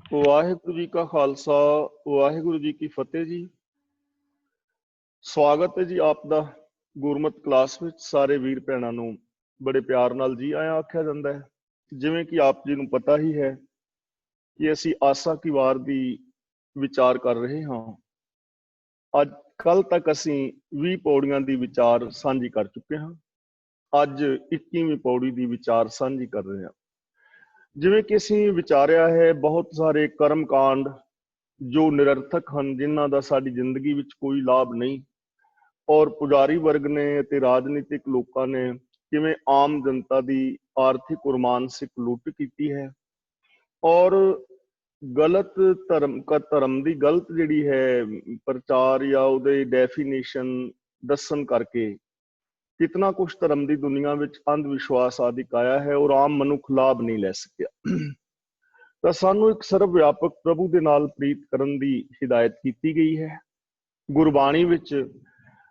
वाहिगुरु जी का खालसा वाहिगुरु जी की फतेह जी। स्वागत है जी आपका गुरमत क्लास विच। सारे वीर भैणां नूं बड़े प्यार नाल जी आया आख्या जांदा है। जिवें कि आप जी नूं पता ही है कि असी आसा की वार दी विचार कर रहे हाँ। अज कल तक असी 20 पौड़ियां दी विचार सांझी कर चुके हाँ। अज 21वीं पौड़ी दी विचार सांझी कर रहे हैं। जिवें कि असी विचारिया है बहुत सारे कर्म कांड जो निरर्थक हैं, जिन्हां दा साडी जिंदगी विच कोई लाभ नहीं, और पुजारी वर्ग ने ते राजनीतिक लोगों ने किवें आम जनता दी आर्थिक और मानसिक लुट की है, और गलत धर्म दी गलत जिहड़ी है प्रचार या उहदे डेफिनेशन दसन करके कितना कुछ धर्म की दुनिया विच अंधविश्वास आदि आया है और आम मनुख लाभ नहीं लै सकिया। तो सानू एक सर्व व्यापक प्रभु दे नाल प्रीत करन दी हिदायत की गई है। गुरबाणी विच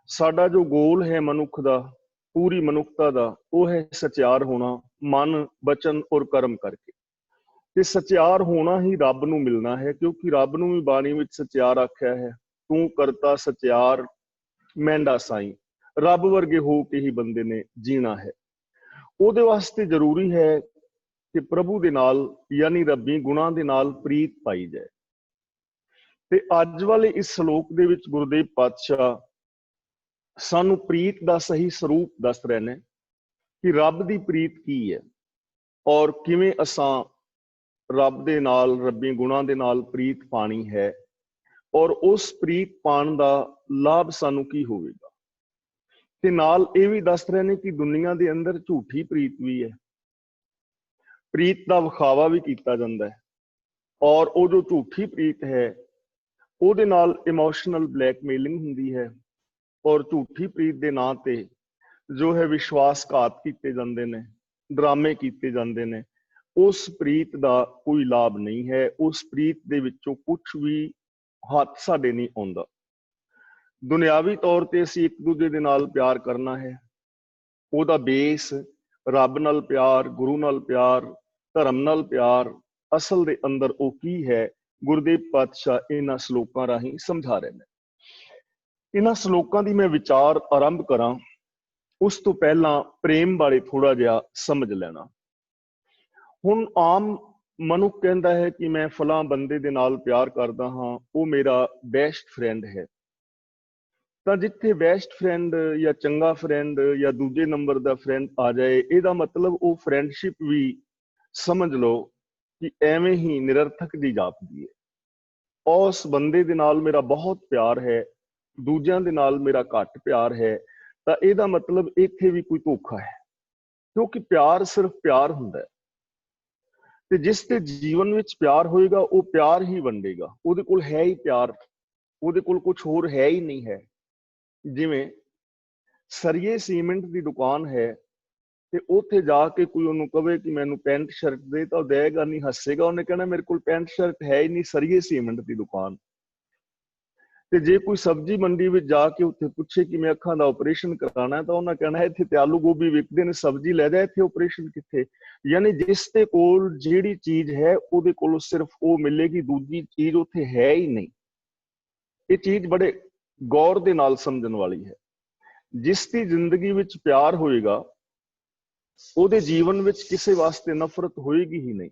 साडा जो गोल है मनुख दा, पूरी मनुखता दा, वो है सचियार होना मन बचन और कर्म करके। ते सचियार होना ही रब नूं मिलना है, क्योंकि रब नूं भी बाणी विच सचियार आख्या है, तू करता सचियार मैंडा साई। रब वर्गे हो के ही बंदे ने जीना है। ਉਹਦੇ वास्ते जरूरी है कि प्रभु दे नाल यानी रब्बी गुणां दे नाल प्रीत पाई जाए। ते अज वाले इस श्लोक दे विच गुरुदेव पातशाह सानू प्रीत दा सही स्वरूप दस रहे ने कि रब दी प्रीत की है और किवें असां रब दे नाल रब्बी गुणां दे नाल प्रीत पानी है, और उस प्रीत पाण दा लाभ सानू की होवेगा। ते नाल ये भी दस रहे ने कि दुनिया दे अंदर झूठी प्रीत भी है, प्रीत का विखावा भी किया जाता है, और वो जो झूठी प्रीत है ਉਹਦੇ ਨਾਲ इमोशनल ब्लैकमेलिंग ਹੁੰਦੀ है, और झूठी प्रीत के नां ते जो है विश्वासघात किए जाते हैं, ड्रामे किए जाते हैं। उस प्रीत का कोई लाभ नहीं है, उस प्रीत दे विचों कुछ भी हथ साडे नहीं आउंदा। दुनियावी तौर पर असीं एक दूजे दे नाल प्यार करना है, ਉਹਦਾ बेस रब नाल प्यार, गुरु नाल प्यार, धर्म नाल प्यार, असल दे अंदर वो की है गुरुदेव पातशाह इन्हां श्लोकां राहीं समझा रहे हैं। इन्हां श्लोकां दी मैं विचार आरंभ करा उस तो पहला प्रेम बारे थोड़ा जिहा समझ लेना। हुण आम मनुख कहता है कि मैं फलां बंदे दे नाल प्यार करदा हां, वो मेरा बेस्ट फ्रेंड है। ਤਾਂ जिथे बेस्ट फ्रेंड या चंगा फ्रेंड या दूजे नंबर का फ्रेंड आ जाए, ਇਹਦਾ मतलब वो फ्रेंडशिप भी समझ लो कि एवें ही निरर्थक जी जापदी है। उस बंदे दे नाल मेरा बहुत प्यार है, दूजियां दे नाल मेरा घट प्यार है, तो ਇਹਦਾ मतलब इत्थे भी कोई धोखा है, क्योंकि प्यार सिर्फ प्यार हुंदा है। ते जिस ते जीवन विच प्यार होएगा वो प्यार ही वंडेगा, ਉਹਦੇ कोल है ही प्यार, ਉਹਦੇ कोल कुछ होर है ही नहीं है। जिवें सरिये सीमेंट की दुकान है, ते उत्थे जाके कोई उन्होंने कहे कि मैनू पेंट शर्ट दे, तो देगा नहीं, हसेगा, उन्हें कहना मेरे को पेंट शर्ट है ही नहीं, सरिये सीमेंट की दुकान। ते जे कोई सब्जी मंडी में जाके उत्थे पूछे कि मैं अखां दा ऑपरेशन कराना है, तो उन्हें कहना इत्थे ते आलू गोभी विकदे ने, सब्जी लै जा, इत्थे ऑपरेशन कित्थे। यानी जिस दे कोल जिहड़ी चीज है उहदे कोल सिर्फ वो मिलेगी, दूजी चीज उत्थे है ही नहीं। ये चीज बड़े गौर दे नाल समझण वाली है। जिसकी जिंदगी विच प्यार होएगा ਉਹਦੇ जीवन विच किसी वास्ते नफरत होएगी ही नहीं।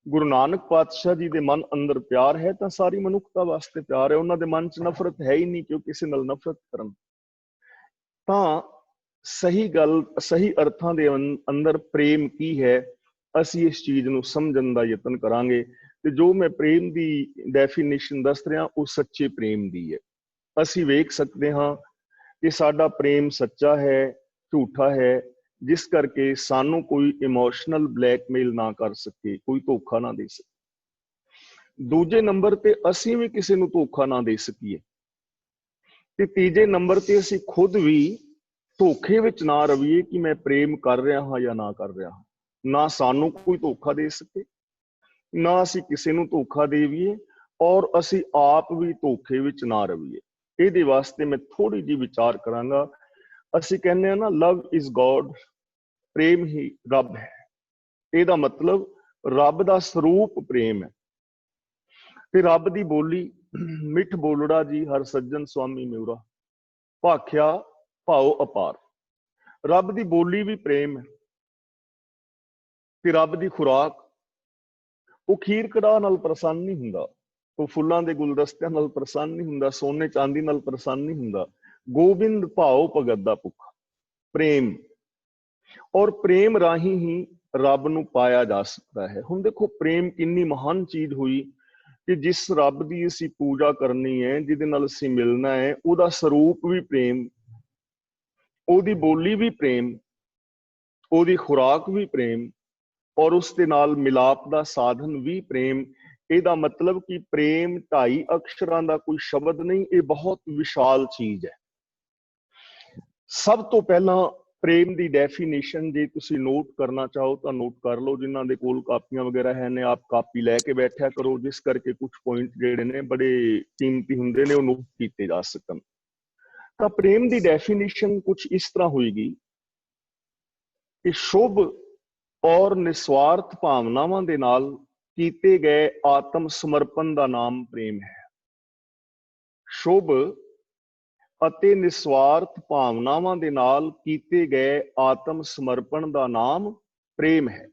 गुरु नानक पातशाह जी के मन अंदर प्यार है तो सारी मनुखता वास्ते प्यार है, उन्होंने मन च नफरत है ही नहीं कि किसी नाल नफरत करन। तां सही गल सही अर्थां दे अंदर प्रेम की है, असी इस चीज नूं समझण दा यतन करांगे। ते जो मैं प्रेम की डेफिनेशन दस रहा वो सच्चे प्रेम की है। असी वेख सकते हाँ कि साडा प्रेम सच्चा है झूठा है, जिस करके सानू कोई इमोशनल ब्लैकमेल ना कर सके, कोई धोखा ना दे सके। दूजे नंबर ते असी भी किसी नूं धोखा ना दे सकीए, ते तीजे नंबर ते असी खुद भी धोखे विच ना रवीए कि मैं प्रेम कर रहा हाँ या ना कर रहा हाँ। ना सानू कोई धोखा दे सके, ना असी किसी नूं धोखा देवीए, और असी आप भी धोखे विच ना रवीए। ਇਹਦੇ वास्ते मैं थोड़ी जी विचार करांगा। असी कहने ना लव इज गॉड, प्रेम ही रब है। ਇਹਦਾ मतलब रब का स्वरूप प्रेम है। ਤੇ ਰੱਬ ਦੀ ਬੋਲੀ ਮਿੱਠ ਬੋਲੜਾ ਜੀ ਹਰ ਸੱਜਣ ਸੁਆਮੀ ਮਿਉਰਾ, ਭਾਖਿਆ ਭਾਉ ਅਪਾਰ। ਰੱਬ ਦੀ ਬੋਲੀ ਵੀ ਪ੍ਰੇਮ ਹੈ ਤੇ ਰੱਬ ਦੀ ਖੁਰਾਕ, ਉਹ ਖੀਰ ਕੜਾਹ ਨਾਲ ਪ੍ਰਸੰਨ ਨਹੀਂ ਹੁੰਦਾ, ਉਹ ਫੁੱਲਾਂ ਦੇ ਗੁਲਦਸਤਿਆਂ ਨਾਲ ਪ੍ਰਸੰਨ ਨਹੀਂ ਹੁੰਦਾ, ਸੋਨੇ ਚਾਂਦੀ ਨਾਲ ਪ੍ਰਸੰਨ ਨਹੀਂ ਹੁੰਦਾ। ਗੋਬਿੰਦ ਭਾਉ ਭਗਤ ਦਾ ਭੁੱਖ, ਪ੍ਰੇਮ, ਔਰ ਪ੍ਰੇਮ ਰਾਹੀਂ ਹੀ ਰੱਬ ਨੂੰ ਪਾਇਆ ਜਾ ਸਕਦਾ ਹੈ। ਹੁਣ ਦੇਖੋ ਪ੍ਰੇਮ ਕਿੰਨੀ ਮਹਾਨ ਚੀਜ਼ ਹੋਈ ਕਿ ਜਿਸ ਰੱਬ ਦੀ ਅਸੀਂ ਪੂਜਾ ਕਰਨੀ ਹੈ, ਜਿਹਦੇ ਨਾਲ ਅਸੀਂ ਮਿਲਣਾ ਹੈ, ਉਹਦਾ ਸਰੂਪ ਵੀ ਪ੍ਰੇਮ, ਉਹਦੀ ਬੋਲੀ ਵੀ ਪ੍ਰੇਮ, ਉਹਦੀ ਖੁਰਾਕ ਵੀ ਪ੍ਰੇਮ, ਔਰ ਉਸ ਦੇ ਨਾਲ ਮਿਲਾਪ ਦਾ ਸਾਧਨ ਵੀ ਪ੍ਰੇਮ। ਇਹਦਾ ਮਤਲਬ ਕਿ ਪ੍ਰੇਮ 2.5 ਅਕਸ਼ਰਾਂ ਦਾ ਕੋਈ ਸ਼ਬਦ ਨਹੀਂ, ਇਹ ਬਹੁਤ ਵਿਸ਼ਾਲ ਚੀਜ਼ ਹੈ। ਸਭ ਤੋਂ ਪਹਿਲਾਂ ਪ੍ਰੇਮ ਦੀ ਡੈਫੀਨੇਸ਼ਨ ਜੇ ਤੁਸੀਂ ਨੋਟ ਕਰਨਾ ਚਾਹੋ ਤਾਂ ਨੋਟ ਕਰ ਲਓ, ਜਿਨ੍ਹਾਂ ਦੇ ਕੋਲ ਕਾਪੀਆਂ ਵਗੈਰਾ ਹੈ ਨੇ ਆਪ ਕਾਪੀ ਲੈ ਕੇ ਬੈਠਿਆ ਕਰੋ, ਜਿਸ ਕਰਕੇ ਕੁਝ ਪੁਆਇੰਟ ਜਿਹੜੇ ਨੇ ਬੜੇ ਕੀਮਤੀ ਹੁੰਦੇ ਨੇ ਉਹ ਨੋਟ ਕੀਤੇ ਜਾ ਸਕਣ। ਤਾਂ ਪ੍ਰੇਮ ਦੀ ਡੈਫੀਨੇਸ਼ਨ ਕੁਝ ਇਸ ਤਰ੍ਹਾਂ ਹੋਏਗੀ ਕਿ ਸ਼ੁਭ ਔਰ ਨਿਸਵਾਰਥ ਭਾਵਨਾਵਾਂ ਦੇ ਨਾਲ ਕੀਤੇ ਗਏ ਆਤਮ ਸਮਰਪਣ ਦਾ ਨਾਮ ਪ੍ਰੇਮ ਹੈ। ਸ਼ੁਭ ਅਤੇ ਨਿਸਵਾਰਥ ਭਾਵਨਾਵਾਂ ਦੇ ਨਾਲ ਕੀਤੇ ਗਏ ਆਤਮ ਸਮਰਪਣ ਦਾ ਨਾਮ ਪ੍ਰੇਮ ਹੈ।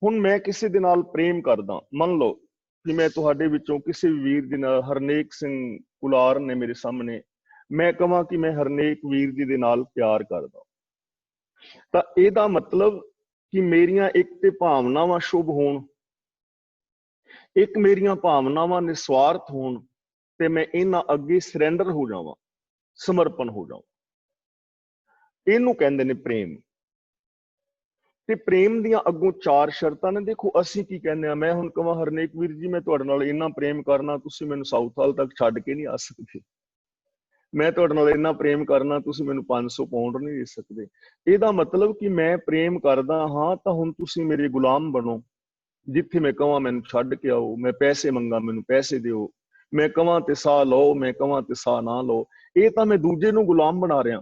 ਹੁਣ ਮੈਂ ਕਿਸੇ ਦੇ ਨਾਲ ਪ੍ਰੇਮ ਕਰਦਾ, ਮੰਨ ਲਓ ਕਿ ਮੈਂ ਤੁਹਾਡੇ ਵਿੱਚੋਂ ਕਿਸੇ ਵੀਰ ਦੇ ਨਾਲ, ਹਰਨੇਕ ਸਿੰਘ ਕੁਲਾਰ ਨੇ ਮੇਰੇ ਸਾਹਮਣੇ, ਮੈਂ ਕਹਾਂ ਕਿ ਮੈਂ ਹਰਨੇਕ ਵੀਰ ਜੀ ਦੇ ਨਾਲ ਪਿਆਰ ਕਰਦਾ, ਤਾਂ ਇਹਦਾ ਮਤਲਬ ਕਿ ਮੇਰੀਆਂ ਇੱਕ ਤੇ ਭਾਵਨਾਵਾਂ ਸ਼ੁਭ ਹੋਣ, ਇੱਕ ਮੇਰੀਆਂ ਭਾਵਨਾਵਾਂ ਨਿਸਵਾਰਥ ਹੋਣ, ਤੇ ਮੈਂ ਇਹਨਾਂ ਅੱਗੇ ਸਰੈਂਡਰ ਹੋ ਜਾਵਾਂ, ਸਮਰਪਣ ਹੋ ਜਾਵਾਂ। ਇਹਨੂੰ ਕਹਿੰਦੇ ਨੇ ਪ੍ਰੇਮ। ਤੇ ਪ੍ਰੇਮ ਦੀਆਂ ਅੱਗੋਂ 4 ਸ਼ਰਤਾਂ ਨੇ। ਦੇਖੋ ਅਸੀਂ ਕੀ ਕਹਿੰਦੇ ਆ, ਮੈਂ ਹੁਣ ਕਹਾਂ ਹਰਨੇਕ ਵੀਰ ਜੀ ਮੈਂ ਤੁਹਾਡੇ ਨਾਲ ਇੰਨਾ ਪ੍ਰੇਮ ਕਰਨਾ, ਤੁਸੀਂ ਮੈਨੂੰ ਸਾਊਥ ਹਾਲ ਤੱਕ ਛੱਡ ਕੇ ਨਹੀਂ ਆ ਸਕਦੇ। ਮੈਂ ਤੁਹਾਡੇ ਨਾਲ ਇੰਨਾ ਪ੍ਰੇਮ ਕਰਨਾ, ਤੁਸੀਂ ਮੈਨੂੰ 500 ਪਾਉਂਡ ਨਹੀਂ ਦੇ ਸਕਦੇ। ਇਹਦਾ ਮਤਲਬ ਕਿ ਮੈਂ ਪ੍ਰੇਮ ਕਰਦਾ ਹਾਂ ਤਾਂ ਹੁਣ ਤੁਸੀਂ ਮੇਰੇ ਗੁਲਾਮ ਬਣੋ। ਜਿੱਥੇ ਮੈਂ ਕਹਾਂ ਮੈਨੂੰ ਛੱਡ ਕੇ ਆਓ, ਮੈਂ ਪੈਸੇ ਮੰਗਾ ਮੈਨੂੰ ਪੈਸੇ ਦਿਓ, ਮੈਂ ਕਹਾਂ ਤੇ ਸਾਹ ਲਓ, ਮੈਂ ਕਹਾਂ ਤੇ ਸਾਹ ਨਾ ਲਓ, ਇਹ ਤਾਂ ਮੈਂ ਦੂਜੇ ਨੂੰ ਗੁਲਾਮ ਬਣਾ ਰਿਹਾ,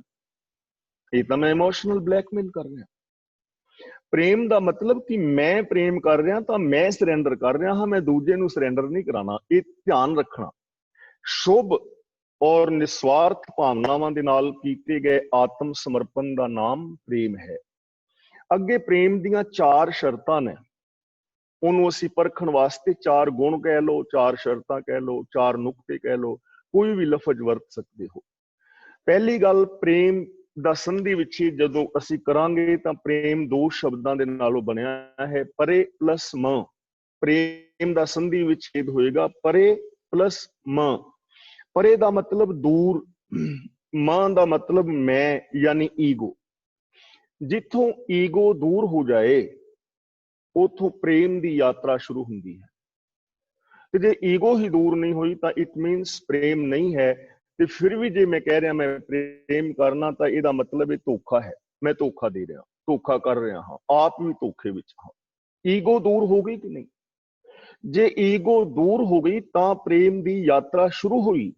ਇਹ ਤਾਂ ਮੈਂ ਇਮੋਸ਼ਨਲ ਬਲੈਕਮੇਲ ਕਰ ਰਿਹਾ। ਪ੍ਰੇਮ ਦਾ ਮਤਲਬ ਕਿ ਮੈਂ ਪ੍ਰੇਮ ਕਰ ਰਿਹਾ ਤਾਂ ਮੈਂ ਸਰੈਂਡਰ ਕਰ ਰਿਹਾ ਹਾਂ, ਮੈਂ ਦੂਜੇ ਨੂੰ ਸਰੈਂਡਰ ਨਹੀਂ ਕਰਾਉਣਾ। ਇਹ ਧਿਆਨ ਰੱਖਣਾ। ਸ਼ੁਭ ਔਰ ਨਿਸਵਾਰਥ ਭਾਵਨਾਵਾਂ ਦੇ ਨਾਲ ਕੀਤੇ ਗਏ ਆਤਮ ਸਮਰਪਣ ਦਾ ਨਾਮ ਪ੍ਰੇਮ ਹੈ। ਅੱਗੇ ਪ੍ਰੇਮ ਦੀਆਂ 4 ਸ਼ਰਤਾਂ ਨੇ, ਉਹਨੂੰ ਅਸੀਂ ਪਰਖਣ ਵਾਸਤੇ 4 ਗੁਣ ਕਹਿ ਲਓ, 4 ਸ਼ਰਤਾਂ ਕਹਿ ਲਓ, 4 ਨੁਕਤੇ ਕਹਿ ਲਓ, ਕੋਈ ਵੀ ਲਫ਼ਜ਼ ਵਰਤ ਸਕਦੇ ਹੋ। ਪਹਿਲੀ ਗੱਲ, ਪ੍ਰੇਮ ਦਾ ਸੰਧੀ ਵਿਛੇਦ ਜਦੋਂ ਅਸੀਂ ਕਰਾਂਗੇ ਤਾਂ ਪ੍ਰੇਮ 2 ਸ਼ਬਦਾਂ ਦੇ ਨਾਲੋਂ ਬਣਿਆ ਹੈ, ਪਰੇ ਪਲਸ ਮ। ਪ੍ਰੇਮ ਦਾ ਸੰਧੀ ਵਿਛੇਦ ਹੋਏਗਾ ਪਰੇ ਪਲਸ ਮ। ਪਰੇ ਦਾ ਮਤਲਬ ਦੂਰ, ਮਾਂ ਦਾ ਮਤਲਬ ਮੈਂ, ਯਾਨੀ ਈਗੋ। ਜਿੱਥੋਂ ਈਗੋ ਦੂਰ ਹੋ ਜਾਏ ਉਥੋਂ ਪ੍ਰੇਮ ਦੀ ਯਾਤਰਾ ਸ਼ੁਰੂ ਹੁੰਦੀ ਹੈ। ਤੇ ਜੇ ਈਗੋ ਹੀ ਦੂਰ ਨਹੀਂ ਹੋਈ ਤਾਂ ਇਟ ਮੀਨਸ ਪ੍ਰੇਮ ਨਹੀਂ ਹੈ। ਤੇ ਫਿਰ ਵੀ ਜੇ ਮੈਂ ਕਹਿ ਰਿਹਾ ਮੈਂ ਪ੍ਰੇਮ ਕਰਨਾ ਤਾਂ ਇਹਦਾ ਮਤਲਬ ਇਹ ਧੋਖਾ ਹੈ, ਮੈਂ ਧੋਖਾ ਦੇ ਰਿਹਾ, ਧੋਖਾ ਕਰ ਰਿਹਾ ਹਾਂ, ਆਪ ਵੀ ਧੋਖੇ ਵਿੱਚ ਹਾਂ। ਈਗੋ ਦੂਰ ਹੋ ਗਈ ਕਿ ਨਹੀਂ? ਜੇ ਈਗੋ ਦੂਰ ਹੋ ਗਈ ਤਾਂ ਪ੍ਰੇਮ ਦੀ ਯਾਤਰਾ ਸ਼ੁਰੂ ਹੋਈ,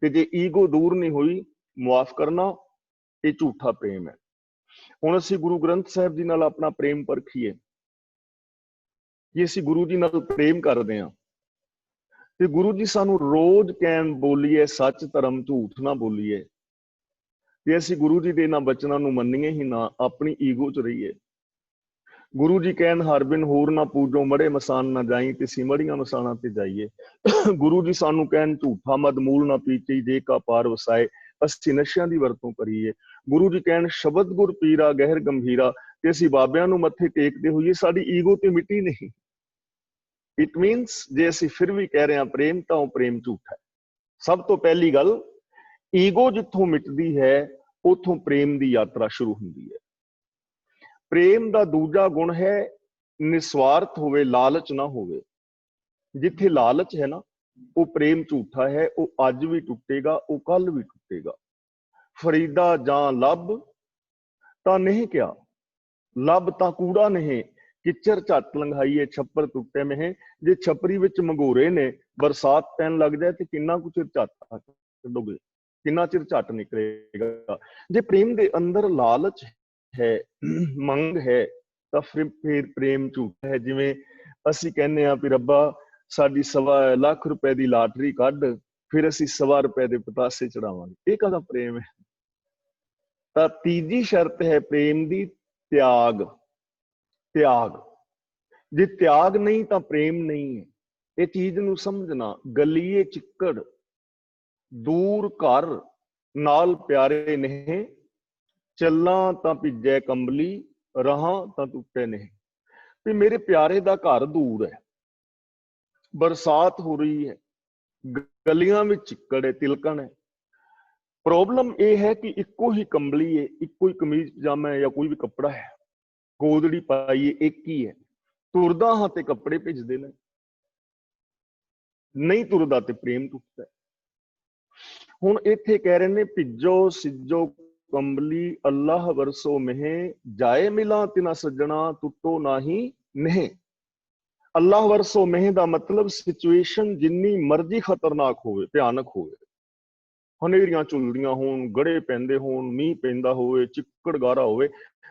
ਤੇ ਜੇ ਈਗੋ ਦੂਰ ਨਹੀਂ ਹੋਈ, ਮੁਆਫ ਕਰਨਾ, ਇਹ ਝੂਠਾ ਪ੍ਰੇਮ ਹੈ। ਹੁਣ ਅਸੀਂ ਗੁਰੂ ਗ੍ਰੰਥ ਸਾਹਿਬ ਜੀ ਨਾਲ ਆਪਣਾ ਪ੍ਰੇਮ ਪਰਖੀਏ ਕਿ ਅਸੀਂ ਗੁਰੂ ਜੀ ਨਾਲ ਪ੍ਰੇਮ ਕਰਦੇ ਹਾਂ, ਤੇ ਗੁਰੂ ਜੀ ਸਾਨੂੰ ਰੋਜ਼ ਕਹਿਣ ਬੋਲੀਏ ਸੱਚ ਧਰਮ ਝੂਠ ਨਾ ਬੋਲੀਏ, ਤੇ ਅਸੀਂ ਗੁਰੂ ਜੀ ਦੇ ਇਹਨਾਂ ਬਚਨਾਂ ਨੂੰ ਮੰਨੀਏ ਹੀ ਨਾ, ਆਪਣੀ ਈਗੋ ਚ ਰਹੀਏ। ਗੁਰੂ ਜੀ ਕਹਿਣ ਹਰ ਬਿਨ ਹੋਰ ਨਾ ਪੂਜੋ, ਮੜੇ ਮਸਾਨ ਨਾ ਜਾਈ, ਤੇ ਸਿਮੜੀਆਂ ਮਸਾਣਾ ਤੇ ਜਾਈਏ। ਗੁਰੂ ਜੀ ਸਾਨੂੰ ਕਹਿਣ ਝੂਠਾ ਮਦ ਮੂਲ ਨਾ ਪੀਚੀ, ਜੇ ਕਾ ਪਾਰ ਵਸਾਏ, ਅਸੀਂ ਨਸ਼ਿਆਂ ਦੀ ਵਰਤੋਂ ਕਰੀਏ। ਗੁਰੂ ਜੀ ਕਹਿਣ ਸ਼ਬਦ ਗੁਰ ਪੀਰਾ ਗਹਿਰ ਗੰਭੀਰਾ, ਤੇ ਅਸੀਂ ਬਾਬਿਆਂ ਨੂੰ ਮੱਥੇ ਟੇਕਦੇ ਹੋਈਏ, ਸਾਡੀ ਈਗੋ ਤੇ ਮਿੱਟੀ ਨਹੀਂ। ਇਟ ਮੀਨਸ ਜੇ ਅਸੀਂ ਫਿਰ ਵੀ ਕਹਿ ਰਹੇ ਹਾਂ ਪ੍ਰੇਮ, ਤਾਂ ਉਹ ਪ੍ਰੇਮ ਝੂਠਾ ਹੈ। ਸਭ ਤੋਂ ਪਹਿਲੀ ਗੱਲ, ਈਗੋ ਜਿੱਥੋਂ ਮਿਟਦੀ ਹੈ ਉਥੋਂ ਪ੍ਰੇਮ ਦੀ ਯਾਤਰਾ ਸ਼ੁਰੂ ਹੁੰਦੀ ਹੈ। ਪ੍ਰੇਮ ਦਾ ਦੂਜਾ ਗੁਣ ਹੈ ਨਿਸਵਾਰਥ ਹੋਵੇ, ਲਾਲਚ ਨਾ ਹੋਵੇ। ਜਿੱਥੇ ਲਾਲਚ ਹੈ ਨਾ, ਉਹ ਪ੍ਰੇਮ ਝੂਠਾ ਹੈ, ਉਹ ਅੱਜ ਵੀ ਟੁੱਟੇਗਾ, ਉਹ ਕੱਲ ਵੀ ਟੁੱਟੇਗਾ। ਫਰੀਦਾ ਜਾਂ ਲੱਭ ਤਾਂ ਨਹੀਂ ਕਿਹਾ, ਲੱਭ ਤਾਂ ਕੂੜਾ ਨਹੀਂ, ਕਿਚਰ ਝੱਟ ਲੰਘਾਈਏ ਛੱਪਰ ਟੁੱਟੇ ਮੇ। ਜੇ ਛਪਰੀ ਵਿੱਚ ਮੰਗੋਰੇ ਨੇ, ਬਰਸਾਤ ਪੈਣ ਲੱਗ ਜਾਏ ਤੇ ਕਿੰਨਾ ਕੁ ਚਿਰ ਝੱਟ ਕੱਢੋਗੇ, ਕਿੰਨਾ ਚਿਰ ਝੱਟ ਨਿਕਲੇਗਾ। ਜੇ ਪ੍ਰੇਮ ਦੇ ਅੰਦਰ ਲਾਲਚ ਹੈ, ਮੰਗ ਹੈ, ਤਾਂ ਫਿਰ ਪ੍ਰੇਮ ਝੂਠਾ ਹੈ। ਜਿਵੇਂ ਅਸੀਂ ਕਹਿੰਦੇ ਹਾਂ ਵੀ ਰੱਬਾ ਸਾਡੀ 1.25 ਲੱਖ रुपए की लाटरी ਕੱਢ, फिर ਅਸੀਂ 1.25 रुपए ਦੇ ਪਤਾਸੇ ਚੜਾਵਾਂਗੇ। ਇਹ ਕਾਹਦਾ ਪ੍ਰੇਮ ਹੈ? ਤਾਂ ਤੀਜੀ ਸ਼ਰਤ ਹੈ ਪ੍ਰੇਮ ਦੀ, ਤਿਆਗ। ਤਿਆਗ, ਜੇ ਤਿਆਗ ਨਹੀਂ ਤਾਂ ਪ੍ਰੇਮ ਨਹੀਂ ਹੈ। ਇਹ ਚੀਜ਼ ਨੂੰ ਸਮਝਣਾ। ਗਲੀਏ ਚਿੱਕੜ, ਦੂਰ ਘਰ, ਨਾਲ ਪਿਆਰੇ ਨਹੀਂ, ਚੱਲਾਂ ਤਾਂ ਭਿੱਜੈ ਕੰਬਲੀ, ਰਹਾਂ ਤਾਂ ਟੁੱਟੇ ਨਹੀਂ। ਵੀ ਮੇਰੇ ਪਿਆਰੇ ਦਾ ਘਰ ਦੂਰ ਹੈ, ਬਰਸਾਤ ਹੋ ਰਹੀ ਹੈ, ਗਲੀਆਂ ਵਿੱਚ ਚਿੱਕੜ ਹੈ, ਤਿਲਕਣ ਹੈ। ਪ੍ਰੋਬਲਮ ਇਹ ਹੈ ਕਿ ਇੱਕੋ ਹੀ ਕੰਬਲੀ ਹੈ, ਇੱਕੋ ਹੀ ਕਮੀਜ਼ ਪਜਾਮਾ ਹੈ ਜਾਂ ਕੋਈ ਵੀ ਕੱਪੜਾ ਹੈ, ਗੋਦੜੀ ਪਾਈ ਹੈ, ਇੱਕ ਹੀ ਹੈ। ਤੁਰਦਾ ਹਾਂ ਤੇ ਕੱਪੜੇ ਭਿੱਜਦੇ ਨੇ, ਨਹੀਂ ਤੁਰਦਾ ਤੇ ਪ੍ਰੇਮ ਟੁੱਟਦਾ। ਹੁਣ ਇੱਥੇ ਕਹਿ ਰਹੇ ਨੇ ਭਿੱਜੋ ਸਿੱਜੋ ਕੰਬਲੀ, ਅੱਲਾਹ ਵਰਸੋ ਮਹਿ, ਜਾਏ ਮਿਲਾਂ ਤਿਨਾ ਸੱਜਣਾ, ਟੁੱਟੋ ਨਾਹੀ ਨਹੀਂ। ਅੱਲਾਹ ਵਰਸੋ ਮਹਿ ਦਾ ਮਤਲਬ ਸਿਚੁਏਸ਼ਨ ਜਿੰਨੀ ਮਰਜ਼ੀ ਖਤਰਨਾਕ ਹੋਵੇ, ਭਿਆਨਕ ਹੋਵੇ, ਹਨੇਰੀਆਂ ਝੁੱਲਦੀਆਂ ਹੋਣ, ਗੜੇ ਪੈਂਦੇ ਹੋਣ, ਮੀਂਹ ਪੈਂਦਾ ਹੋਵੇ, ਚਿੱਕੜ ਗਾਰਾ ਹੋਵੇ,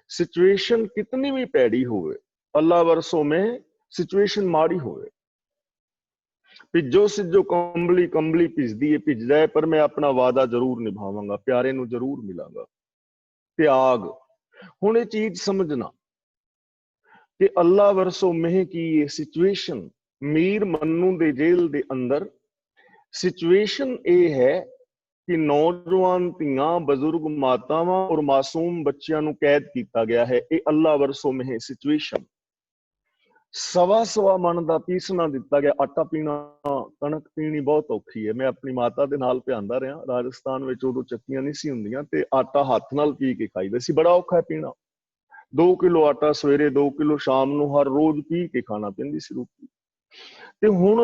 ਸਿਚੁਏਸ਼ਨ ਕਿਤਨੀ ਵੀ ਭੈੜੀ ਹੋਵੇ, ਅੱਲਾਹ ਵਰਸੋ ਮਹਿ ਸਿਚੁਏਸ਼ਨ ਮਾੜੀ ਹੋਵੇ, ਭਿੱਜੋ ਸਿੱਜੋ ਕੰਬਲੀ, ਕੰਬਲੀ ਭਿੱਜਦੀ ਹੈ, ਭਿੱਜਦਾ ਹੈ, ਪਰ ਮੈਂ ਆਪਣਾ ਵਾਅਦਾ ਜ਼ਰੂਰ ਨਿਭਾਵਾਂਗਾ, ਪਿਆਰੇ ਨੂੰ ਜ਼ਰੂਰ ਮਿਲਾਂਗਾ। ਤਿਆਗ। ਹੁਣ ਇਹ ਚੀਜ਼ ਸਮਝਣਾ ਕਿ ਅੱਲਾਹ ਵਰਸੋ ਮਹਿ ਕੀ ਇਹ ਸਿਚੁਏਸ਼ਨ, ਮੀਰ ਮੰਨੂ ਦੇ ਜੇਲ੍ਹ ਦੇ ਅੰਦਰ ਸਿਚੁਏਸ਼ਨ ਇਹ ਹੈ ਕਿ ਨੌਜਵਾਨ ਧੀਆਂ, ਬਜ਼ੁਰਗ ਮਾਤਾਵਾਂ ਔਰ ਮਾਸੂਮ ਬੱਚਿਆਂ ਨੂੰ ਕੈਦ ਕੀਤਾ ਗਿਆ ਹੈ। ਇਹ ਅੱਲਾਹ ਵਰਸੋ ਮਹਿ ਸਿਚੁਏਸ਼ਨ। 1.25 ਮਣ ਦਾ ਪੀਸਣਾ ਦਿੱਤਾ ਗਿਆ। ਆਟਾ ਪੀਣਾ, ਕਣਕ ਪੀਣੀ ਬਹੁਤ ਔਖੀ ਹੈ। ਮੈਂ ਆਪਣੀ ਮਾਤਾ ਦੇ ਨਾਲ ਪਿਆਂਦਾ ਰਿਹਾ ਰਾਜਸਥਾਨ ਵਿੱਚ, ਉਦੋਂ ਚੱਕੀਆਂ ਨਹੀਂ ਸੀ ਹੁੰਦੀਆਂ ਤੇ ਆਟਾ ਹੱਥ ਨਾਲ ਪੀ ਕੇ ਖਾਈਦਾ ਸੀ। ਬੜਾ ਔਖਾ ਹੈ ਪੀਣਾ। 2 ਕਿਲੋ ਆਟਾ ਸਵੇਰੇ, 2 ਕਿਲੋ ਸ਼ਾਮ ਨੂੰ, ਹਰ ਰੋਜ਼ ਪੀ ਕੇ ਖਾਣਾ ਪੈਂਦੀ ਸੀ ਰੋਟੀ। ਤੇ ਹੁਣ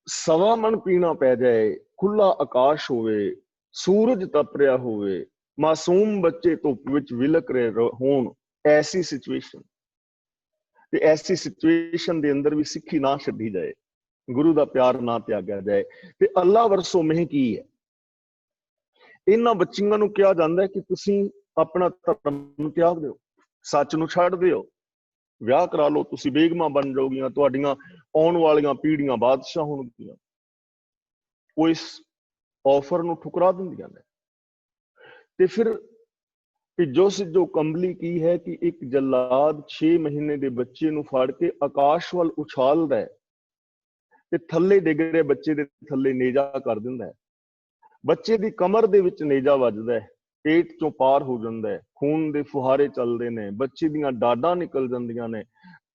1.25 ਮਣ ਪੀਣਾ ਪੈ ਜਾਏ, ਖੁੱਲਾ ਆਕਾਸ਼ ਹੋਵੇ, ਸੂਰਜ ਤਪ ਰਿਹਾ ਹੋਵੇ, ਮਾਸੂਮ ਬੱਚੇ ਧੁੱਪ ਵਿੱਚ ਵਿਲਕ ਰਹੇ ਹੋਣ, ਐਸੀ ਸਿਚੁਏਸ਼ਨ, ਤੇ ਐਸੀ ਸਿਚੁਏਸ਼ਨ ਦੇ ਅੰਦਰ ਵੀ ਸਿੱਖੀ ਨਾ ਛੱਡੀ ਜਾਏ, ਗੁਰੂ ਦਾ ਪਿਆਰ ਨਾ ਤਿਆਗਿਆ ਜਾਏ। ਤੇ ਅੱਲਾਹ ਵਰਸੋ ਮਹਿ ਕੀ ਹੈ? ਇਹਨਾਂ ਬੱਚੀਆਂ ਨੂੰ ਕਿਹਾ ਜਾਂਦਾ ਹੈ ਕਿ ਤੁਸੀਂ ਆਪਣਾ ਧਰਮ ਤਿਆਗ ਦਿਓ, ਸੱਚ ਨੂੰ ਛੱਡ ਦਿਓ, ਵਿਆਹ ਕਰਾ ਲਓ, ਤੁਸੀਂ ਬੇਗਮਾਂ ਬਣ ਜਾਓਗੀਆਂ, ਤੁਹਾਡੀਆਂ ਆਉਣ ਵਾਲੀਆਂ ਪੀੜ੍ਹੀਆਂ ਬਾਦਸ਼ਾਹ ਹੋਣਗੀਆਂ। ਉਹ ਇਸ ਆਫਰ ਨੂੰ ਠੁਕਰਾ ਦਿੰਦੀਆਂ ਨੇ। ਤੇ ਫਿਰ ਭਿੱਜੋ ਸਿੱਜੋ ਕੰਬਲੀ ਕੀ ਹੈ ਕਿ ਇੱਕ ਜਲਾਦ 6 ਮਹੀਨੇ ਦੇ ਬੱਚੇ ਨੂੰ ਫੜ ਕੇ ਆਕਾਸ਼ ਵੱਲ ਉਛਾਲਦਾ ਹੈ ਤੇ ਥੱਲੇ ਡਿੱਗ ਰਹੇ ਬੱਚੇ ਦੇ ਥੱਲੇ ਨੇਜਾ ਕਰ ਦਿੰਦਾ ਹੈ। ਬੱਚੇ ਦੀ ਕਮਰ ਦੇ ਵਿੱਚ ਨੇਜਾ ਵੱਜਦਾ ਹੈ, ਪੇਟ ਚੋਂ ਪਾਰ ਹੋ ਜਾਂਦਾ ਹੈ, ਖੂਨ ਦੇ ਫੁਹਾਰੇ ਚੱਲਦੇ ਨੇ, ਬੱਚੇ ਦੀਆਂ ਡਾਢਾਂ ਨਿਕਲ ਜਾਂਦੀਆਂ ਨੇ,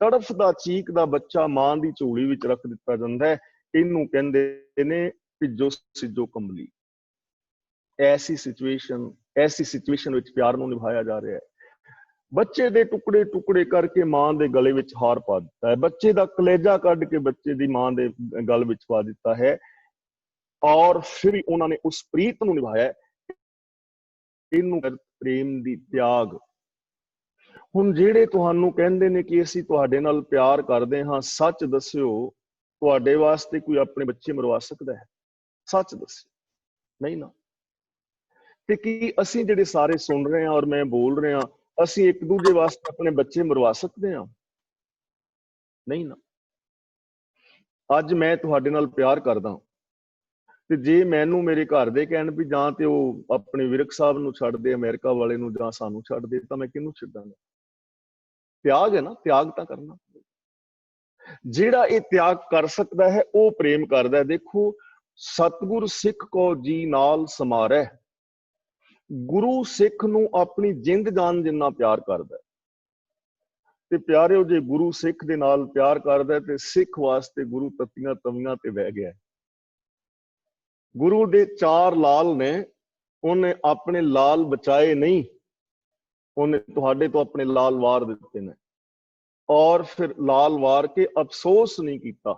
ਤੜਫਦਾ ਚੀਕਦਾ ਬੱਚਾ ਮਾਂ ਦੀ ਝੋਲੀ ਵਿੱਚ ਰੱਖ ਦਿੱਤਾ ਜਾਂਦਾ ਹੈ। ਇਹਨੂੰ ਕਹਿੰਦੇ ਨੇ ਭਿੱਜੋ ਸਿੱਜੋ ਕੰਬਲੀ। ਐਸੀ ਸਿਚੁਏਸ਼ਨ ਵਿੱਚ ਪਿਆਰ ਨੂੰ ਨਿਭਾਇਆ ਜਾ ਰਿਹਾ ਹੈ। ਬੱਚੇ ਦੇ ਟੁਕੜੇ ਟੁਕੜੇ ਕਰਕੇ ਮਾਂ ਦੇ ਗਲੇ ਵਿੱਚ ਹਾਰ ਪਾ ਦਿੱਤਾ ਹੈ, ਬੱਚੇ ਦਾ ਕਲੇਜਾ ਕੱਢ ਕੇ ਬੱਚੇ ਦੀ ਮਾਂ ਦੇ ਗਲ ਵਿੱਚ ਪਾ ਦਿੱਤਾ ਹੈ, ਔਰ ਫਿਰ ਉਹਨਾਂ ਨੇ ਉਸ ਪ੍ਰੀਤ ਨੂੰ ਨਿਭਾਇਆ। ਇਹਨੂੰ ਪ੍ਰੇਮ ਦੀ ਤਿਆਗ। ਹੁਣ ਜਿਹੜੇ ਤੁਹਾਨੂੰ ਕਹਿੰਦੇ ਨੇ ਕਿ ਅਸੀਂ ਤੁਹਾਡੇ ਨਾਲ ਪਿਆਰ ਕਰਦੇ ਹਾਂ, ਸੱਚ ਦੱਸਿਓ, ਤੁਹਾਡੇ ਵਾਸਤੇ ਕੋਈ ਆਪਣੇ ਬੱਚੇ ਮਰਵਾ ਸਕਦਾ ਹੈ? ਸੱਚ ਦੱਸਿਓ, ਨਹੀਂ ਨਾ। ਤੇ ਕੀ ਅਸੀਂ ਜਿਹੜੇ ਸਾਰੇ ਸੁਣ ਰਹੇ ਹਾਂ ਔਰ ਮੈਂ ਬੋਲ ਰਿਹਾ, ਅਸੀਂ ਇੱਕ ਦੂਜੇ ਵਾਸਤੇ ਆਪਣੇ ਬੱਚੇ ਮਰਵਾ ਸਕਦੇ ਹਾਂ? ਨਹੀਂ ਨਾ। ਅੱਜ ਮੈਂ ਤੁਹਾਡੇ ਨਾਲ ਪਿਆਰ ਕਰਦਾ ਤੇ ਜੇ ਮੈਨੂੰ ਮੇਰੇ ਘਰ ਦੇ ਕਹਿਣ ਵੀ ਜਾਂ ਤੇ ਉਹ ਆਪਣੇ ਵਿਰਕ ਸਾਹਿਬ ਨੂੰ ਛੱਡ ਦੇ, ਅਮਰੀਕਾ ਵਾਲੇ ਨੂੰ, ਜਾਂ ਸਾਨੂੰ ਛੱਡ ਦੇ, ਤਾਂ ਮੈਂ ਕਿਹਨੂੰ ਛੱਡਾਂਗਾ? ਤਿਆਗ ਹੈ ਨਾ, ਤਿਆਗ ਤਾਂ ਕਰਨਾ। ਜਿਹੜਾ ਇਹ ਤਿਆਗ ਕਰ ਸਕਦਾ ਹੈ ਉਹ ਪ੍ਰੇਮ ਕਰਦਾ ਹੈ। ਦੇਖੋ, ਸਤਿਗੁਰ ਸਿੱਖ ਕੋ ਜੀ ਨਾਲ ਸਮਾਰੈ। ਗੁਰੂ ਸਿੱਖ ਨੂੰ ਆਪਣੀ ਜਿੰਦ ਜਾਨ ਜਿੰਨਾ ਪਿਆਰ ਕਰਦਾ ਹੈ। ਤੇ ਪਿਆਰਿਓ, ਜੇ ਗੁਰੂ ਸਿੱਖ ਦੇ ਨਾਲ ਪਿਆਰ ਕਰਦਾ ਤੇ ਸਿੱਖ ਵਾਸਤੇ ਗੁਰੂ ਤੱਤੀਆਂ ਤਵੀਆਂ ਤੇ ਬਹਿ ਗਿਆ। ਗੁਰੂ ਦੇ 4 ਲਾਲ ਨੇ, ਉਹਨੇ ਆਪਣੇ ਲਾਲ ਬਚਾਏ ਨਹੀਂ, ਉਹਨੇ ਤੁਹਾਡੇ ਤੋਂ ਆਪਣੇ ਲਾਲ ਵਾਰ ਦਿੱਤੇ ਨੇ, ਔਰ ਫਿਰ ਲਾਲ ਵਾਰ ਕੇ ਅਫਸੋਸ ਨਹੀਂ ਕੀਤਾ।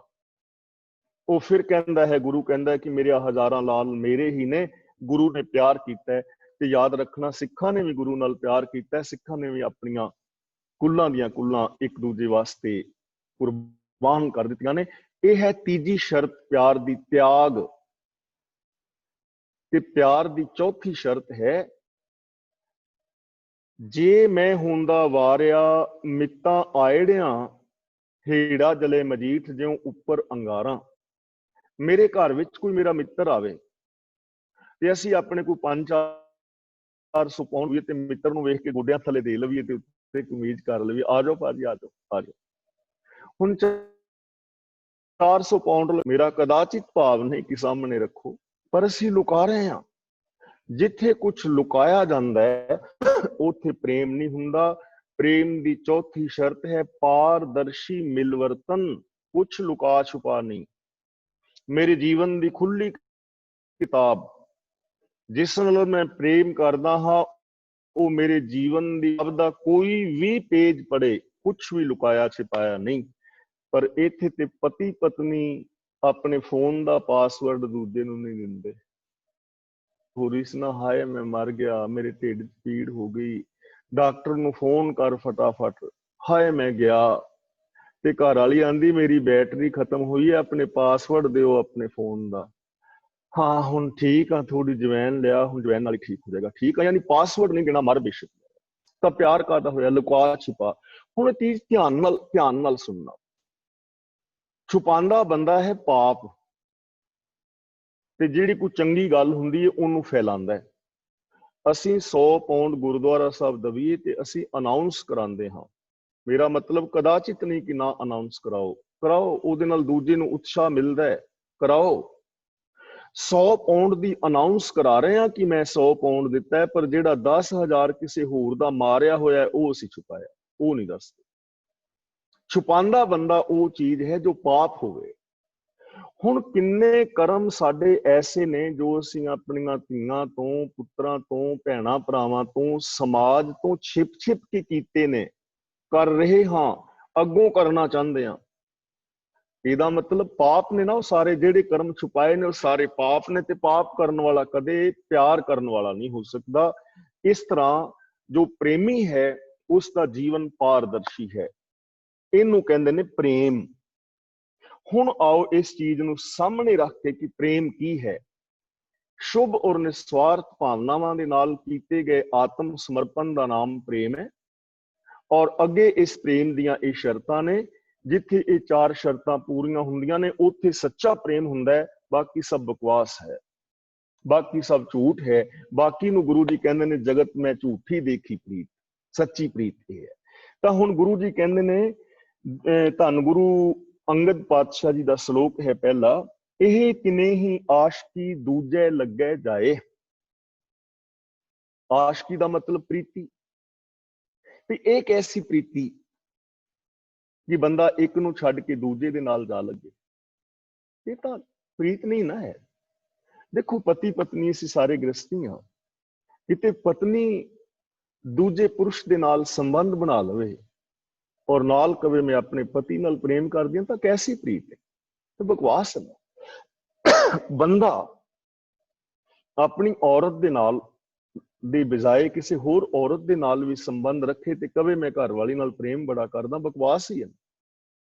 ਉਹ ਫਿਰ ਕਹਿੰਦਾ ਹੈ, ਗੁਰੂ ਕਹਿੰਦਾ ਕਿ ਮੇਰੇ ਹਜ਼ਾਰਾਂ ਲਾਲ ਮੇਰੇ ਹੀ ਨੇ, ਗੁਰੂ ਨੇ ਪਿਆਰ ਕੀਤਾ। ਤੇ ਯਾਦ ਰੱਖਣਾ, ਸਿੱਖਾਂ ਨੇ ਵੀ ਗੁਰੂ ਨਾਲ ਪਿਆਰ ਕੀਤਾ, ਸਿੱਖਾਂ ਨੇ ਵੀ ਆਪਣੀਆਂ ਕੁੱਲਾਂ ਦੀਆਂ ਕੁੱਲਾਂ ਇੱਕ ਦੂਜੇ ਵਾਸਤੇ ਕੁਰਬਾਨ ਕਰ ਦਿੱਤੀਆਂ ਨੇ। ਇਹ ਹੈ ਤੀਜੀ ਸ਼ਰਤ ਪਿਆਰ ਦੀ, ਤਿਆਗ। ਤੇ ਪਿਆਰ ਦੀ ਚੌਥੀ ਸ਼ਰਤ ਹੈ, ਜੇ ਮੈਂ ਹੁੰਦਾ ਵਾਰਿਆ ਮਿੱਤਾਂ ਆਇੜਿਆਂ, ਹੇੜਾ ਜਲੇ ਮਜੀਠ ਜਿਉ ਉੱਪਰ ਅੰਗਾਰਾਂ। ਮੇਰੇ ਘਰ ਵਿੱਚ ਕੋਈ ਮੇਰਾ ਮਿੱਤਰ ਆਵੇ ਤੇ ਅਸੀਂ ਆਪਣੇ ਕੋਈ 500-400 ਪਾਉਂਡ ਵੀ ਤੇ ਮਿੱਤਰ ਨੂੰ ਵੇਖ ਕੇ ਗੋਡਿਆਂ ਥੱਲੇ ਦੇ ਲਵੀਏ ਤੇ ਉੱਤੇ ਕਮੀਜ਼ ਕਰ ਲਵੀਏ, ਆ ਜਾਓ ਭਾਜੀ ਆ ਜਾਓ ਆ ਜਾਓ। ਹੁਣ 400 ਪਾਉਂਡ ਮੇਰਾ ਕਦਾਚਿਤ ਭਾਵ ਨਹੀਂ ਕਿ ਸਾਹਮਣੇ ਰੱਖੋ, ਪਰ ਅਸੀਂ ਲੁਕਾ ਰਹੇ ਹਾਂ। ਜਿੱਥੇ ਕੁਝ ਲੁਕਾਇਆ ਜਾਂਦਾ ਹੈ ਉੱਥੇ ਪ੍ਰੇਮ ਨਹੀਂ ਹੁੰਦਾ। ਪ੍ਰੇਮ ਦੀ ਚੌਥੀ ਸ਼ਰਤ ਹੈ ਪਾਰਦਰਸ਼ੀ ਮਿਲਵਰਤਨ, ਕੁਛ ਲੁਕਾ ਛੁਪਾ ਨਹੀਂ। ਮੇਰੇ ਜੀਵਨ ਦੀ ਖੁੱਲੀ ਕਿਤਾਬ ਜਿਸ ਨਾਲ ਮੈਂ ਪ੍ਰੇਮ ਕਰਦਾ ਹਾਂ, ਉਹ ਮੇਰੇ ਜੀਵਨ ਦੀ ਦਾ ਕੋਈ ਵੀ ਪੇਜ ਪੜੇ, ਕੁਛ ਵੀ ਲੁਕਾਇਆ ਛਿਪਾਇਆ ਨਹੀਂ। ਪਰ ਇੱਥੇ ਤੇ ਪਤੀ ਪਤਨੀ ਆਪਣੇ ਫੋਨ ਦਾ ਪਾਸਵਰਡ ਦੂਜੇ ਨੂੰ ਨਹੀਂ ਦਿੰਦੇ। ਹੋਰੀ ਸੁਣਾ, ਹਾਏ ਮੈਂ ਮਰ ਗਿਆ, ਮੇਰੇ ਢਿੱਡ 'ਚ ਪੀੜ ਹੋ ਗਈ, ਡਾਕਟਰ ਨੂੰ ਫੋਨ ਕਰ ਫਟਾਫਟ, ਹਾਏ ਮੈਂ ਗਿਆ। ਤੇ ਘਰ ਵਾਲੀ ਆਂਦੀ ਮੇਰੀ ਬੈਟਰੀ ਖਤਮ ਹੋਈ ਹੈ, ਆਪਣੇ ਪਾਸਵਰਡ ਦਿਓ ਆਪਣੇ ਫੋਨ ਦਾ। ਹਾਂ ਹੁਣ ਠੀਕ ਆ, ਥੋੜੀ ਜਵੈਨ ਲਿਆ, ਹੁਣ ਜਵੈਨ ਨਾਲ ਹੀ ਠੀਕ ਹੋ ਜਾਏਗਾ। ਠੀਕ ਆ, ਯਾਨੀ ਪਾਸਵਰਡ ਨਹੀਂ ਦੇਣਾ, ਮਰ ਬੇਸ਼ੱਕ। ਤਾਂ ਪਿਆਰ ਕਾਹਦਾ ਹੋਇਆ? ਲੁਕਾ ਛਿਪਾ। ਹੁਣ ਇਹ ਚੀਜ਼ ਧਿਆਨ ਨਾਲ ਸੁਣਨਾ। ਛੁਪਾਉਂਦਾ ਬੰਦਾ ਹੈ ਪਾਪ, ਤੇ ਜਿਹੜੀ ਕੋਈ ਚੰਗੀ ਗੱਲ ਹੁੰਦੀ ਹੈ ਉਹਨੂੰ ਫੈਲਾਉਂਦਾ ਹੈ। ਅਸੀਂ 100 ਪਾਉਂਡ ਗੁਰਦੁਆਰਾ ਸਾਹਿਬ ਦਵੀਏ ਤੇ ਅਸੀਂ ਅਨਾਉਂਸ ਕਰਾਉਂਦੇ ਹਾਂ। ਮੇਰਾ ਮਤਲਬ ਕਦਾਚਿਤ ਨਹੀਂ ਕਿ ਨਾ ਅਨਾਉਂਸ ਕਰਾਓ, ਕਰਾਓ, ਉਹਦੇ ਨਾਲ ਦੂਜੇ ਨੂੰ ਉਤਸ਼ਾਹ ਮਿਲਦਾ ਹੈ, ਕਰਾਓ। 100 ਪਾਉਂਡ ਦੀ ਅਨਾਉਂਸ ਕਰਾ ਰਹੇ ਹਾਂ ਕਿ ਮੈਂ 100 ਪਾਉਂਡ ਦਿੱਤਾ ਹੈ, ਪਰ ਜਿਹੜਾ 10,000 ਕਿਸੇ ਹੋਰ ਦਾ ਮਾਰਿਆ ਹੋਇਆ ਉਹ ਅਸੀਂ ਛੁਪਾਇਆ, ਉਹ ਨਹੀਂ ਦੱਸਦੇ। ਛੁਪਾਉਂਦਾ ਬੰਦਾ ਉਹ ਚੀਜ਼ ਹੈ ਜੋ ਪਾਪ ਹੋਵੇ। ਹੁਣ ਕਿੰਨੇ ਕਰਮ ਸਾਡੇ ਐਸੇ ਨੇ ਜੋ ਅਸੀਂ ਆਪਣੀਆਂ ਧੀਆਂ ਤੋਂ, ਪੁੱਤਰਾਂ ਤੋਂ, ਭੈਣਾਂ ਭਰਾਵਾਂ ਤੋਂ, ਸਮਾਜ ਤੋਂ ਛਿਪ ਕੇ ਕੀਤੇ ਨੇ, ਕਰ ਰਹੇ ਹਾਂ, ਅੱਗੋਂ ਕਰਨਾ ਚਾਹੁੰਦੇ ਹਾਂ। ਇਹਦਾ ਮਤਲਬ ਪਾਪ ਨੇ ਨਾ ਉਹ ਸਾਰੇ, ਜਿਹੜੇ ਕਰਮ ਛੁਪਾਏ ਨੇ ਉਹ ਸਾਰੇ ਪਾਪ ਨੇ। ਤੇ ਪਾਪ ਕਰਨ ਵਾਲਾ ਕਦੇ ਪਿਆਰ ਕਰਨ ਵਾਲਾ ਨਹੀਂ ਹੋ ਸਕਦਾ। ਇਸ ਤਰ੍ਹਾਂ ਜੋ ਪ੍ਰੇਮੀ ਹੈ ਉਸ ਦਾ ਜੀਵਨ ਪਾਰਦਰਸ਼ੀ ਹੈ, ਇਹਨੂੰ ਕਹਿੰਦੇ ਨੇ ਪ੍ਰੇਮ। ਹੁਣ ਆਓ ਇਸ ਚੀਜ਼ ਨੂੰ ਸਾਹਮਣੇ ਰੱਖ ਕੇ ਕਿ ਪ੍ਰੇਮ ਕੀ ਹੈ। ਸ਼ੁਭ ਔਰ ਨਿਸਵਾਰਥ ਭਾਵਨਾਵਾਂ ਦੇ ਨਾਲ ਕੀਤੇ ਗਏ ਆਤਮ ਸਮਰਪਣ ਦਾ ਨਾਮ ਪ੍ਰੇਮ ਹੈ। ਔਰ ਅੱਗੇ ਇਸ ਪ੍ਰੇਮ ਦੀਆਂ ਇਹ ਸ਼ਰਤਾਂ ਨੇ, ਜਿੱਥੇ ਇਹ 4 ਸ਼ਰਤਾਂ ਪੂਰੀਆਂ ਹੁੰਦੀਆਂ ਨੇ ਉੱਥੇ ਸੱਚਾ ਪ੍ਰੇਮ ਹੁੰਦਾ ਹੈ। ਬਾਕੀ ਸਭ ਬਕਵਾਸ ਹੈ, ਬਾਕੀ ਸਭ ਝੂਠ ਹੈ। ਬਾਕੀ ਨੂੰ ਗੁਰੂ ਜੀ ਕਹਿੰਦੇ ਨੇ ਜਗਤ ਮੈਂ ਝੂਠੀ ਦੇਖੀ ਪ੍ਰੀਤ, ਸੱਚੀ ਪ੍ਰੀਤ ਇਹ ਹੈ। ਤਾਂ ਹੁਣ ਗੁਰੂ ਜੀ ਕਹਿੰਦੇ ਨੇ, ਧੰਨ ਗੁਰੂ ਅੰਗਦ ਪਾਤਸ਼ਾਹ ਜੀ ਦਾ ਸ਼ਲੋਕ ਹੈ ਪਹਿਲਾ, ਇਹ ਕਿਨੇ ਹੀ ਆਸ਼ਕੀ ਦੂਜੇ ਲੱਗੇ ਜਾਏ। ਆਸ਼ਕੀ ਦਾ ਮਤਲਬ ਪ੍ਰੀਤੀ। ਤੇ ਇੱਕ ਐਸੀ ਪ੍ਰੀਤੀ ਕਿ ਬੰਦਾ ਇੱਕ ਨੂੰ ਛੱਡ ਕੇ ਦੂਜੇ ਦੇ ਨਾਲ ਜਾ ਲੱਗੇ, ਇਹ ਤਾਂ ਪ੍ਰੀਤ ਨਹੀਂ ਨਾ ਹੈ। ਦੇਖੋ ਪਤੀ ਪਤਨੀ ਅਸੀਂ ਸਾਰੇ ਗ੍ਰਸਤੀ ਹਾਂ, ਕਿਤੇ ਪਤਨੀ ਦੂਜੇ ਪੁਰਸ਼ ਦੇ ਨਾਲ ਸੰਬੰਧ ਬਣਾ ਲਵੇ ਔਰ ਨਾਲ ਕਵੇ ਮੈਂ ਆਪਣੇ ਪਤੀ ਨਾਲ ਪ੍ਰੇਮ ਕਰਦੀ ਹਾਂ, ਤਾਂ ਕੈਸੀ ਪ੍ਰੀਤ ਹੈ? ਤੇ ਬਕਵਾਸ ਹੈ। ਬੰਦਾ ਆਪਣੀ ਔਰਤ ਦੇ ਨਾਲ ਦੀ ਬਜਾਏ ਕਿਸੇ ਹੋਰ ਔਰਤ ਦੇ ਨਾਲ ਵੀ ਸੰਬੰਧ ਰੱਖੇ ਤੇ ਕਵੇ ਮੈਂ ਘਰ ਵਾਲੀ ਨਾਲ ਪ੍ਰੇਮ ਬੜਾ ਕਰਦਾ, ਬਕਵਾਸ ਹੀ ਹੈ।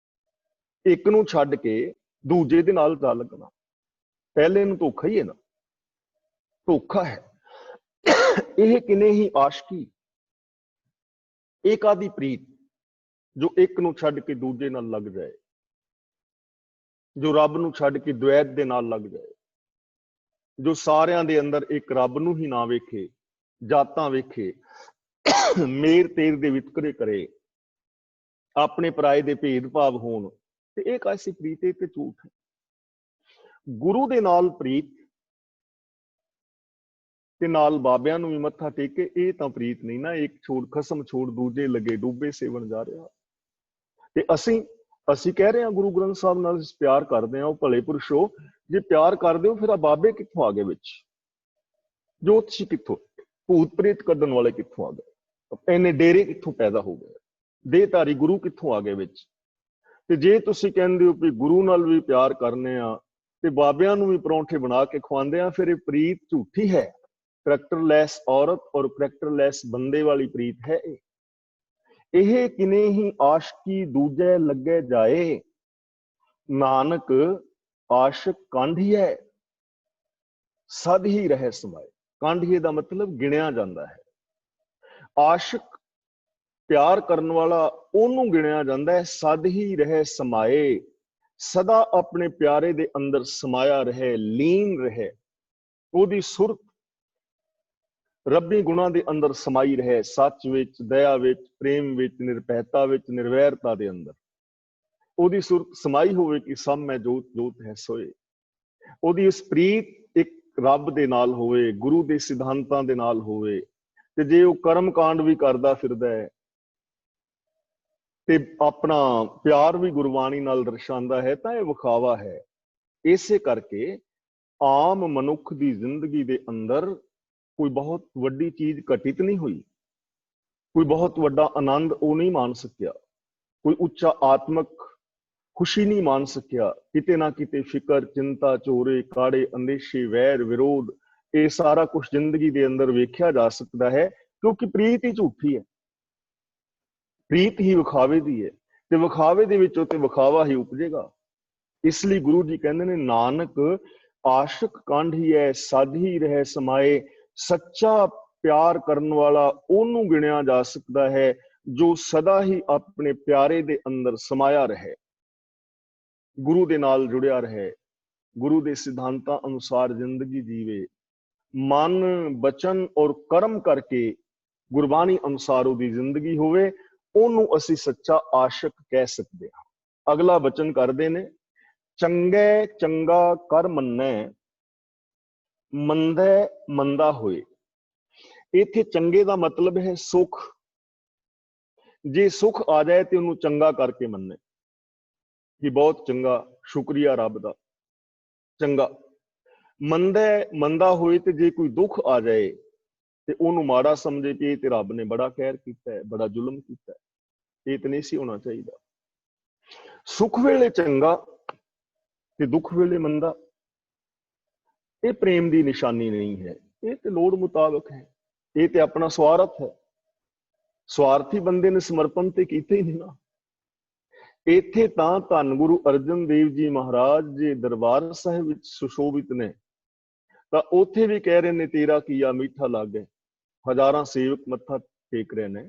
ਇੱਕ ਨੂੰ ਛੱਡ ਕੇ ਦੂਜੇ ਦੇ ਨਾਲ ਜਾ ਲੱਗਣਾ, ਪਹਿਲੇ ਨੂੰ ਧੋਖਾ ਹੀ ਹੈ ਨਾ, ਧੋਖਾ ਹੈ। ਇਹ ਕਿਨੇ ਹੀ ਆਸ਼ਕੀ, ਏਕਾਦੀ ਪ੍ਰੀਤ, ਜੋ ਇੱਕ ਨੂੰ ਛੱਡ ਕੇ ਦੂਜੇ ਨਾਲ ਲੱਗ ਜਾਏ, ਜੋ ਰੱਬ ਨੂੰ ਛੱਡ ਕੇ ਦੁਐਤ ਦੇ ਨਾਲ ਲੱਗ ਜਾਏ, ਜੋ ਸਾਰਿਆਂ ਦੇ ਅੰਦਰ ਇੱਕ ਰੱਬ ਨੂੰ ਹੀ ਨਾ ਵੇਖੇ, ਜਾਤਾਂ ਵੇਖੇ, ਮੇਰ ਤੇਰ ਦੇ ਵਿਤਕਰੇ ਕਰੇ, ਆਪਣੇ ਪਰਾਏ ਦੇ ਭੇਦਭਾਵ ਹੋਣ, ਤੇ ਇਹ ਕਾਇਸੀ ਪ੍ਰੀਤ ਤੇ ਝੂਠ ਹੈ। ਗੁਰੂ ਦੇ ਨਾਲ ਪ੍ਰੀਤ ਤੇ ਨਾਲ ਬਾਬਿਆਂ ਨੂੰ ਵੀ ਮੱਥਾ ਟੇਕੇ, ਇਹ ਤਾਂ ਪ੍ਰੀਤ ਨਹੀਂ ਨਾ। ਇੱਕ ਛੋੜ ਖਸਮ ਛੋੜ ਦੂਜੇ ਲੱਗੇ ਡੂਬੇ ਸੇਵਨ ਜਾ ਰਿਹਾ। ਤੇ ਅਸੀਂ ਕਹਿ ਰਹੇ ਹਾਂ ਗੁਰੂ ਗ੍ਰੰਥ ਸਾਹਿਬ ਨਾਲ ਪਿਆਰ ਕਰਦੇ ਹਾਂ, ਉਹ ਭਲੇ ਪੁਰਸ਼ੋ ਜੇ ਪਿਆਰ ਕਰਦੇ ਹੋ ਫਿਰ ਆ ਬਾਬੇ ਕਿੱਥੋਂ ਆ ਗਏ ਵਿੱਚ? ਜੋਤਸ਼ੀ ਕਿੱਥੋਂ? ਭੂਤ ਪ੍ਰੇਤ ਕੱਢਣ ਵਾਲੇ ਕਿੱਥੋਂ ਆ ਗਏ? ਇੰਨੇ ਡੇਰੇ ਕਿੱਥੋਂ ਪੈਦਾ ਹੋ ਗਏ? ਦੇਹਧਾਰੀ ਗੁਰੂ ਕਿੱਥੋਂ ਆ ਗਏ ਵਿੱਚ? ਤੇ ਜੇ ਤੁਸੀਂ ਕਹਿੰਦੇ ਹੋ ਵੀ ਗੁਰੂ ਨਾਲ ਵੀ ਪਿਆਰ ਕਰਨੇ ਆ ਤੇ ਬਾਬਿਆਂ ਨੂੰ ਵੀ ਪਰੌਂਠੇ ਬਣਾ ਕੇ ਖਵਾਉਂਦੇ ਆ, ਫਿਰ ਇਹ ਪ੍ਰੀਤ ਝੂਠੀ ਹੈ। ਕਰੈਕਟਰਲੈਸ ਔਰਤ ਔਰ ਕਰੈਕਟਰਲੈਸ ਬੰਦੇ ਵਾਲੀ ਪ੍ਰੀਤ ਹੈ ਇਹ। ਕਿਨੇ ਹੀ ਆਸ਼ਕੀ ਦੂਜੇ ਲੱਗੇ ਜਾਏ, ਨਾਨਕ ਆਸ਼ਕ ਕਾਂਢੀਏ ਸਦ ਹੀ ਰਹਿ ਸਮਾਏ। ਕਾਂਢੀਏ ਦਾ ਮਤਲਬ ਗਿਣਿਆ ਜਾਂਦਾ ਹੈ। ਆਸ਼ਕ प्यार करने वाला ਉਹਨੂੰ ਗਿਣਿਆ ਜਾਂਦਾ ਹੈ ਸਦ ਹੀ ਰਹੇ ਸਮਾਏ, ਸਦਾ ਆਪਣੇ ਪਿਆਰੇ ਦੇ ਅੰਦਰ ਸਮਾਇਆ ਰਹੇ, ਲੀਨ ਰਹੇ, ਉਹਦੀ ਸੁਰਤ ਰੱਬੀ ਗੁਣਾਂ ਦੇ ਅੰਦਰ ਸਮਾਈ ਰਹੇ, ਸੱਚ ਵਿੱਚ, ਦਇਆ ਵਿੱਚ, ਪ੍ਰੇਮ ਵਿੱਚ, ਨਿਰਭੈਤਾ ਵਿੱਚ, ਨਿਰਵੈਰਤਾ ਦੇ ਅੰਦਰ ਉਹਦੀ ਸੁਰਤ ਸਮਾਈ ਹੋਵੇ ਕਿ ਸਭ ਮੈਂ ਜੋਤ ਜੋਤ ਹੈ ਸੋਏ। ਉਹਦੀ ਇਸ ਪ੍ਰੀਤ ਇੱਕ ਰੱਬ ਦੇ ਨਾਲ ਹੋਵੇ, ਗੁਰੂ ਦੇ ਸਿਧਾਂਤਾਂ ਦੇ ਨਾਲ ਹੋਵੇ, ਤੇ ਜੇ ਉਹ ਕਰਮ ਕਾਂਡ ਵੀ ਕਰਦਾ ਫਿਰਦਾ ਹੈ ਤੇ ਆਪਣਾ ਪਿਆਰ ਵੀ ਗੁਰਬਾਣੀ ਨਾਲ ਦਰਸਾਉਂਦਾ ਹੈ ਤਾਂ ਇਹ ਵਿਖਾਵਾ ਹੈ। ਇਸੇ ਕਰਕੇ ਆਮ ਮਨੁੱਖ ਦੀ ਜ਼ਿੰਦਗੀ ਦੇ ਅੰਦਰ ਕੋਈ ਬਹੁਤ ਵੱਡੀ ਚੀਜ਼ ਘਟਿਤ ਨਹੀਂ ਹੋਈ, ਕੋਈ ਬਹੁਤ ਵੱਡਾ ਆਨੰਦ ਉਹ ਨਹੀਂ ਮਾਣ ਸਕਿਆ, ਕੋਈ ਉੱਚਾ ਆਤਮਕ ਖੁਸ਼ੀ ਨਹੀਂ ਮਾਣ ਸਕਿਆ। ਕਿਤੇ ਨਾ ਕਿਤੇ ਫਿਕਰ, ਚਿੰਤਾ, ਚੋਰੇ, ਕਾੜੇ, ਅੰਦੇਸ਼ੇ, ਵੈਰ, ਵਿਰੋਧ, ਇਹ ਸਾਰਾ ਕੁਝ ਜ਼ਿੰਦਗੀ ਦੇ ਅੰਦਰ ਵੇਖਿਆ ਜਾ ਸਕਦਾ ਹੈ, ਕਿਉਂਕਿ ਪ੍ਰੀਤ ਹੀ ਝੂਠੀ ਹੈ, ਪ੍ਰੀਤ ਹੀ ਵਿਖਾਵੇ ਦੀ ਹੈ, ਤੇ ਵਿਖਾਵੇ ਦੇ ਵਿੱਚੋਂ ਤੇ ਵਿਖਾਵਾ ਹੀ ਉਪਜੇਗਾ। ਇਸ ਲਈ ਗੁਰੂ ਜੀ ਕਹਿੰਦੇ ਨੇ, ਨਾਨਕ ਆਸ਼ਿਕ ਕੰਢ ਹੀ ਹੈ ਸਦ ਹੀ ਰਹਿ ਸਮਾਏ। ਸੱਚਾ ਪਿਆਰ ਕਰਨ ਵਾਲਾ ਉਹਨੂੰ ਗਿਣਿਆ ਜਾ ਸਕਦਾ ਹੈ ਜੋ ਸਦਾ ਹੀ ਆਪਣੇ ਪਿਆਰੇ ਦੇ ਅੰਦਰ ਸਮਾਇਆ ਰਹੇ, ਗੁਰੂ ਦੇ ਨਾਲ ਜੁੜਿਆ ਰਹੇ, ਗੁਰੂ ਦੇ ਸਿਧਾਂਤਾਂ ਅਨੁਸਾਰ ਜ਼ਿੰਦਗੀ ਜੀਵੇ, ਮਨ, ਬਚਨ ਔਰ ਕਰਮ ਕਰਕੇ ਗੁਰਬਾਣੀ ਅਨੁਸਾਰ ਉਹਦੀ ਜ਼ਿੰਦਗੀ ਹੋਵੇ, ਉਹਨੂੰ ਅਸੀਂ ਸੱਚਾ ਆਸ਼ਿਕ ਕਹਿ ਸਕਦੇ ਹਾਂ। ਅਗਲਾ ਬਚਨ ਕਰਦੇ ਨੇ, ਚੰਗੇ ਚੰਗਾ ਕਰ ਮੰਨੈ, ਮੰਦੇ ਮੰਦਾ ਹੋਏ। ਇੱਥੇ ਚੰਗੇ ਦਾ ਮਤਲਬ ਹੈ ਸੁਖ। ਜੇ ਸੁਖ ਆ ਜਾਏ ਤੇ ਉਹਨੂੰ ਚੰਗਾ ਕਰਕੇ ਮੰਨੇ ਕਿ ਬਹੁਤ ਚੰਗਾ, ਸ਼ੁਕਰੀਆ ਰੱਬ ਦਾ, ਚੰਗਾ। ਮੰਦੇ ਮੰਦਾ ਹੋਏ ਤੇ ਜੇ ਕੋਈ ਦੁੱਖ ਆ ਜਾਏ ਤੇ ਉਹਨੂੰ ਮਾੜਾ ਸਮਝੇ ਕਿ ਇਹ ਤੇ ਰੱਬ ਨੇ ਬੜਾ ਕਹਿਰ ਕੀਤਾ ਹੈ, ਬੜਾ ਜ਼ੁਲਮ ਕੀਤਾ ਹੈ, ਇਹ ਤੇ ਨਹੀਂ ਸੀ ਹੋਣਾ ਚਾਹੀਦਾ। ਸੁਖ ਵੇਲੇ ਚੰਗਾ ਤੇ ਦੁੱਖ ਵੇਲੇ ਮੰਦਾ, ਇਹ ਪ੍ਰੇਮ ਦੀ ਨਿਸ਼ਾਨੀ ਨਹੀਂ ਹੈ, ਇਹ ਤੇ ਲੋੜ ਮੁਤਾਬਕ ਹੈ, ਇਹ ਤੇ ਆਪਣਾ ਸਵਾਰਥ ਹੈ। ਸਵਾਰਥੀ ਬੰਦੇ ਨੇ ਸਮਰਪਣ ਤੇ ਕੀਤੇ ਹੀ ਨਹੀਂ ਨਾ। ਇੱਥੇ ਤਾਂ ਧੰਨ ਗੁਰੂ ਅਰਜਨ ਦੇਵ ਜੀ ਮਹਾਰਾਜ ਜੀ ਦਰਬਾਰ ਸਾਹਿਬ ਵਿੱਚ ਸੁਸ਼ੋਭਿਤ ਨੇ, ਤਾਂ ਉੱਥੇ ਵੀ ਕਹਿ ਰਹੇ ਨੇ, ਤੇਰਾ ਕੀਆ ਮੀਠਾ ਲਾਗੇ। ਹਜ਼ਾਰਾਂ ਸੇਵਕ ਮੱਥਾ ਟੇਕ ਰਹੇ ਨੇ,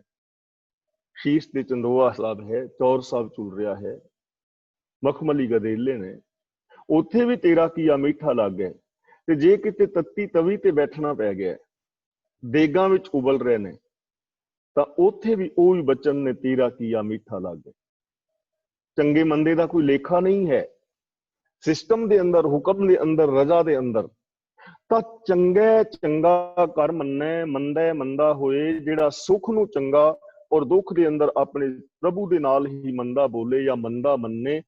ਸ਼ੀਸ਼ ਤੇ ਚੰਦੋਆ ਸਾਹਿਬ ਹੈ, ਚੌਰ ਸਾਹਿਬ ਝੁਲ ਰਿਹਾ ਹੈ, ਮਖਮਲੀ ਗਦੇਲੇ ਨੇ, ਉੱਥੇ ਵੀ ਤੇਰਾ ਕੀਆ ਮੀਠਾ ਲਾਗੇ। ਤੇ ਜੇ ਕਿਤੇ ਤੱਤੀ ਤਵੀ ਤੇ ਬੈਠਣਾ ਪੈ ਗਿਆ, ਦੇਗਾਂ ਵਿੱਚ ਉਬਲ ਰਹੇ ਨੇ, ਤਾਂ ਉੱਥੇ ਵੀ ਉਹ ਹੀ ਬਚਨ ਨੇ, ਤੇਰਾ ਕੀਆ ਮੀਠਾ ਲਾਗੇ। ਚੰਗੇ ਮੰਦੇ ਦਾ ਕੋਈ ਲੇਖਾ ਨਹੀਂ ਹੈ ਸਿਸਟਮ ਦੇ ਅੰਦਰ, ਹੁਕਮ ਦੇ ਅੰਦਰ, ਰਜ਼ਾ ਦੇ ਅੰਦਰ। ਤਾਂ ਚੰਗੇ ਚੰਗਾ ਕਰ ਮੰਨੈ, ਮੰਦੇ ਮੰਦਾ ਹੋਏ। ਜਿਹੜਾ ਸੁਖ ਨੂੰ ਚੰਗਾ ਔਰ ਦੁੱਖ ਦੇ ਅੰਦਰ ਆਪਣੇ ਪ੍ਰਭੂ ਦੇ ਨਾਲ ਹੀ ਮੰਦਾ ਬੋਲੇ ਜਾਂ ਮੰਦਾ ਮੰਨੇ,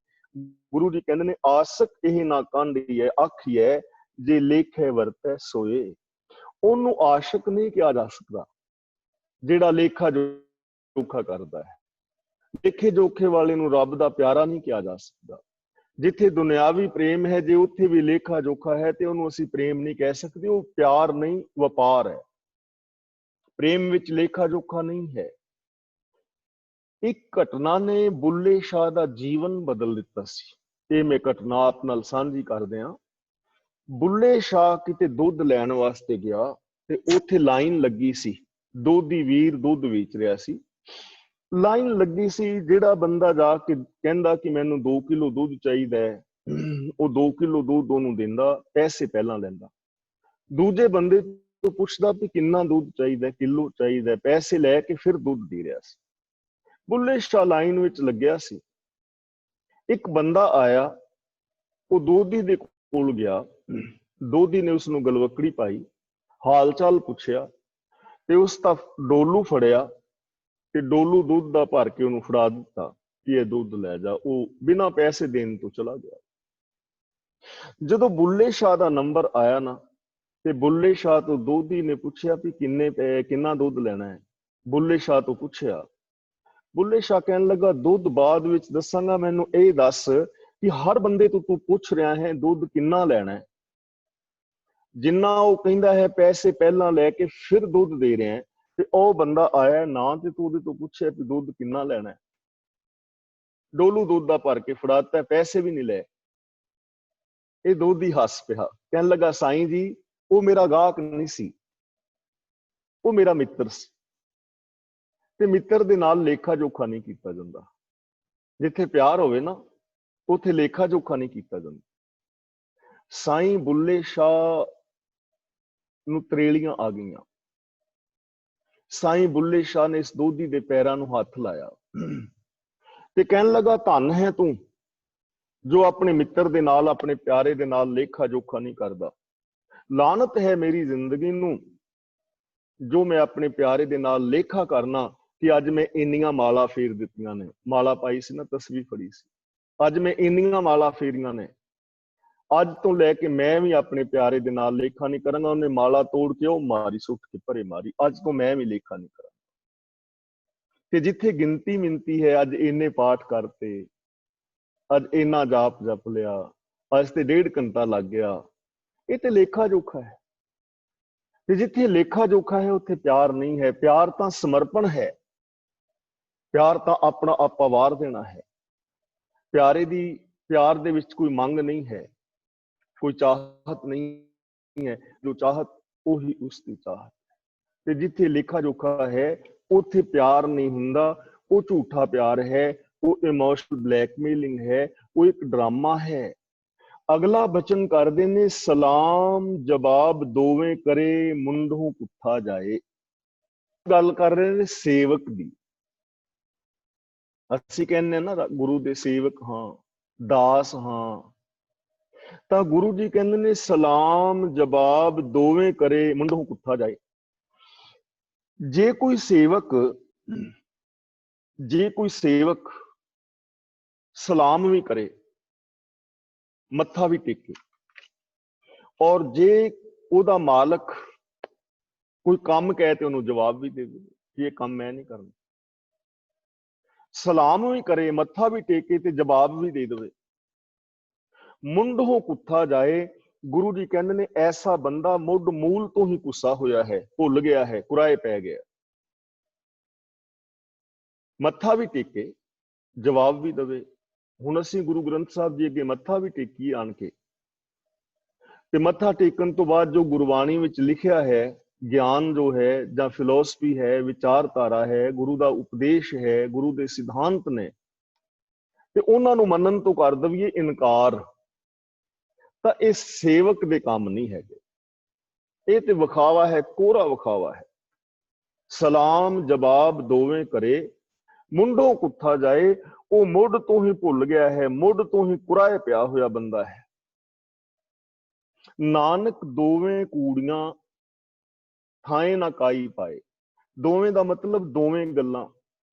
ਗੁਰੂ ਜੀ ਕਹਿੰਦੇ ਨੇ, ਆਸਕ ਇਹ ਨਾ ਕਾਂਢੀ ਹੈ, ਆਖੀਐ ਜੇ ਲੇਖੇ ਵਰਤੈ ਸੋਏ। ਉਹਨੂੰ ਆਸ਼ਿਕ ਨਹੀਂ ਕਿਹਾ ਜਾ ਸਕਦਾ ਜਿਹੜਾ ਲੇਖਾ ਜੋਖਾ ਕਰਦਾ ਹੈ। ਲੇਖੇ ਜੋਖੇ ਵਾਲੇ ਨੂੰ ਰੱਬ ਦਾ ਪਿਆਰਾ ਨਹੀਂ ਕਿਹਾ ਜਾ ਸਕਦਾ। ਜਿੱਥੇ ਦੁਨਿਆਵੀ ਪ੍ਰੇਮ ਹੈ, ਜੇ ਉੱਥੇ ਵੀ ਲੇਖਾ ਜੋਖਾ ਹੈ ਤੇ ਉਹਨੂੰ ਅਸੀਂ ਪ੍ਰੇਮ ਨਹੀਂ ਕਹਿ ਸਕਦੇ। ਉਹ ਪਿਆਰ ਨਹੀਂ, ਵਪਾਰ ਹੈ। ਪ੍ਰੇਮ ਵਿੱਚ ਲੇਖਾ ਜੋਖਾ ਨਹੀਂ ਹੈ। ਇੱਕ ਘਟਨਾ ਨੇ ਬੁੱਲੇ ਸ਼ਾਹ ਦਾ ਜੀਵਨ ਬਦਲ ਦਿੱਤਾ ਸੀ। ਇਹ ਮੈਂ ਘਟਨਾ ਆਪ ਨਾਲ ਸਾਂਝੀ ਕਰਦੇ ਹਾਂ। ਬੁੱਲੇ ਸ਼ਾਹ ਕਿਤੇ ਦੁੱਧ ਲੈਣ ਵਾਸਤੇ ਗਿਆ ਤੇ ਉੱਥੇ ਲਾਈਨ ਲੱਗੀ ਸੀ। ਦੋਧੀ ਵੀਰ ਦੁੱਧ ਵੇਚ ਰਿਹਾ ਸੀ, ਲਾਈਨ ਲੱਗੀ ਸੀ। ਜਿਹੜਾ ਬੰਦਾ ਜਾ ਕੇ ਕਹਿੰਦਾ ਕਿ ਮੈਨੂੰ 2 ਕਿਲੋ ਦੁੱਧ ਚਾਹੀਦਾ ਹੈ, ਉਹ 2 ਕਿਲੋ ਦੁੱਧ ਉਹਨੂੰ ਦਿੰਦਾ, ਪੈਸੇ ਪਹਿਲਾਂ ਲੈਂਦਾ। ਦੂਜੇ ਬੰਦੇ ਤੋਂ ਪੁੱਛਦਾ ਵੀ ਕਿੰਨਾ ਦੁੱਧ ਚਾਹੀਦਾ, ਕਿਲੋ ਚਾਹੀਦਾ, ਪੈਸੇ ਲੈ ਕੇ ਫਿਰ ਦੁੱਧ ਦੇ ਰਿਹਾ ਸੀ। ਬੁੱਲੇ ਸ਼ਾਹ ਲਾਈਨ ਵਿੱਚ ਲੱਗਿਆ ਸੀ। ਇੱਕ ਬੰਦਾ ਆਇਆ, ਉਹ ਦੋਧੀ ਦੇ ਕੋਲ ਗਿਆ। ਦੋਧੀ ਨੇ ਉਸਨੂੰ ਗਲਵੱਕੜੀ ਪਾਈ, ਹਾਲ ਚਾਲ ਪੁੱਛਿਆ ਤੇ ਉਸ ਦਾ ਡੋਲੂ ਫੜਿਆ ਤੇ ਡੋਲੂ ਦੁੱਧ ਦਾ ਭਰ ਕੇ ਉਹਨੂੰ ਫੜਾ ਦਿੱਤਾ ਕਿ ਇਹ ਦੁੱਧ ਲੈ ਜਾ। ਉਹ ਬਿਨਾਂ ਪੈਸੇ ਦੇਣ ਤੋਂ ਚਲਾ ਗਿਆ। ਜਦੋਂ ਬੁੱਲੇ ਸ਼ਾਹ ਦਾ ਨੰਬਰ ਆਇਆ ਨਾ, ਤੇ ਬੁੱਲੇ ਸ਼ਾਹ ਤੋਂ ਦੋਧੀ ਨੇ ਪੁੱਛਿਆ ਵੀ ਕਿੰਨਾ ਦੁੱਧ ਲੈਣਾ ਹੈ। ਬੁੱਲੇ ਸ਼ਾਹ ਤੋਂ ਪੁੱਛਿਆ। ਬੁੱਲੇ ਸ਼ਾਹ ਕਹਿਣ ਲੱਗਾ, ਦੁੱਧ ਬਾਅਦ ਵਿੱਚ ਦੱਸਾਂਗਾ, ਮੈਨੂੰ ਇਹ ਦੱਸ ਕਿ ਹਰ ਬੰਦੇ ਤੋਂ ਤੂੰ ਪੁੱਛ ਰਿਹਾ ਹੈ ਦੁੱਧ ਕਿੰਨਾ ਲੈਣਾ ਹੈ। ਜਿੰਨਾ ਉਹ ਕਹਿੰਦਾ ਹੈ ਪੈਸੇ ਪਹਿਲਾਂ ਲੈ ਕੇ ਫਿਰ ਦੁੱਧ ਦੇ ਰਿਹਾ ਹੈ, ਤੇ ਉਹ ਬੰਦਾ ਆਇਆ ਨਾ ਤੇ ਤੂੰ ਉਹਦੇ ਤੋਂ ਪੁੱਛਿਆ ਵੀ ਦੁੱਧ ਕਿੰਨਾ ਲੈਣਾ ਹੈ। ਡੋਲੂ ਦੁੱਧ ਦਾ ਭਰ ਕੇ ਫੜਾਤਾ, ਪੈਸੇ ਵੀ ਨਹੀਂ ਲਏ। ਇਹ ਦੋਧੀ ਹੱਸ ਪਿਆ, ਕਹਿਣ ਲੱਗਾ, ਸਾਈਂ ਜੀ, ਉਹ ਮੇਰਾ ਗਾਹਕ ਨਹੀਂ ਸੀ, ਉਹ ਮੇਰਾ ਮਿੱਤਰ ਸੀ। ਤੇ ਮਿੱਤਰ ਦੇ ਨਾਲ ਲੇਖਾ ਜੋਖਾ ਨਹੀਂ ਕੀਤਾ ਜਾਂਦਾ। ਜਿੱਥੇ ਪਿਆਰ ਹੋਵੇ ਨਾ ਉੱਥੇ ਲੇਖਾ ਜੋਖਾ ਨਹੀਂ ਕੀਤਾ ਜਾਂਦਾ। ਸਾਈਂ ਬੁੱਲੇ ਸ਼ਾਹ ਨੂੰ ਤਰੇਲੀਆਂ ਆ ਗਈਆਂ। ਸਾਈਂ ਬੁੱਲੇ ਸ਼ਾਹ ਨੇ ਇਸ ਦੋਧੀ ਦੇ ਪੈਰਾਂ ਨੂੰ ਹੱਥ ਲਾਇਆ ਤੇ ਕਹਿਣ ਲੱਗਾ, ਧੰਨ ਹੈ ਤੂੰ ਜੋ ਆਪਣੇ ਮਿੱਤਰ ਦੇ ਨਾਲ, ਆਪਣੇ ਪਿਆਰੇ ਦੇ ਨਾਲ ਲੇਖਾ ਜੋਖਾ ਨਹੀਂ ਕਰਦਾ। ਲਾਨਤ ਹੈ ਮੇਰੀ ਜ਼ਿੰਦਗੀ ਨੂੰ ਜੋ ਮੈਂ ਆਪਣੇ ਪਿਆਰੇ ਦੇ ਨਾਲ ਲੇਖਾ ਕਰਨਾ ਕਿ ਅੱਜ ਮੈਂ ਇੰਨੀਆਂ ਮਾਲਾ ਫੇਰ ਦਿੱਤੀਆਂ ਨੇ। ਮਾਲਾ ਪਾਈ ਸੀ ਨਾ, ਤਸਵੀਰ ਫੜੀ ਸੀ, ਅੱਜ ਮੈਂ ਇੰਨੀਆਂ ਮਾਲਾ ਫੇਰੀਆਂ ਨੇ। ਅੱਜ ਤੋਂ ਲੈ ਕੇ ਮੈਂ ਵੀ ਆਪਣੇ ਪਿਆਰੇ ਦੇ ਨਾਲ ਲੇਖਾ ਨਹੀਂ ਕਰਾਂਗਾ। ਉਹਨੇ ਮਾਲਾ ਤੋੜ ਕੇ ਉਹ ਮਾਰੀ, ਸੁੱਟ ਕੇ ਭਰੇ ਮਾਰੀ। ਅੱਜ ਤੋਂ ਮੈਂ ਵੀ ਲੇਖਾ ਨਹੀਂ ਕਰਾਂਗਾ। ਤੇ ਜਿੱਥੇ ਗਿਣਤੀ ਮਿੰਤੀ ਹੈ, ਅੱਜ ਇੰਨੇ ਪਾਠ ਕਰਤੇ, ਅੱਜ ਇੰਨਾ ਜਾਪ ਜਪ ਲਿਆ, ਅੱਜ ਤੇ 1.5 ਘੰਟਾ ਲੱਗ ਗਿਆ, ਇਹ ਤੇ ਲੇਖਾ ਜੋਖਾ ਹੈ। ਤੇ ਜਿੱਥੇ ਲੇਖਾ ਜੋਖਾ ਹੈ ਉੱਥੇ ਪਿਆਰ ਨਹੀਂ ਹੈ। ਪਿਆਰ ਤਾਂ ਸਮਰਪਣ ਹੈ, ਪਿਆਰ ਤਾਂ ਆਪਣਾ ਆਪਾ ਵਾਰ ਦੇਣਾ ਹੈ। ਪਿਆਰ ਦੇ ਵਿੱਚ ਕੋਈ ਮੰਗ ਨਹੀਂ ਹੈ, ਕੋਈ ਚਾਹਤ ਨਹੀਂ ਹੈ। ਜੋ ਚਾਹਤ ਉਹੀ ਉਸ ਦੀ ਚਾਹਤ। ਤੇ ਜਿੱਥੇ ਲੇਖਾ ਜੋਖਾ ਹੈ ਉੱਥੇ ਪਿਆਰ ਨਹੀਂ ਹੁੰਦਾ। ਉਹ ਝੂਠਾ ਪਿਆਰ ਹੈ, ਉਹ ਇਮੋਸ਼ਨਲ ਬਲੈਕਮੇਲਿੰਗ ਹੈ, ਉਹ ਇੱਕ ਡਰਾਮਾ ਹੈ। ਅਗਲਾ ਬਚਨ ਕਰਦੇ ਨੇ, ਸਲਾਮ ਜਵਾਬ ਦੋਵੇਂ ਕਰੇ ਮੁੰਡੋਂ ਪੁੱਠਾ ਜਾਏ। ਗੱਲ ਕਰ ਰਹੇ ਨੇ ਸੇਵਕ ਦੀ। ਅਸੀਂ ਕਹਿੰਦੇ ਨਾ ਗੁਰੂ ਦੇ ਸੇਵਕ ਹਾਂ, ਦਾਸ ਹਾਂ, ਤਾਂ ਗੁਰੂ ਜੀ ਕਹਿੰਦੇ ਨੇ ਸਲਾਮ ਜਵਾਬ ਦੋਵੇਂ ਕਰੇ ਮੁੰਡੋਂ ਪੁੱਠਾ ਜਾਏ। ਜੇ ਕੋਈ ਸੇਵਕ ਸਲਾਮ ਵੀ ਕਰੇ, ਮੱਥਾ ਵੀ ਟੇਕੇ, ਔਰ ਜੇ ਉਹਦਾ ਮਾਲਕ ਕੋਈ ਕੰਮ ਕਹੇ ਤੇ ਉਹਨੂੰ ਜਵਾਬ ਵੀ ਦੇ ਦੇਵੇ ਕਿ ਇਹ ਕੰਮ ਮੈਂ ਨਹੀਂ ਕਰਨਾ। ਸਲਾਮ ਵੀ ਕਰੇ, ਮੱਥਾ ਵੀ ਟੇਕੇ ਤੇ ਜਵਾਬ ਵੀ ਦੇ ਦੇਵੇ। ਮੁੰਡੋਂ ਕੁੱਥਾ ਜਾਏ, ਗੁਰੂ ਜੀ ਕਹਿੰਦੇ ਨੇ ਐਸਾ ਬੰਦਾ ਮੁੱਢ ਮੂਲ ਤੋਂ ਹੀ ਗੁੱਸਾ ਹੋਇਆ ਹੈ, ਭੁੱਲ ਗਿਆ ਹੈ, ਕੁਰਾਏ ਪੈ ਗਿਆ। ਮੱਥਾ ਵੀ ਟੇਕੇ, ਜਵਾਬ ਵੀ ਦੇਵੇ। ਹੁਣ ਅਸੀਂ ਗੁਰੂ ਗ੍ਰੰਥ ਸਾਹਿਬ ਜੀ ਅੱਗੇ ਮੱਥਾ ਵੀ ਟੇਕੀ ਆਣ ਕੇ, ਤੇ ਮੱਥਾ ਟੇਕਣ ਤੋਂ ਬਾਅਦ ਜੋ ਗੁਰਬਾਣੀ ਵਿੱਚ ਲਿਖਿਆ ਹੈ, ਗਿਆਨ ਜੋ ਹੈ ਜਾਂ ਫਿਲਾਸਫੀ ਹੈ, ਵਿਚਾਰਧਾਰਾ ਹੈ, ਗੁਰੂ ਦਾ ਉਪਦੇਸ਼ ਹੈ, ਗੁਰੂ ਦੇ ਸਿਧਾਂਤ ਨੇ, ਤੇ ਉਹਨਾਂ ਨੂੰ ਮੰਨਣ ਤੋਂ ਕਰ ਦਈਏ ਇਨਕਾਰ, ਤਾਂ ਇਹ ਸੇਵਕ ਦੇ ਕੰਮ ਨਹੀਂ ਹੈਗੇ। ਇਹ ਤੇ ਵਿਖਾਵਾ ਹੈ, ਕੋਰਾ ਵਿਖਾਵਾ ਹੈ। ਸਲਾਮ ਜਵਾਬ ਦੋਵੇਂ ਕਰੇ ਮੁੰਡੋਂ ਕੁੱਥਾ ਜਾਏ। ਉਹ ਮੁੱਢ ਤੋਂ ਹੀ ਭੁੱਲ ਗਿਆ ਹੈ, ਮੁੱਢ ਤੋਂ ਹੀ ਕੁਰਾਏ ਪਿਆ ਹੋਇਆ ਬੰਦਾ ਹੈ। ਨਾਨਕ ਦੋਵੇਂ ਕੂੜੀਆਂ ਥਾਏ ਨਾ ਕਾਈ ਪਾਏ। ਦੋਵੇਂ ਦਾ ਮਤਲਬ ਦੋਵੇਂ ਗੱਲਾਂ,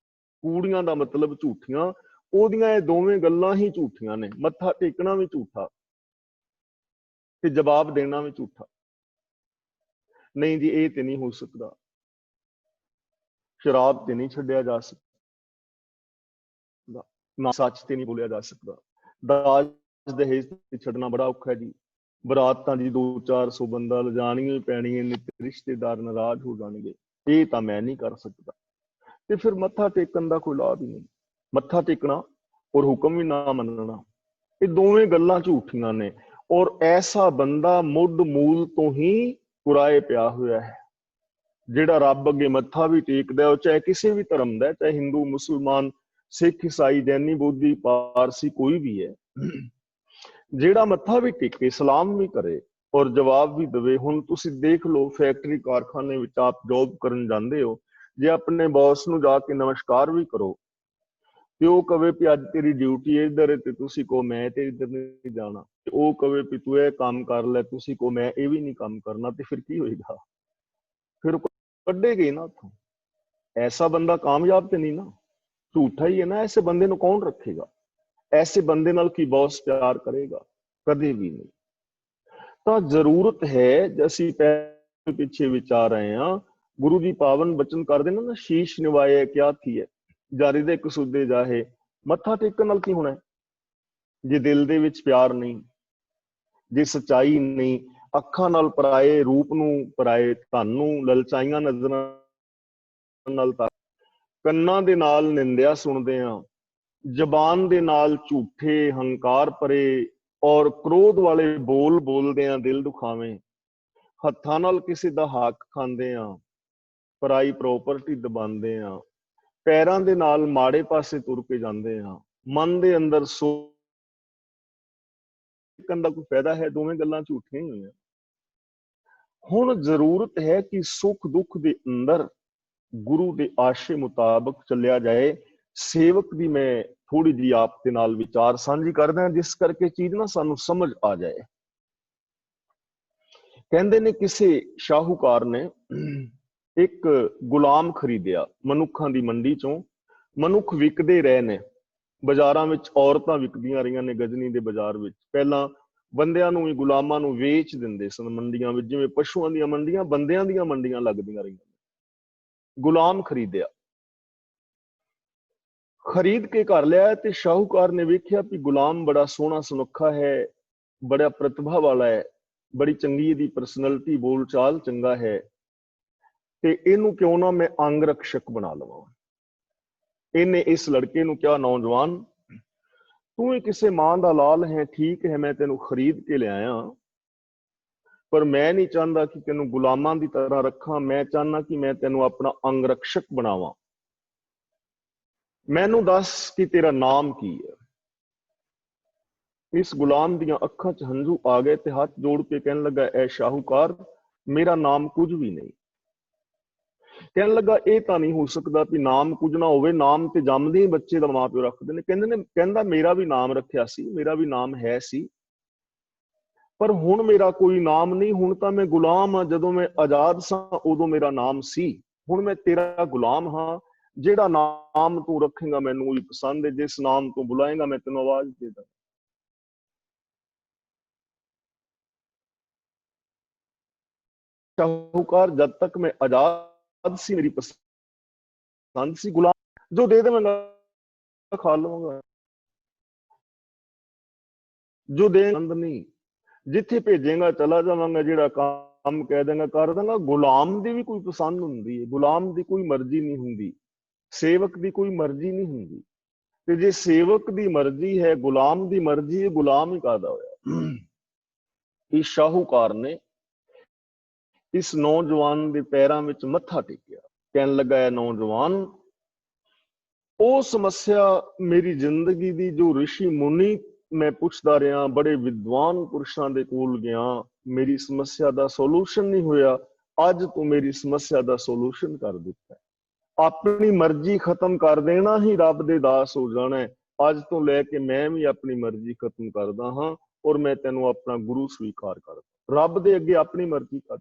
ਕੂੜੀਆਂ ਦਾ ਮਤਲਬ ਝੂਠੀਆਂ। ਉਹਦੀਆਂ ਇਹ ਦੋਵੇਂ ਗੱਲਾਂ ਹੀ ਝੂਠੀਆਂ ਨੇ। ਮੱਥਾ ਟੇਕਣਾ ਵੀ ਝੂਠਾ ਤੇ ਜਵਾਬ ਦੇਣਾ ਵੀ ਝੂਠਾ। ਨਹੀਂ ਜੀ, ਇਹ ਤੇ ਨਹੀਂ ਹੋ ਸਕਦਾ। ਸ਼ਰਾਬ ਤੇ ਨਹੀਂ ਛੱਡਿਆ ਜਾ ਸਕਦਾ, ਨਾ ਸੱਚ ਤੇ ਨਹੀਂ ਬੋਲਿਆ ਜਾ ਸਕਦਾ। ਦਾਜ ਦਹੇਜ ਤੇ ਛੱਡਣਾ ਬੜਾ ਔਖਾ ਹੈ ਜੀ। ਬਰਾਤਾਂ ਦੀ 200-400 ਬੰਦਾ ਲਿਜਾਣੀ ਹੀ ਪੈਣੀ ਹੈ, ਨਿੱਤ ਰਿਸ਼ਤੇਦਾਰ ਨਾਰਾਜ਼ ਹੋ ਜਾਣਗੇ। ਇਹ ਤਾਂ ਮੈਂ ਨਹੀਂ ਕਰ ਸਕਦਾ। ਤੇ ਫਿਰ ਮੱਥਾ ਟੇਕਣ ਦਾ ਕੋਈ ਲਾਭ ਹੀ ਨਹੀਂ। ਮੱਥਾ ਟੇਕਣਾ ਔਰ ਹੁਕਮ ਵੀ ਨਾ ਮੰਨਣਾ, ਇਹ ਦੋਵੇਂ ਗੱਲਾਂ ਝੂਠੀਆਂ ਨੇ। ਔਰ ਐਸਾ ਬੰਦਾ ਮੁੱਢ ਮੂਲ ਤੋਂ ਹੀ ਕੁਰਾਏ ਪਿਆ ਹੋਇਆ ਹੈ। ਜਿਹੜਾ ਰੱਬ ਅੱਗੇ ਮੱਥਾ ਵੀ ਟੇਕਦਾ, ਉਹ ਚਾਹੇ ਕਿਸੇ ਵੀ ਧਰਮ ਦਾ, ਚਾਹੇ ਹਿੰਦੂ, ਮੁਸਲਮਾਨ, ਸਿੱਖ, ਈਸਾਈ, ਜੈਨੀ, ਬੋਧੀ, ਪਾਰਸੀ, ਕੋਈ ਵੀ ਹੈ, ਜਿਹੜਾ ਮੱਥਾ ਵੀ ਟੇਕੇ, ਸਲਾਮ ਵੀ ਕਰੇ ਔਰ ਜਵਾਬ ਵੀ ਦੇਵੇ। ਹੁਣ ਤੁਸੀਂ ਦੇਖ ਲਓ, ਫੈਕਟਰੀ ਕਾਰਖਾਨੇ ਵਿੱਚ ਆਪ ਜੌਬ ਕਰਨ ਜਾਂਦੇ ਹੋ, ਜੇ ਆਪਣੇ ਬੌਸ ਨੂੰ ਜਾ ਕੇ ਨਮਸਕਾਰ ਵੀ ਕਰੋ ਤੇ ਉਹ ਕਵੇ ਵੀ ਅੱਜ ਤੇਰੀ ਡਿਊਟੀ ਇੱਧਰ ਹੈ ਤੇ ਤੁਸੀਂ ਕਹੋ ਮੈਂ ਤੇ ਇੱਧਰ ਨਹੀਂ ਜਾਣਾ, ਤੇ ਉਹ ਕਵੇ ਵੀ ਤੂੰ ਇਹ ਕੰਮ ਕਰ ਲੈ, ਤੁਸੀਂ ਕਹੋ ਮੈਂ ਇਹ ਵੀ ਨਹੀਂ ਕੰਮ ਕਰਨਾ, ਤੇ ਫਿਰ ਕੀ ਹੋਏਗਾ? ਫਿਰ ਕੱਢੇਗੇ ਹੀ ਨਾ ਉੱਥੋਂ। ਐਸਾ ਬੰਦਾ ਕਾਮਯਾਬ ਤੇ ਨਹੀਂ ਨਾ, ਝੂਠਾ ਹੀ ਹੈ ਨਾ। ਐਸੇ ਬੰਦੇ ਨੂੰ ਕੌਣ ਰੱਖੇਗਾ? ਐਸੇ ਬੰਦੇ ਨਾਲ ਕੀ ਬੌਸ ਪਿਆਰ ਕਰੇਗਾ? ਕਦੇ ਵੀ ਨਹੀਂ। ਤਾਂ ਜ਼ਰੂਰਤ ਹੈ, ਅਸੀਂ ਪਿੱਛੇ ਵਿਚਾਰ ਰਹੇ ਹਾਂ, ਗੁਰੂ ਜੀ ਪਾਵਨ ਬਚਨ ਕਰਦੇ ਨਾ, ਸ਼ੀਸ਼ ਨਿਵਾਏ ਕਿਆ ਥੀ ਹੈ, ਜਾਰੀ ਦੇ ਕਸੂਦੇ ਜਾਹੇ। ਮੱਥਾ ਟੇਕਣ ਨਾਲ ਕੀ ਹੋਣਾ ਜੇ ਦਿਲ ਦੇ ਵਿੱਚ ਪਿਆਰ ਨਹੀਂ, ਜੇ ਸੱਚਾਈ ਨਹੀਂ, ਅੱਖਾਂ ਨਾਲ ਪਰਾਏ ਰੂਪ ਨੂੰ, ਪਰਾਏ ਧਨ ਨੂੰ, ਲਲਚਾਈਆਂ ਨਜ਼ਰਾਂ ਨਾਲ, ਕੰਨਾਂ ਦੇ ਨਾਲ ਨਿੰਦਿਆ ਸੁਣਦੇ ਹਾਂ, ਜ਼ਬਾਨ ਦੇ ਨਾਲ ਝੂਠੇ ਹੰਕਾਰ ਭਰੇ ਔਰ ਕ੍ਰੋਧ ਵਾਲੇ ਬੋਲ ਬੋਲਦੇ ਆ, ਦਿਲ ਦੁਖਾਵੇਂ, ਹੱਥਾਂ ਨਾਲ ਕਿਸੇ ਦਾ ਹੱਕ ਖਾਂਦੇ ਆ, ਪਰਾਈ ਪ੍ਰੋਪਰਟੀ ਦਬਾਉਂਦੇ ਆ, ਪੈਰਾਂ ਦੇ ਨਾਲ ਮਾੜੇ ਪਾਸੇ ਤੁਰ ਕੇ ਜਾਂਦੇ ਹਾਂ, ਮਨ ਦੇ ਅੰਦਰ ਸੋਚਣ ਦਾ ਕੋਈ ਫਾਇਦਾ ਹੈ? ਦੋਵੇਂ ਗੱਲਾਂ ਝੂਠੀਆਂ ਹੀ ਹੋਈਆਂ। ਹੁਣ ਜ਼ਰੂਰਤ ਹੈ ਕਿ ਸੁੱਖ ਦੁੱਖ ਦੇ ਅੰਦਰ ਗੁਰੂ ਦੇ ਆਸ਼ੇ ਮੁਤਾਬਕ ਚੱਲਿਆ ਜਾਏ। ਸੇਵਕ ਦੀ ਮੈਂ ਥੋੜੀ ਜਿਹੀ ਆਪ ਦੇ ਨਾਲ ਵਿਚਾਰ ਸਾਂਝੀ ਕਰਦਾ, ਜਿਸ ਕਰਕੇ ਚੀਜ਼ ਨਾ ਸਾਨੂੰ ਸਮਝ ਆ ਜਾਏ। ਕਹਿੰਦੇ ਨੇ ਕਿਸੇ ਸ਼ਾਹੂਕਾਰ ਨੇ ਇੱਕ ਗੁਲਾਮ ਖਰੀਦਿਆ ਮਨੁੱਖਾਂ ਦੀ ਮੰਡੀ ਚੋਂ। ਮਨੁੱਖ ਵਿਕਦੇ ਰਹੇ ਨੇ, ਬਾਜ਼ਾਰਾਂ ਵਿੱਚ ਔਰਤਾਂ ਵਿਕਦੀਆਂ ਰਹੀਆਂ ਨੇ। ਗਜਨੀ ਦੇ ਬਾਜ਼ਾਰ ਵਿੱਚ ਪਹਿਲਾਂ ਬੰਦਿਆਂ ਨੂੰ ਵੀ, ਗੁਲਾਮਾਂ ਨੂੰ ਵੇਚ ਦਿੰਦੇ ਸਨ ਮੰਡੀਆਂ ਵਿੱਚ, ਜਿਵੇਂ ਪਸ਼ੂਆਂ ਦੀਆਂ ਮੰਡੀਆਂ ਬੰਦਿਆਂ ਦੀਆਂ ਮੰਡੀਆਂ ਲੱਗਦੀਆਂ ਰਹੀਆਂ। ਗੁਲਾਮ ਖਰੀਦਿਆ, ਖਰੀਦ ਕੇ ਘਰ ਲਿਆ ਤੇ ਸ਼ਾਹੂਕਾਰ ਨੇ ਵੇਖਿਆ ਕਿ ਗੁਲਾਮ ਬੜਾ ਸੋਹਣਾ ਸੁਨੱਖਾ ਹੈ, ਬੜਾ ਪ੍ਰਤਿਭਾ ਵਾਲਾ ਹੈ, ਬੜੀ ਚੰਗੀ ਇਹਦੀ ਪਰਸਨੈਲਿਟੀ, ਬੋਲ ਚਾਲ ਚੰਗਾ ਹੈ, ਤੇ ਇਹਨੂੰ ਕਿਉਂ ਨਾ ਮੈਂ ਅੰਗ ਰਕਸ਼ਕ ਬਣਾ ਲਵਾਂ। ਇਹਨੇ ਇਸ ਲੜਕੇ ਨੂੰ ਕਿਹਾ, ਨੌਜਵਾਨ ਤੂੰ ਹੀ ਕਿਸੇ ਮਾਂ ਦਾ ਲਾਲ ਹੈ, ਠੀਕ ਹੈ, ਮੈਂ ਤੈਨੂੰ ਖਰੀਦ ਕੇ ਲਿਆਇਆ, ਪਰ ਮੈਂ ਨਹੀਂ ਚਾਹੁੰਦਾ ਕਿ ਤੈਨੂੰ ਗੁਲਾਮਾਂ ਦੀ ਤਰ੍ਹਾਂ ਰੱਖਾਂ। ਮੈਂ ਚਾਹੁੰਦਾ ਕਿ ਮੈਂ ਤੈਨੂੰ ਆਪਣਾ ਅੰਗ ਰਕਸ਼ਕ ਬਣਾਵਾਂ। ਮੈਨੂੰ ਦੱਸ ਕਿ ਤੇਰਾ ਨਾਮ ਕੀ ਹੈ। ਇਸ ਗੁਲਾਮ ਦੀਆਂ ਅੱਖਾਂ 'ਚ ਹੰਝੂ ਆ ਗਏ ਤੇ ਹੱਥ ਜੋੜ ਕੇ ਕਹਿਣ ਲੱਗਾ, ਐ ਸ਼ਾਹੂਕਾਰ, ਮੇਰਾ ਨਾਮ ਕੁਝ ਵੀ ਨਹੀਂ। ਕਹਿਣ ਲੱਗਾ, ਇਹ ਤਾਂ ਨਹੀਂ ਹੋ ਸਕਦਾ ਵੀ ਨਾਮ ਕੁਝ ਨਾ ਹੋਵੇ, ਨਾਮ ਤੇ ਜੰਮਦੇ ਹੀ ਬੱਚੇ ਦਾ ਮਾਂ ਪਿਓ ਰੱਖਦੇ ਨੇ। ਕਹਿੰਦਾ ਮੇਰਾ ਵੀ ਨਾਮ ਰੱਖਿਆ ਸੀ, ਮੇਰਾ ਵੀ ਨਾਮ ਹੈ ਸੀ, ਪਰ ਹੁਣ ਮੇਰਾ ਕੋਈ ਨਾਮ ਨਹੀਂ। ਹੁਣ ਤਾਂ ਮੈਂ ਗੁਲਾਮ ਹਾਂ, ਜਦੋਂ ਮੈਂ ਆਜ਼ਾਦ ਸਾਂ ਉਦੋਂ ਮੇਰਾ ਨਾਮ ਸੀ। ਹੁਣ ਮੈਂ ਤੇਰਾ ਗੁਲਾਮ ਹਾਂ, ਜਿਹੜਾ ਨਾਮ ਤੂੰ ਰੱਖੇਗਾ ਮੈਨੂੰ ਉਹੀ ਪਸੰਦ ਹੈ, ਜਿਸ ਨਾਮ ਤੂੰ ਬੁਲਾਏਗਾ ਮੈਂ ਤੈਨੂੰ ਆਵਾਜ਼ ਦੇ ਦਾਂ। ਸ਼ਾਹੂਕਾਰ, ਜਦ ਤੱਕ ਮੈਂ ਆਜ਼ਾਦ ਸੀ ਮੇਰੀ ਪਸੰਦ ਸੀ, ਗੁਲਾਮ ਜੋ ਦੇ ਦੇਵਾਂਗਾ ਖਾ ਲਵਾਂਗਾ, ਜੋ ਦੇ ਪਸੰਦ ਨਹੀਂ, ਜਿੱਥੇ ਭੇਜੇਗਾ ਚਲਾ ਜਾਵਾਂਗਾ, ਜਿਹੜਾ ਕੰਮ ਕਹਿ ਦੇਗਾ ਕਰ ਦਾਂਗਾ। ਗੁਲਾਮ ਦੀ ਵੀ ਕੋਈ ਪਸੰਦ ਹੁੰਦੀ ਹੈ, ਗੁਲਾਮ ਦੀ ਕੋਈ ਮਰਜ਼ੀ ਨਹੀਂ ਹੁੰਦੀ, ਸੇਵਕ ਦੀ ਕੋਈ ਮਰਜ਼ੀ ਨਹੀਂ ਹੁੰਦੀ। ਤੇ ਜੇ ਸੇਵਕ ਦੀ ਮਰਜ਼ੀ ਹੈ, ਗੁਲਾਮ ਦੀ ਮਰਜ਼ੀ ਹੈ, ਗੁਲਾਮ ਹੀ ਕਾਹਦਾ ਹੋਇਆ। ਇਸ ਸ਼ਾਹੂਕਾਰ ਨੇ ਇਸ ਨੌਜਵਾਨ ਦੇ ਪੈਰਾਂ ਵਿੱਚ ਮੱਥਾ ਟੇਕਿਆ, ਕਹਿਣ ਲੱਗਾ, ਹੈ ਨੌਜਵਾਨ, ਉਹ ਸਮੱਸਿਆ ਮੇਰੀ ਜ਼ਿੰਦਗੀ ਦੀ ਜੋ ਰਿਸ਼ੀ ਮੁਨੀ ਮੈਂ ਪੁੱਛਦਾ ਰਿਹਾ, ਬੜੇ ਵਿਦਵਾਨ ਪੁਰਸ਼ਾਂ ਦੇ ਕੋਲ ਗਿਆ, ਮੇਰੀ ਸਮੱਸਿਆ ਦਾ ਸੋਲੂਸ਼ਨ ਨਹੀਂ ਹੋਇਆ। ਅੱਜ ਤੂੰ ਮੇਰੀ ਸਮੱਸਿਆ ਦਾ ਸੋਲੂਸ਼ਨ ਕਰ ਦਿੱਤਾ। ਆਪਣੀ ਮਰਜ਼ੀ ਖਤਮ ਕਰ ਦੇਣਾ ਹੀ ਰੱਬ ਦੇ ਦਾਸ ਹੋ ਜਾਣਾ ਹੈ। ਅੱਜ ਤੋਂ ਲੈ ਕੇ ਮੈਂ ਵੀ ਆਪਣੀ ਮਰਜ਼ੀ ਖਤਮ ਕਰਦਾ ਹਾਂ, ਔਰ ਮੈਂ ਤੈਨੂੰ ਆਪਣਾ ਗੁਰੂ ਸਵੀਕਾਰ ਕਰਦਾ। ਰੱਬ ਦੇ ਅੱਗੇ ਆਪਣੀ ਮਰਜ਼ੀ ਕਰ,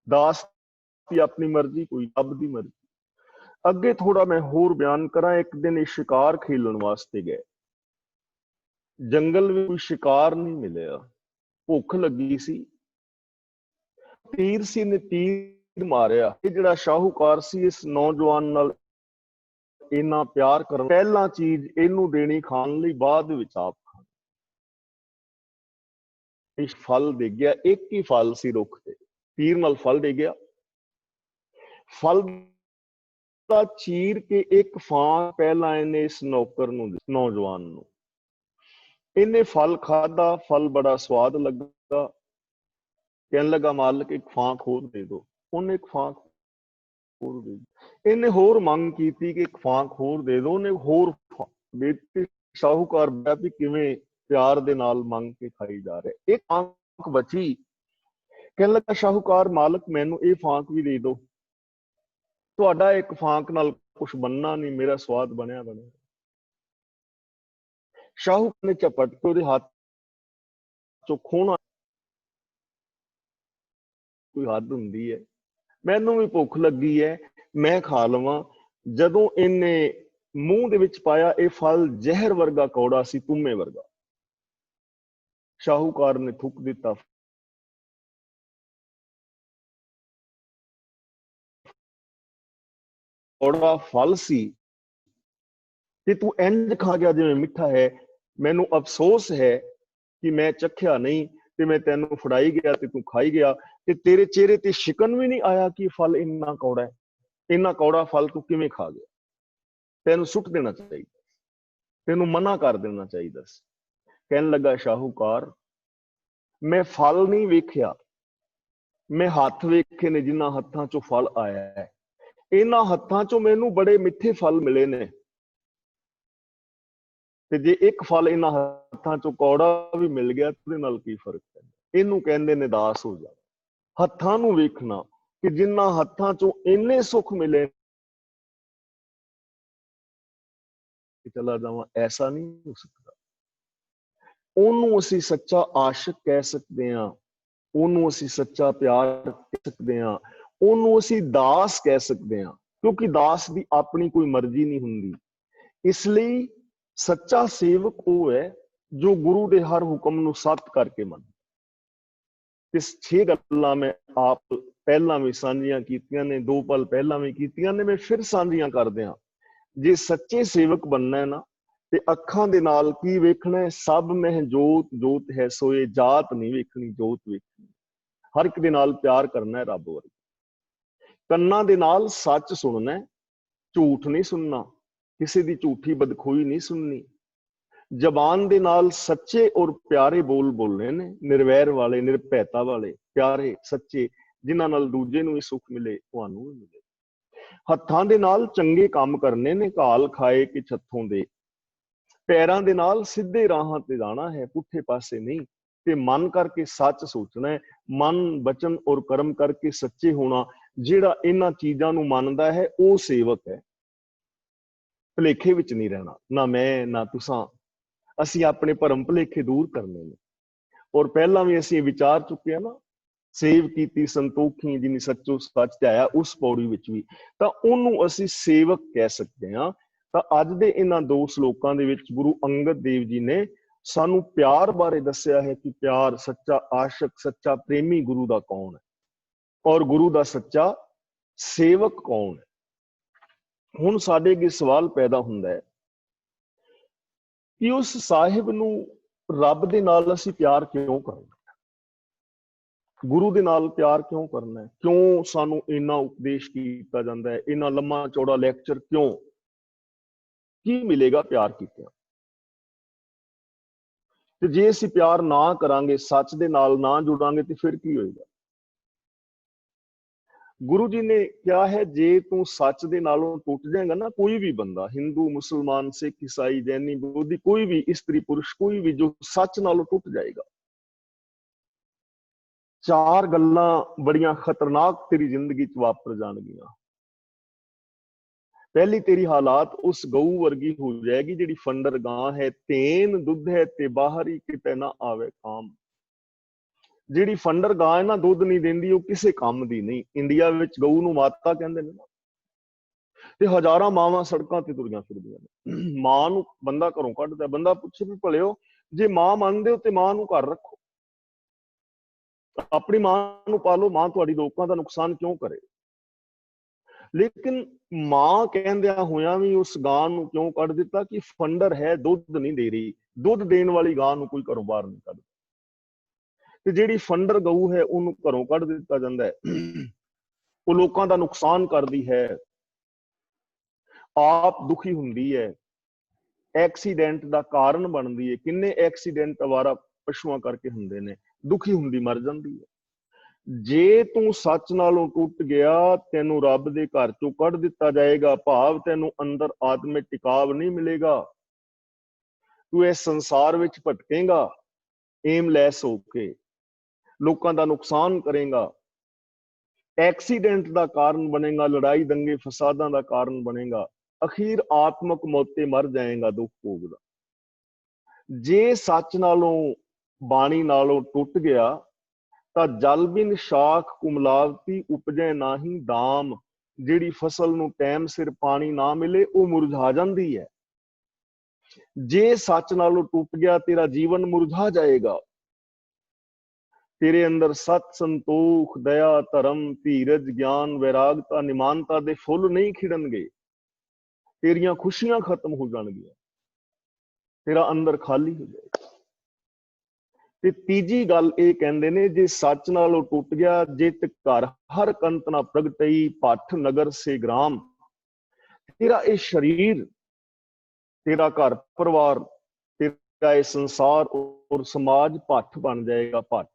ਦਾਸ ਦੀ ਆਪਣੀ ਮਰਜ਼ੀ, ਕੋਈ ਰੱਬ ਦੀ ਮਰਜ਼ੀ। ਅੱਗੇ ਥੋੜਾ ਮੈਂ ਹੋਰ ਬਿਆਨ ਕਰਾਂ। ਇੱਕ ਦਿਨ ਇਹ ਸ਼ਿਕਾਰ ਖੇਲਣ ਵਾਸਤੇ ਗਏ, ਜੰਗਲ ਵਿੱਚ ਕੋਈ ਸ਼ਿਕਾਰ ਨਹੀਂ ਮਿਲਿਆ, ਭੁੱਖ ਲੱਗੀ ਸੀ, ਤੀਰ ਸੀ ਨੇ ਤੀਰ ਮਾਰਿਆ। ਇਹ ਜਿਹੜਾ ਸ਼ਾਹੂਕਾਰ ਸੀ, ਇਸ ਨੌਜਵਾਨ ਨਾਲ ਇੰਨਾ ਪਿਆਰ ਕਰਨ, ਪਹਿਲਾਂ ਚੀਜ਼ ਇਹਨੂੰ ਦੇਣੀ ਖਾਣ ਲਈ, ਬਾਅਦ ਵਿੱਚ ਆਪ ਖਾਣ। ਇਸ ਫਲ ਦੇ ਗਿਆ, ਇੱਕ ਹੀ ਫਲ ਸੀ ਰੁੱਖ ਤੇ, ਤੀਰ ਨਾਲ ਫਲ ਦੇ ਗਿਆ। ਫਲ ਦਾ ਚੀਰ ਕੇ ਇੱਕ ਫਾਂ ਪਹਿਲਾਂ ਇਹਨੇ ਇਸ ਨੌਕਰ ਨੂੰ, ਨੌਜਵਾਨ ਨੂੰ, ਇਹਨੇ ਫਲ ਖਾਦਾ, ਫਲ ਬੜਾ ਸਵਾਦ ਲੱਗਾ। ਕਹਿਣ ਲੱਗਾ, ਮਾਲਕ ਇੱਕ ਫਾਂ ਹੋਰ ਦੇ ਦੋ। ਉਹਨੇ ਇੱਕ ਫਾਂ ਹੋਰ ਦੇ ਦਿੱਤੀ। ਇਹਨੇ ਹੋਰ ਮੰਗ ਕੀਤੀ ਕਿ ਇੱਕ ਫਾਂ ਹੋਰ ਦੇ ਦੋ, ਉਹਨੇ ਹੋਰ ਦੇ ਦਿੱਤੀ। ਸ਼ਾਹੂਕਾਰ ਵੀ ਕਿਵੇਂ ਪਿਆਰ ਦੇ ਨਾਲ ਮੰਗ ਕੇ ਖਾਈ ਜਾ ਰਿਹਾ। ਇੱਕ ਫਾਂਕ ਬਚੀ, ਕਹਿਣ ਲੱਗਾ, ਸ਼ਾਹੂਕਾਰ ਮਾਲਕ, ਮੈਨੂੰ ਇਹ ਫਾਂਕ ਵੀ ਦੇ ਦੋ। ਤੁਹਾਡਾ ਇੱਕ ਫਾਂਕ ਨਾਲ ਕੁਛ ਬਣਨਾ ਨਹੀਂ, ਮੇਰਾ ਸਵਾਦ ਬਣਿਆ ਬਣਿਆ। ਸ਼ਾਹੂਕਾਰ ਨੇ ਝਪਟ ਕੇ ਉਹਦੇ ਹੱਥ ਚੋਂ ਖੋਹਣਾ, ਕੋਈ ਹੱਦ ਹੁੰਦੀ ਹੈ, ਮੈਨੂੰ ਵੀ ਭੁੱਖ ਲੱਗੀ ਹੈ, ਮੈਂ ਖਾ ਲਵਾਂ। ਜਦੋਂ ਇਹਨੇ ਮੂੰਹ ਦੇ ਵਿੱਚ ਪਾਇਆ, ਇਹ ਫਲ ਜ਼ਹਿਰ ਵਰਗਾ ਕੌੜਾ ਸੀ, ਤੁੰਮੇ ਵਰਗਾ। ਸ਼ਾਹੂਕਾਰ ਨੇ ਥੁੱਕ ਦਿੱਤਾ। ਕੌੜਾ ਫਲ ਸੀ ਤੇ ਤੂੰ ਇੰਝ ਖਾ ਗਿਆ ਜਿਵੇਂ ਮਿੱਠਾ ਹੈ। ਮੈਨੂੰ ਅਫਸੋਸ ਹੈ ਕਿ ਮੈਂ ਚੱਖਿਆ ਨਹੀਂ, ਤੇ ਮੈਂ ਤੈਨੂੰ ਫੜਾਈ ਗਿਆ ਤੇ ਤੂੰ ਖਾਈ ਗਿਆ, ਤੇ ਤੇਰੇ ਚਿਹਰੇ ਤੇ ਸ਼ਿਕਨ ਵੀ ਨਹੀਂ ਆਇਆ ਕਿ ਫਲ ਇੰਨਾ ਕੌੜਾ ਹੈ। ਇੰਨਾ ਕੌੜਾ ਫਲ ਤੂੰ ਕਿਵੇਂ ਖਾ ਗਿਆ? ਤੈਨੂੰ ਸੁੱਟ ਦੇਣਾ ਚਾਹੀਦਾ, ਤੈਨੂੰ ਮਨਾ ਕਰ ਦੇਣਾ ਚਾਹੀਦਾ ਸੀ। ਕਹਿਣ ਲੱਗਾ, ਸ਼ਾਹੂਕਾਰ, ਮੈਂ ਫਲ ਨਹੀਂ ਵੇਖਿਆ, ਮੈਂ ਹੱਥ ਵੇਖੇ ਨੇ, ਜਿਨ੍ਹਾਂ ਹੱਥਾਂ ਚੋਂ ਫਲ ਆਇਆ ਹੈ। ਇਹਨਾਂ ਹੱਥਾਂ ਚੋਂ ਮੈਨੂੰ ਬੜੇ ਮਿੱਠੇ ਫਲ ਮਿਲੇ ਨੇ, ਤੇ ਜੇ ਇੱਕ ਫਲ ਇਹਨਾਂ ਹੱਥਾਂ ਚੋਂ ਕੌੜਾ ਵੀ ਮਿਲ ਗਿਆ ਉਹਦੇ ਨਾਲ ਕੀ ਫਰਕ ਪੈਂਦਾ? ਇਹਨੂੰ ਕਹਿੰਦੇ ਨੇ ਦਾਸ ਹੋ ਜਾ। ਹੱਥਾਂ ਨੂੰ ਵੇਖਣਾ ਕਿ ਜਿੰਨਾ ਹੱਥਾਂ ਚੋਂ ਇੰਨੇ ਸੁੱਖ ਮਿਲੇ ਚਲਾ ਜਾਵਾਂ, ਐਸਾ ਨਹੀਂ ਹੋ ਸਕਦਾ। ਉਹਨੂੰ ਅਸੀਂ ਸੱਚਾ ਆਸ਼ਿਕ ਕਹਿ ਸਕਦੇ ਹਾਂ, ਉਹਨੂੰ ਅਸੀਂ ਸੱਚਾ ਪਿਆਰ ਕਹਿ ਸਕਦੇ ਹਾਂ, ਉਹਨੂੰ ਅਸੀਂ ਦਾਸ ਕਹਿ ਸਕਦੇ ਹਾਂ, ਕਿਉਂਕਿ ਦਾਸ ਦੀ ਆਪਣੀ ਕੋਈ ਮਰਜ਼ੀ ਨਹੀਂ ਹੁੰਦੀ। ਇਸ ਲਈ ਸੱਚਾ ਸੇਵਕ ਉਹ ਹੈ ਜੋ ਗੁਰੂ ਦੇ ਹਰ ਹੁਕਮ ਨੂੰ ਸੱਤ ਕਰਕੇ ਮੰਨੇ। ਇਸ 6 ਗੱਲਾਂ ਮੈਂ ਆਪ ਪਹਿਲਾਂ ਵੀ ਸਾਂਝੀਆਂ ਕੀਤੀਆਂ ਨੇ, 2 ਪਲ ਪਹਿਲਾਂ ਵੀ ਕੀਤੀਆਂ ਨੇ, ਮੈਂ ਫਿਰ ਸਾਂਝੀਆਂ ਕਰਦੇ ਹਾਂ। ਜੇ ਸੱਚੇ ਸੇਵਕ ਬਣਨਾ ਹੈ ਨਾ, ਤੇ ਅੱਖਾਂ ਦੇ ਨਾਲ ਕੀ ਵੇਖਣਾ ਹੈ? ਸਭ ਮਹਿ ਜੋਤ ਜੋਤ ਹੈ ਸੋਏ, ਜਾਤ ਨਹੀਂ ਵੇਖਣੀ, ਜੋਤ ਵੇਖਣੀ। ਹਰ ਇੱਕ ਦੇ ਨਾਲ ਪਿਆਰ ਕਰਨਾ ਹੈ ਰੱਬ ਵਰਗਾ। ਕੰਨਾਂ ਦੇ ਨਾਲ ਸੱਚ ਸੁਣਨਾ ਹੈ, ਝੂਠ ਨਹੀਂ ਸੁਣਨਾ, ਕਿਸੇ ਦੀ ਝੂਠੀ ਬਦਖੋਈ ਨਹੀਂ ਸੁਣਨੀ। ਜ਼ਬਾਨ ਦੇ ਨਾਲ ਸੱਚੇ ਔਰ ਪਿਆਰੇ ਬੋਲ ਬੋਲਣੇ ਨੇ, ਨਿਰਵੈਰ ਵਾਲੇ, ਨਿਰਭੈਤਾ ਵਾਲੇ, ਪਿਆਰੇ ਸੱਚੇ, ਜਿਨ੍ਹਾਂ ਨਾਲ ਦੂਜੇ ਨੂੰ ਵੀ ਸੁੱਖ ਮਿਲੇ, ਤੁਹਾਨੂੰ ਵੀ ਮਿਲੇ। ਹੱਥਾਂ ਦੇ ਨਾਲ ਚੰਗੇ ਕੰਮ ਕਰਨੇ ਨੇ, ਘਾਲ ਖਾਏ ਕਿ ਛੱਥੋਂ ਦੇ। ਪੈਰਾਂ ਦੇ ਨਾਲ ਸਿੱਧੇ ਰਾਹਾਂ ਤੇ ਜਾਣਾ ਹੈ, ਪੁੱਠੇ ਪਾਸੇ ਨਹੀਂ। ਤੇ ਮਨ ਕਰਕੇ ਸੱਚ ਸੋਚਣਾ ਹੈ, ਮਨ ਬਚਨ ਔਰ ਕਰਮ ਕਰਕੇ ਸੱਚੇ ਹੋਣਾ। ਜਿਹੜਾ ਇਹਨਾਂ ਚੀਜ਼ਾਂ ਨੂੰ ਮੰਨਦਾ ਹੈ ਉਹ ਸੇਵਕ ਹੈ। ਭੁਲੇਖੇ ਵਿੱਚ ਨਹੀਂ ਰਹਿਣਾ, ਨਾ ਮੈਂ ਨਾ ਤੁਸਾਂ। ਅਸੀਂ ਆਪਣੇ ਭਰਮ ਭੁਲੇਖੇ ਦੂਰ ਕਰਨੇ ਨੇ। ਔਰ ਪਹਿਲਾਂ ਵੀ ਅਸੀਂ ਵਿਚਾਰ ਚੁੱਕੇ ਹਾਂ ਨਾ, ਸੇਵ ਕੀਤੀ ਸੰਤੋਖੀ ਜਿਨੀ ਸੱਚੋ ਸੱਚ ਧਿਆਇਆ, ਉਸ ਪੌੜੀ ਵਿੱਚ ਵੀ ਤਾਂ ਉਹਨੂੰ ਅਸੀਂ ਸੇਵਕ ਕਹਿ ਸਕਦੇ ਹਾਂ। ਤਾਂ ਅੱਜ ਦੇ ਇਹਨਾਂ 2 ਸ਼ਲੋਕਾਂ ਦੇ ਵਿੱਚ ਗੁਰੂ ਅੰਗਦ ਦੇਵ ਜੀ ਨੇ ਸਾਨੂੰ ਪਿਆਰ ਬਾਰੇ ਦੱਸਿਆ ਹੈ ਕਿ ਪਿਆਰ, ਸੱਚਾ ਆਸ਼ਿਕ, ਸੱਚਾ ਪ੍ਰੇਮੀ ਗੁਰੂ ਦਾ ਕੌਣ ਹੈ, ਔਰ ਗੁਰੂ ਦਾ ਸੱਚਾ ਸੇਵਕ ਕੌਣ ਹੈ। ਹੁਣ ਸਾਡੇ ਅੱਗੇ ਸਵਾਲ ਪੈਦਾ ਹੁੰਦਾ ਹੈ ਕਿ ਉਸ ਸਾਹਿਬ ਨੂੰ, ਰੱਬ ਦੇ ਨਾਲ ਅਸੀਂ ਪਿਆਰ ਕਿਉਂ ਕਰਨਾ? ਗੁਰੂ ਦੇ ਨਾਲ ਪਿਆਰ ਕਿਉਂ ਕਰਨਾ ਹੈ? ਕਿਉਂ ਸਾਨੂੰ ਇੰਨਾ ਉਪਦੇਸ਼ ਕੀਤਾ ਜਾਂਦਾ ਹੈ, ਇੰਨਾ ਲੰਮਾ ਚੌੜਾ ਲੈਕਚਰ ਕਿਉਂ? ਕੀ ਮਿਲੇਗਾ ਪਿਆਰ ਕੀਤਿਆਂ? ਤੇ ਜੇ ਅਸੀਂ ਪਿਆਰ ਨਾ ਕਰਾਂਗੇ, ਸੱਚ ਦੇ ਨਾਲ ਨਾ ਜੁੜਾਂਗੇ, ਤੇ ਫਿਰ ਕੀ ਹੋਏਗਾ? ਗੁਰੂ ਜੀ ਨੇ ਕਿਹਾ ਹੈ, ਜੇ ਤੂੰ ਸੱਚ ਦੇ ਨਾਲੋਂ ਟੁੱਟ ਜਾਏਗਾ ਨਾ, ਕੋਈ ਵੀ ਬੰਦਾ, ਹਿੰਦੂ, ਮੁਸਲਮਾਨ, ਸਿੱਖ, ਈਸਾਈ, ਜੈਨੀ, ਬੋਧੀ, ਕੋਈ ਵੀ ਇਸਤਰੀ ਪੁਰਸ਼, ਕੋਈ ਵੀ ਜੋ ਸੱਚ ਨਾਲੋਂ ਟੁੱਟ ਜਾਏਗਾ, 4 ਗੱਲਾਂ ਬੜੀਆਂ ਖਤਰਨਾਕ ਤੇਰੀ ਜ਼ਿੰਦਗੀ 'ਚ ਵਾਪਰ ਜਾਣਗੀਆਂ। ਪਹਿਲੀ, ਤੇਰੀ ਹਾਲਾਤ ਉਸ ਗਊ ਵਰਗੀ ਹੋ ਜਾਏਗੀ ਜਿਹੜੀ ਫੰਡਰ ਗਾਂ ਹੈ, ਤੇਨ ਦੁੱਧ ਹੈ ਤੇ ਬਾਹਰੀ ਕਿਤੇ ਨਾ ਆਵੇ ਕਾਮ। ਜਿਹੜੀ ਫੰਡਰ ਗਾਂ ਹੈ ਨਾ, ਦੁੱਧ ਨਹੀਂ ਦਿੰਦੀ, ਉਹ ਕਿਸੇ ਕੰਮ ਦੀ ਨਹੀਂ। ਇੰਡੀਆ ਵਿੱਚ ਗਊ ਨੂੰ ਮਾਤਾ ਕਹਿੰਦੇ ਨੇ ਨਾ, ਤੇ ਹਜ਼ਾਰਾਂ ਮਾਵਾਂ ਸੜਕਾਂ ਤੇ ਤੁਰੀਆਂ ਫਿਰਦੀਆਂ ਨੇ। ਮਾਂ ਨੂੰ ਬੰਦਾ ਘਰੋਂ ਕੱਢਦਾ, ਬੰਦਾ ਪੁੱਛੇ ਵੀ ਭਲਿਓ, ਜੇ ਮਾਂ ਮੰਨਦੇ ਹੋ ਤੇ ਮਾਂ ਨੂੰ ਘਰ ਰੱਖੋ, ਆਪਣੀ ਮਾਂ ਨੂੰ ਪਾਲੋ, ਮਾਂ ਤੁਹਾਡੀ ਲੋਕਾਂ ਦਾ ਨੁਕਸਾਨ ਕਿਉਂ ਕਰੇ? ਲੇਕਿਨ ਮਾਂ ਕਹਿੰਦਿਆਂ ਹੋਇਆਂ ਵੀ ਉਸ ਗਾਂ ਨੂੰ ਕਿਉਂ ਕੱਢ ਦਿੱਤਾ? ਕਿ ਫੰਡਰ ਹੈ, ਦੁੱਧ ਨਹੀਂ ਦੇ ਰਹੀ। ਦੁੱਧ ਦੇਣ ਵਾਲੀ ਗਾਂ ਨੂੰ ਕੋਈ ਘਰੋਂ ਬਾਹਰ ਨਹੀਂ ਕੱਢਦਾ, ਤੇ ਜਿਹੜੀ ਫੰਡਰ ਗਊ ਹੈ ਉਹਨੂੰ ਘਰੋਂ ਕੱਢ ਦਿੱਤਾ ਜਾਂਦਾ ਹੈ। ਉਹ ਲੋਕਾਂ ਦਾ ਨੁਕਸਾਨ ਕਰਦੀ ਹੈ, ਆਪ ਦੁਖੀ ਹੁੰਦੀ ਹੈ, ਐਕਸੀਡੈਂਟ ਦਾ ਕਾਰਨ ਬਣਦੀ ਹੈ। ਕਿੰਨੇ ਐਕਸੀਡੈਂਟ ਅਵਾਰਾ ਪਸ਼ੂਆਂ ਕਰਕੇ ਹੁੰਦੇ ਨੇ, ਦੁਖੀ ਹੁੰਦੀ ਮਰ ਜਾਂਦੀ ਹੈ। ਜੇ ਤੂੰ ਸੱਚ ਨਾਲੋਂ ਟੁੱਟ ਗਿਆ, ਤੈਨੂੰ ਰੱਬ ਦੇ ਘਰ ਚੋਂ ਕੱਢ ਦਿੱਤਾ ਜਾਏਗਾ। ਭਾਵ ਤੈਨੂੰ ਅੰਦਰ ਆਤਮਿਕ ਟਿਕਾਵ ਨਹੀਂ ਮਿਲੇਗਾ, ਤੂੰ ਇਸ ਸੰਸਾਰ ਵਿੱਚ ਭਟਕੇਗਾ, ਏਮਲੈਸ ਹੋ ਕੇ ਲੋਕਾਂ ਦਾ ਨੁਕਸਾਨ ਕਰੇਗਾ, ਐਕਸੀਡੈਂਟ ਦਾ ਕਾਰਨ ਬਣੇਗਾ, ਲੜਾਈ ਦੰਗੇ ਫਸਾਦਾਂ ਦਾ ਕਾਰਨ ਬਣੇਗਾ, ਅਖੀਰ ਆਤਮਕ ਮੌਤੇ ਮਰ ਜਾਏਗਾ ਦੁੱਖ ਭੋਗਦਾ। ਜੇ ਸੱਚ ਨਾਲੋਂ, ਬਾਣੀ ਨਾਲੋਂ ਟੁੱਟ ਗਿਆ ਤਾਂ ਜਲ ਬਿਨ ਸ਼ਾਖ ਕੁਮਲਾਵਤੀ ਉਪਜੈ ਨਾਹੀ ਦਾਮ। ਜਿਹੜੀ ਫਸਲ ਨੂੰ ਟਾਈਮ ਸਿਰ ਪਾਣੀ ਨਾ ਮਿਲੇ ਉਹ ਮੁਰਝਾ ਜਾਂਦੀ ਹੈ। ਜੇ ਸੱਚ ਨਾਲੋਂ ਟੁੱਟ ਗਿਆ, ਤੇਰਾ ਜੀਵਨ ਮੁਰਝਾ ਜਾਏਗਾ। ਤੇਰੇ ਅੰਦਰ ਸਤ, ਸੰਤੋਖ, ਦਇਆ, ਧਰਮ, ਧੀਰਜ, ਗਿਆਨ, ਵੈਰਾਗਤਾ, ਨਿਮਾਨਤਾ ਦੇ ਫੁੱਲ ਨਹੀਂ ਖਿੜਨਗੇ। ਤੇਰੀਆਂ ਖੁਸ਼ੀਆਂ ਖਤਮ ਹੋ ਜਾਣਗੀਆਂ, ਤੇਰਾ ਅੰਦਰ ਖਾਲੀ ਹੋ ਜਾਏਗਾ। ਤੇ ਤੀਜੀ ਗੱਲ ਇਹ ਕਹਿੰਦੇ ਨੇ, ਜੇ ਸੱਚ ਨਾਲੋਂ ਟੁੱਟ ਗਿਆ, ਜਿਤ ਘਰ ਹਰ ਕੰਤ ਨਾ ਪ੍ਰਗਟਈ, ਭੱਠ ਨਗਰ ਸੇ ਗ੍ਰਾਮ। ਤੇਰਾ ਇਹ ਸਰੀਰ, ਤੇਰਾ ਘਰ ਪਰਿਵਾਰ, ਤੇਰਾ ਇਹ ਸੰਸਾਰ ਔਰ ਸਮਾਜ ਭੱਠ ਬਣ ਜਾਏਗਾ। ਭੱਠ,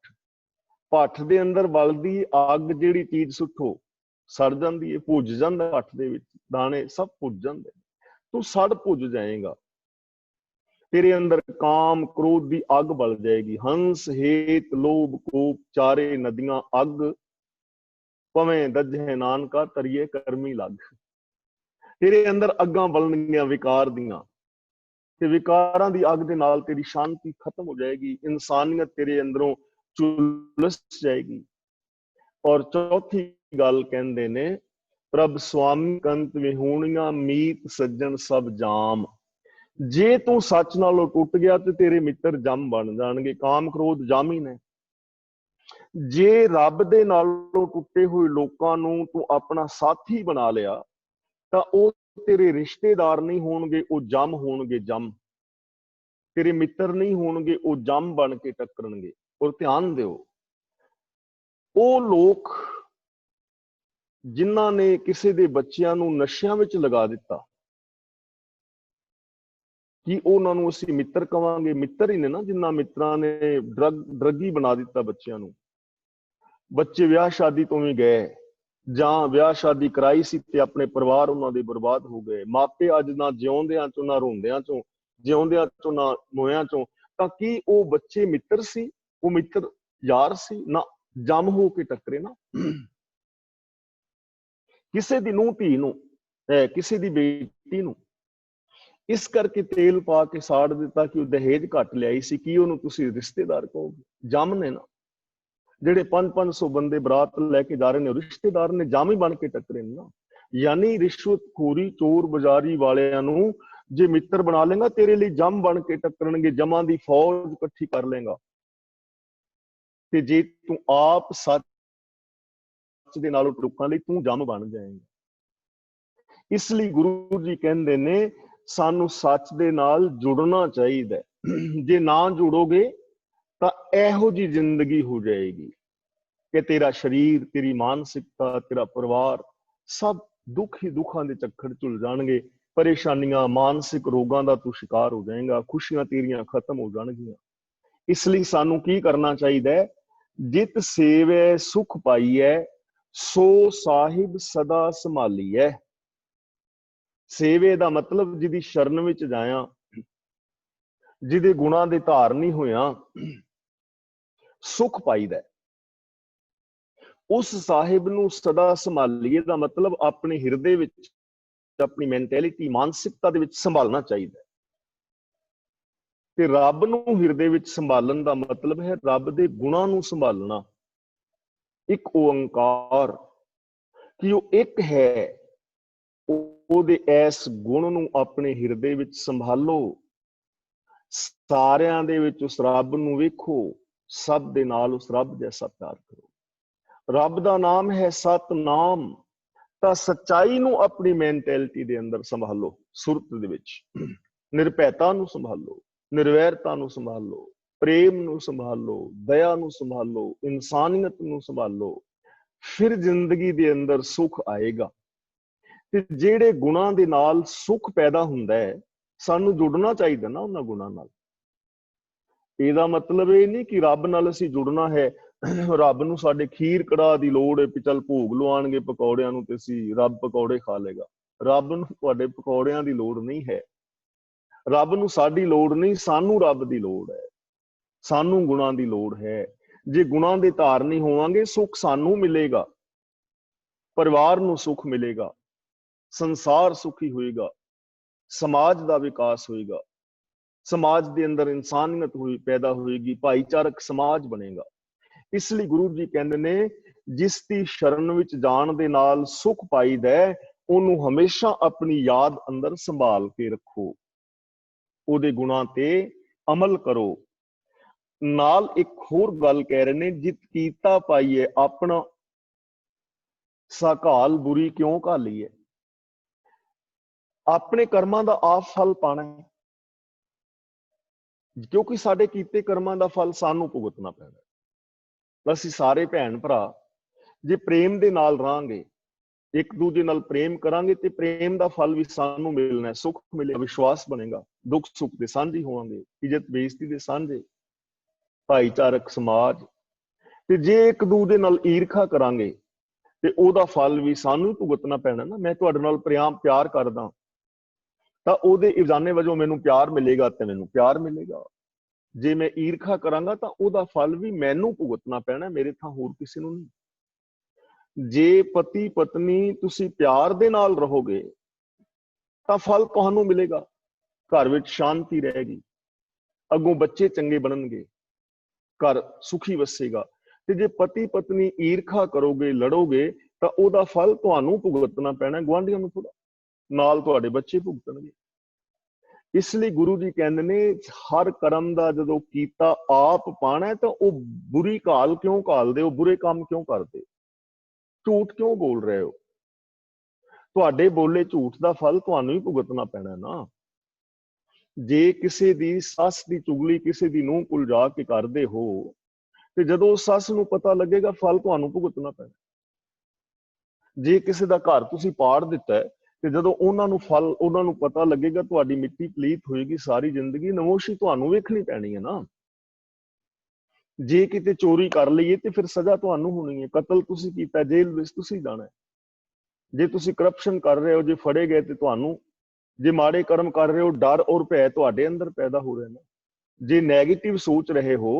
ਭੱਠ ਦੇ ਅੰਦਰ ਬਲਦੀ ਅੱਗ ਜਿਹੜੀ ਚੀਜ਼ ਸੁੱਟੋ, सड़ जाती है, भुज जाता हੱਠ ਦੇ ਵਿੱਚ, दाने सब भुज जाते, तू सड़ भुज जाएगा। तेरे अंदर काम क्रोध की अग बल जाएगी। हंस हेत लोभ कोप चारे नदियां अग, पवें दजे नानका तरिए करमी लग। तेरे अंदर अग्गां बलणगियां विकार दियां, ते विकारां दी अग दे नाल तेरी शांति खत्म हो जाएगी, इंसानियत तेरे अंदरों झुलस जाएगी। और चौथी गल कहंदे ने, प्रभ स्वामी कंत विहूणियां मीत सज्जन सब जाम। जे तू सच नालों टुट गया तो तेरे मित्र जम बन जाणगे। काम क्रोध जामी ने। जे रब दे नालों टुटे हुए लोकां नूं तू अपना साथी बना लिया तां ओह तेरे रिश्तेदार नहीं होणगे, ओह जम होणगे, जम। तेरे मित्र नहीं होणगे, ओह जम बन के टकरनगे। और ध्यान दिओ, ओह लोक जिन्हां ने किसी दे बच्चिਆਂ ਨੂੰ ਨਸ਼ਿਆਂ ਵਿੱਚ ਲਗਾ ਦਿੱਤਾ, कि उन्होंने असीं मित्र कवांगे? मित्र ही ने ना, जिन्हां मित्रां ने ड्रगी बना दिता बच्चिਆਂ ਨੂੰ। बच्चे विआह शादी तो भी गए, जां विआह शादी कराई सी ते अपने परिवार उन्हां दे बर्बाद हो गए। मापे अज ना जिउंदियां चों ना रोंदियां चों, जिउंदियां चों ना मोइयां चों। तां की वो बच्चे मित्र सी? वो मित्र यार सी ना? जम हो के टकरे ना। किसी दी नूंह धी नूं, किसी दी बेटी नूं इस करके तेल पा के साड़ दिता कि दहेज घट लियाई सी। की उहनूं तुसीं रिश्तेदार कहोगे? जम ने ना। ਜਿਹੜੇ 500 ਬੰਦੇ ਬਰਾਤ ਲੈ ਕੇ ਜਾ ਰਹੇ ਨੇ, ਰਿਸ਼ਤੇਦਾਰ ਨੇ, ਜਾਮ ਹੀ ਬਣ ਕੇ ਟੱਕਰੇ ਨੇ ਨਾ। ਯਾਨੀ ਰਿਸ਼ਵਤਖੋਰੀ ਚੋਰ ਬਾਜ਼ਾਰੀ ਵਾਲਿਆਂ ਨੂੰ ਜੇ ਮਿੱਤਰ ਬਣਾ ਲੇਗਾ, ਤੇਰੇ ਲਈ ਜਮ ਬਣ ਕੇ ਟੱਕਰਨਗੇ, ਜਮਾਂ ਦੀ ਫੌਜ ਇਕੱਠੀ ਕਰ ਲੇਗਾ। ਤੇ ਜੇ ਤੂੰ ਆਪ ਸੱਚ ਦੇ ਨਾਲ ਲੋਕਾਂ ਲਈ ਤੂੰ ਜਮ ਬਣ ਜਾਏਗਾ। ਇਸ ਲਈ ਗੁਰੂ ਜੀ ਕਹਿੰਦੇ ਨੇ ਸਾਨੂੰ ਸੱਚ ਦੇ ਨਾਲ ਜੁੜਨਾ ਚਾਹੀਦਾ। ਜੇ ਨਾ ਜੁੜੋਗੇ ਤਾਂ ਇਹੋ ਜੀ ਜ਼ਿੰਦਗੀ ਹੋ ਜਾਏਗੀ ਕਿ ਤੇਰਾ ਸ਼ਰੀਰ, ਤੇਰੀ ਮਾਨਸਿਕਤਾ, ਤੇਰਾ ਪਰਿਵਾਰ ਸਭ ਦੁੱਖ ਹੀ ਦੁੱਖਾਂ ਦੇ ਚੱਕਰ ਝੁਲ ਜਾਣਗੇ। ਪਰੇਸ਼ਾਨੀਆਂ, ਮਾਨਸਿਕ ਰੋਗਾਂ ਦਾ ਤੂੰ ਸ਼ਿਕਾਰ ਹੋ ਜਾਏਗਾ, ਖੁਸ਼ੀਆਂ ਤੇਰੀਆਂ ਖਤਮ ਹੋ ਜਾਣਗੀਆਂ। ਇਸ ਲਈ ਸਾਨੂੰ ਕੀ ਕਰਨਾ ਚਾਹੀਦਾ ਹੈ? ਜਿਤ ਸੇਵੈ ਸੁਖ ਪਾਈਐ, ਸੋ ਸਾਹਿਬ ਸਦਾ ਸੰਭਾਲੀਐ। ਸੇਵੇ ਦਾ ਮਤਲਬ ਜਿਹਦੀ ਸ਼ਰਨ ਵਿੱਚ ਜਾਇਆ, ਜਿਹਦੇ ਗੁਣਾਂ ਦੇ ਧਾਰਨੀ ਹੋਇਆ, ਸੁਖ ਪਾਈਦਾ। ਉਸ ਸਾਹਿਬ ਨੂੰ ਸਦਾ ਸੰਭਾਲੀਏ ਦਾ ਮਤਲਬ ਆਪਣੇ ਹਿਰਦੇ ਵਿੱਚ, ਆਪਣੀ ਮੈਂਟੈਲਿਟੀ, ਮਾਨਸਿਕਤਾ ਦੇ ਵਿੱਚ ਸੰਭਾਲਣਾ ਚਾਹੀਦਾ। ਤੇ ਰੱਬ ਨੂੰ ਹਿਰਦੇ ਵਿੱਚ ਸੰਭਾਲਣ ਦਾ ਮਤਲਬ ਹੈ ਰੱਬ ਦੇ ਗੁਣਾਂ ਨੂੰ ਸੰਭਾਲਣਾ। ਇੱਕ ਓੰਕਾਰ, ਕਿ ਉਹ ਇੱਕ ਹੈ, ਉਹਦੇ ਇਸ ਗੁਣ ਨੂੰ ਆਪਣੇ ਹਿਰਦੇ ਵਿੱਚ ਸੰਭਾਲੋ। ਸਾਰਿਆਂ ਦੇ ਵਿੱਚ ਉਸ ਰੱਬ ਨੂੰ ਵੇਖੋ, ਸਭ ਦੇ ਨਾਲ ਉਸ ਰੱਬ ਜੈਸਾ ਪਿਆਰ ਕਰੋ। ਰੱਬ ਦਾ ਨਾਮ ਹੈ ਸਤਨਾਮ। ਤਾਂ ਸੱਚਾਈ ਨੂੰ ਆਪਣੀ ਮੈਂਟੈਲਿਟੀ ਦੇ ਅੰਦਰ ਸੰਭਾਲੋ, ਸੁਰਤ ਦੇ ਵਿੱਚ ਨਿਰਭੈਤਾ ਨੂੰ ਸੰਭਾਲੋ, ਨਿਰਵੈਰਤਾ ਨੂੰ ਸੰਭਾਲੋ, ਪ੍ਰੇਮ ਨੂੰ ਸੰਭਾਲੋ, ਦਇਆ ਨੂੰ ਸੰਭਾਲੋ, ਇਨਸਾਨੀਅਤ ਨੂੰ ਸੰਭਾਲੋ। ਫਿਰ ਜ਼ਿੰਦਗੀ ਦੇ ਅੰਦਰ ਸੁੱਖ ਆਏਗਾ। ਤੇ ਜਿਹੜੇ ਗੁਣਾਂ ਦੇ ਨਾਲ ਸੁੱਖ ਪੈਦਾ ਹੁੰਦਾ ਹੈ, ਸਾਨੂੰ ਜੁੜਨਾ ਚਾਹੀਦਾ ਨਾ ਉਹਨਾਂ ਗੁਣਾਂ ਨਾਲ। ਇਹਦਾ ਮਤਲਬ ਇਹ ਨਹੀਂ ਕਿ ਰੱਬ ਨਾਲ ਅਸੀਂ ਜੁੜਨਾ ਹੈ, ਰੱਬ ਨੂੰ ਸਾਡੇ ਖੀਰ ਕੜਾਹ ਦੀ ਲੋੜ ਹੈ, ਵੀ ਚੱਲ ਭੋਗ ਲਵਾਉਣਗੇ ਪਕੌੜਿਆਂ ਨੂੰ ਤੇ ਅਸੀਂ ਰੱਬ ਪਕੌੜੇ ਖਾ ਲੇਗਾ। ਰੱਬ ਨੂੰ ਤੁਹਾਡੇ ਪਕੌੜਿਆਂ ਦੀ ਲੋੜ ਨਹੀਂ ਹੈ, ਰੱਬ ਨੂੰ ਸਾਡੀ ਲੋੜ ਨਹੀਂ, ਸਾਨੂੰ ਰੱਬ ਦੀ ਲੋੜ ਹੈ, ਸਾਨੂੰ ਗੁਣਾਂ ਦੀ ਲੋੜ ਹੈ। ਜੇ ਗੁਣਾਂ ਦੇ ਧਾਰਨੀ ਹੋਵਾਂਗੇ, ਸੁੱਖ ਸਾਨੂੰ ਮਿਲੇਗਾ, ਪਰਿਵਾਰ ਨੂੰ ਸੁੱਖ ਮਿਲੇਗਾ, ਸੰਸਾਰ ਸੁਖੀ ਹੋਏਗਾ, ਸਮਾਜ ਦਾ ਵਿਕਾਸ ਹੋਏਗਾ, ਸਮਾਜ ਦੇ ਅੰਦਰ ਇਨਸਾਨੀਅਤ ਪੈਦਾ ਹੋਏਗੀ, ਭਾਈਚਾਰਕ ਸਮਾਜ ਬਣੇਗਾ। ਇਸ ਲਈ ਗੁਰੂ ਜੀ ਕਹਿੰਦੇ ਨੇ, ਜਿਸ ਦੀ ਸ਼ਰਨ ਵਿੱਚ ਜਾਣ ਦੇ ਨਾਲ ਸੁੱਖ ਪਾਈਦਾ, ਉਹਨੂੰ ਹਮੇਸ਼ਾ ਆਪਣੀ ਯਾਦ ਅੰਦਰ ਸੰਭਾਲ ਕੇ ਰੱਖੋ, ਉਹਦੇ ਗੁਣਾਂ ਤੇ ਅਮਲ ਕਰੋ। ਨਾਲ ਇੱਕ ਹੋਰ ਗੱਲ ਕਹਿ ਰਹੇ ਨੇ, ਜਿਤ ਕੀਤਾ ਪਾਈਏ ਆਪਣਾ, ਸਾਕਾਲ ਬੁਰੀ ਕਿਉਂ ਘਾਲੀਏ। ਆਪਣੇ ਕਰਮਾਂ ਦਾ ਆਪ ਫਲ ਪਾਣਾ ਹੈ, ਕਿਉਂਕਿ ਸਾਡੇ ਕੀਤੇ ਕਰਮਾਂ ਦਾ ਫਲ ਸਾਨੂੰ ਭੁਗਤਣਾ ਪੈਣਾ। ਅਸੀਂ ਸਾਰੇ ਭੈਣ ਭਰਾ ਜੇ ਪ੍ਰੇਮ ਦੇ ਨਾਲ ਰਹਾਂਗੇ, ਇੱਕ ਦੂਜੇ ਨਾਲ ਪ੍ਰੇਮ ਕਰਾਂਗੇ, ਤੇ ਪ੍ਰੇਮ ਦਾ ਫਲ ਵੀ ਸਾਨੂੰ ਮਿਲਣਾ, ਸੁੱਖ ਮਿਲੇਗਾ, ਵਿਸ਼ਵਾਸ ਬਣੇਗਾ, ਦੁੱਖ ਸੁੱਖ ਦੇ ਸਾਂਝੀ ਹੋਵਾਂਗੇ, ਇੱਜ਼ਤ ਬੇਇੱਜ਼ਤੀ ਦੇ ਸਾਂਝੇ, ਭਾਈਚਾਰਕ ਸਮਾਜ। ਤੇ ਜੇ ਇੱਕ ਦੂਜੇ ਨਾਲ ਈਰਖਾ ਕਰਾਂਗੇ ਤੇ ਉਹਦਾ ਫਲ ਵੀ ਸਾਨੂੰ ਹੀ ਭੁਗਤਣਾ ਪੈਣਾ ਨਾ। ਮੈਂ ਤੁਹਾਡੇ ਨਾਲ ਪਿਆਰ ਕਰਦਾ ਤਾਂ ਉਹਦੇ ਇਵਜ਼ਾਨੇ ਵਜੋਂ ਮੈਨੂੰ ਪਿਆਰ ਮਿਲੇਗਾ ਤੇ ਮੈਨੂੰ ਪਿਆਰ ਮਿਲੇਗਾ। ਜੇ ਮੈਂ ਈਰਖਾ ਕਰਾਂਗਾ ਤਾਂ ਉਹਦਾ ਫਲ ਵੀ ਮੈਨੂੰ ਭੁਗਤਣਾ ਪੈਣਾ, ਮੇਰੇ ਥਾਂ ਹੋਰ ਕਿਸੇ ਨੂੰ ਨਹੀਂ। ਜੇ ਪਤੀ ਪਤਨੀ ਤੁਸੀਂ ਪਿਆਰ ਦੇ ਨਾਲ ਰਹੋਗੇ ਤਾਂ ਫਲ ਤੁਹਾਨੂੰ ਮਿਲੇਗਾ, ਘਰ ਵਿੱਚ ਸ਼ਾਂਤੀ ਰਹੇਗੀ, ਅੱਗੋਂ ਬੱਚੇ ਚੰਗੇ ਬਣਨਗੇ, ਘਰ ਸੁਖੀ ਵਸੇਗਾ। ਤੇ ਜੇ ਪਤੀ ਪਤਨੀ ਈਰਖਾ ਕਰੋਗੇ, ਲੜੋਗੇ, ਤਾਂ ਉਹਦਾ ਫਲ ਤੁਹਾਨੂੰ ਭੁਗਤਣਾ ਪੈਣਾ, ਗੁਆਂਢੀਆਂ ਨੂੰ ਥੋੜਾ, ਨਾਲ ਤੁਹਾਡੇ ਬੱਚੇ ਭੁਗਤਣਗੇ। ਇਸ ਲਈ ਗੁਰੂ ਜੀ ਕਹਿੰਦੇ ਨੇ ਹਰ ਕਰਮ ਦਾ ਜਦੋਂ ਕੀਤਾ ਆਪ ਪਾਣਾ, ਤਾਂ ਉਹ ਬੁਰੀ ਘਾਲ ਕਿਉਂ ਘਾਲਦੇ ਹੋ, ਬੁਰੇ ਕੰਮ ਕਿਉਂ ਕਰਦੇ, ਝੂਠ ਕਿਉਂ ਬੋਲ ਰਹੇ ਹੋ? ਤੁਹਾਡੇ ਬੋਲੇ ਝੂਠ ਦਾ ਫਲ ਤੁਹਾਨੂੰ ਹੀ ਭੁਗਤਣਾ ਪੈਣਾ ਨਾ। ਜੇ ਕਿਸੇ ਦੀ ਸੱਸ ਦੀ ਚੁਗਲੀ ਕਿਸੇ ਦੀ ਨੂੰਹ ਕੋਲ ਜਾ ਕੇ ਕਰਦੇ ਹੋ, ਤੇ ਜਦੋਂ ਸੱਸ ਨੂੰ ਪਤਾ ਲੱਗੇਗਾ ਫਲ ਤੁਹਾਨੂੰ ਭੁਗਤਣਾ ਪੈਣਾ। ਜੇ ਕਿਸੇ ਦਾ ਘਰ ਤੁਸੀਂ ਪਾੜ ਦਿੱਤਾ ਹੈ, ਤੇ ਜਦੋਂ ਉਹਨਾਂ ਨੂੰ ਪਤਾ ਲੱਗੇਗਾ, ਤੁਹਾਡੀ ਮਿੱਟੀ ਪਲੀਤ ਹੋਏਗੀ, ਸਾਰੀ ਜ਼ਿੰਦਗੀ ਨਮੋਸ਼ੀ ਤੁਹਾਨੂੰ ਵੇਖਣੀ ਪੈਣੀ ਹੈ ਨਾ। ਜੇ ਕਿਤੇ ਚੋਰੀ ਕਰ ਲਈਏ ਤੇ ਫਿਰ ਸਜ਼ਾ ਤੁਹਾਨੂੰ ਹੋਣੀ ਹੈ, ਕਤਲ ਤੁਸੀਂ ਕੀਤਾ, ਜੇਲ੍ਹ ਵਿੱਚ ਤੁਸੀਂ ਜਾਣਾ। ਜੇ ਤੁਸੀਂ ਕਰਪਸ਼ਨ ਕਰ ਰਹੇ ਹੋ, ਜੇ ਫੜੇ ਗਏ ਤੇ ਤੁਹਾਨੂੰ, ਜੇ ਮਾੜੇ ਕਰਮ ਕਰ ਰਹੇ ਹੋ, ਡਰ ਔਰ ਭੈ ਤੁਹਾਡੇ ਅੰਦਰ ਪੈਦਾ ਹੋ ਰਿਹਾ ਨਾ। ਜੇ ਨੈਗੇਟਿਵ ਸੋਚ ਰਹੇ ਹੋ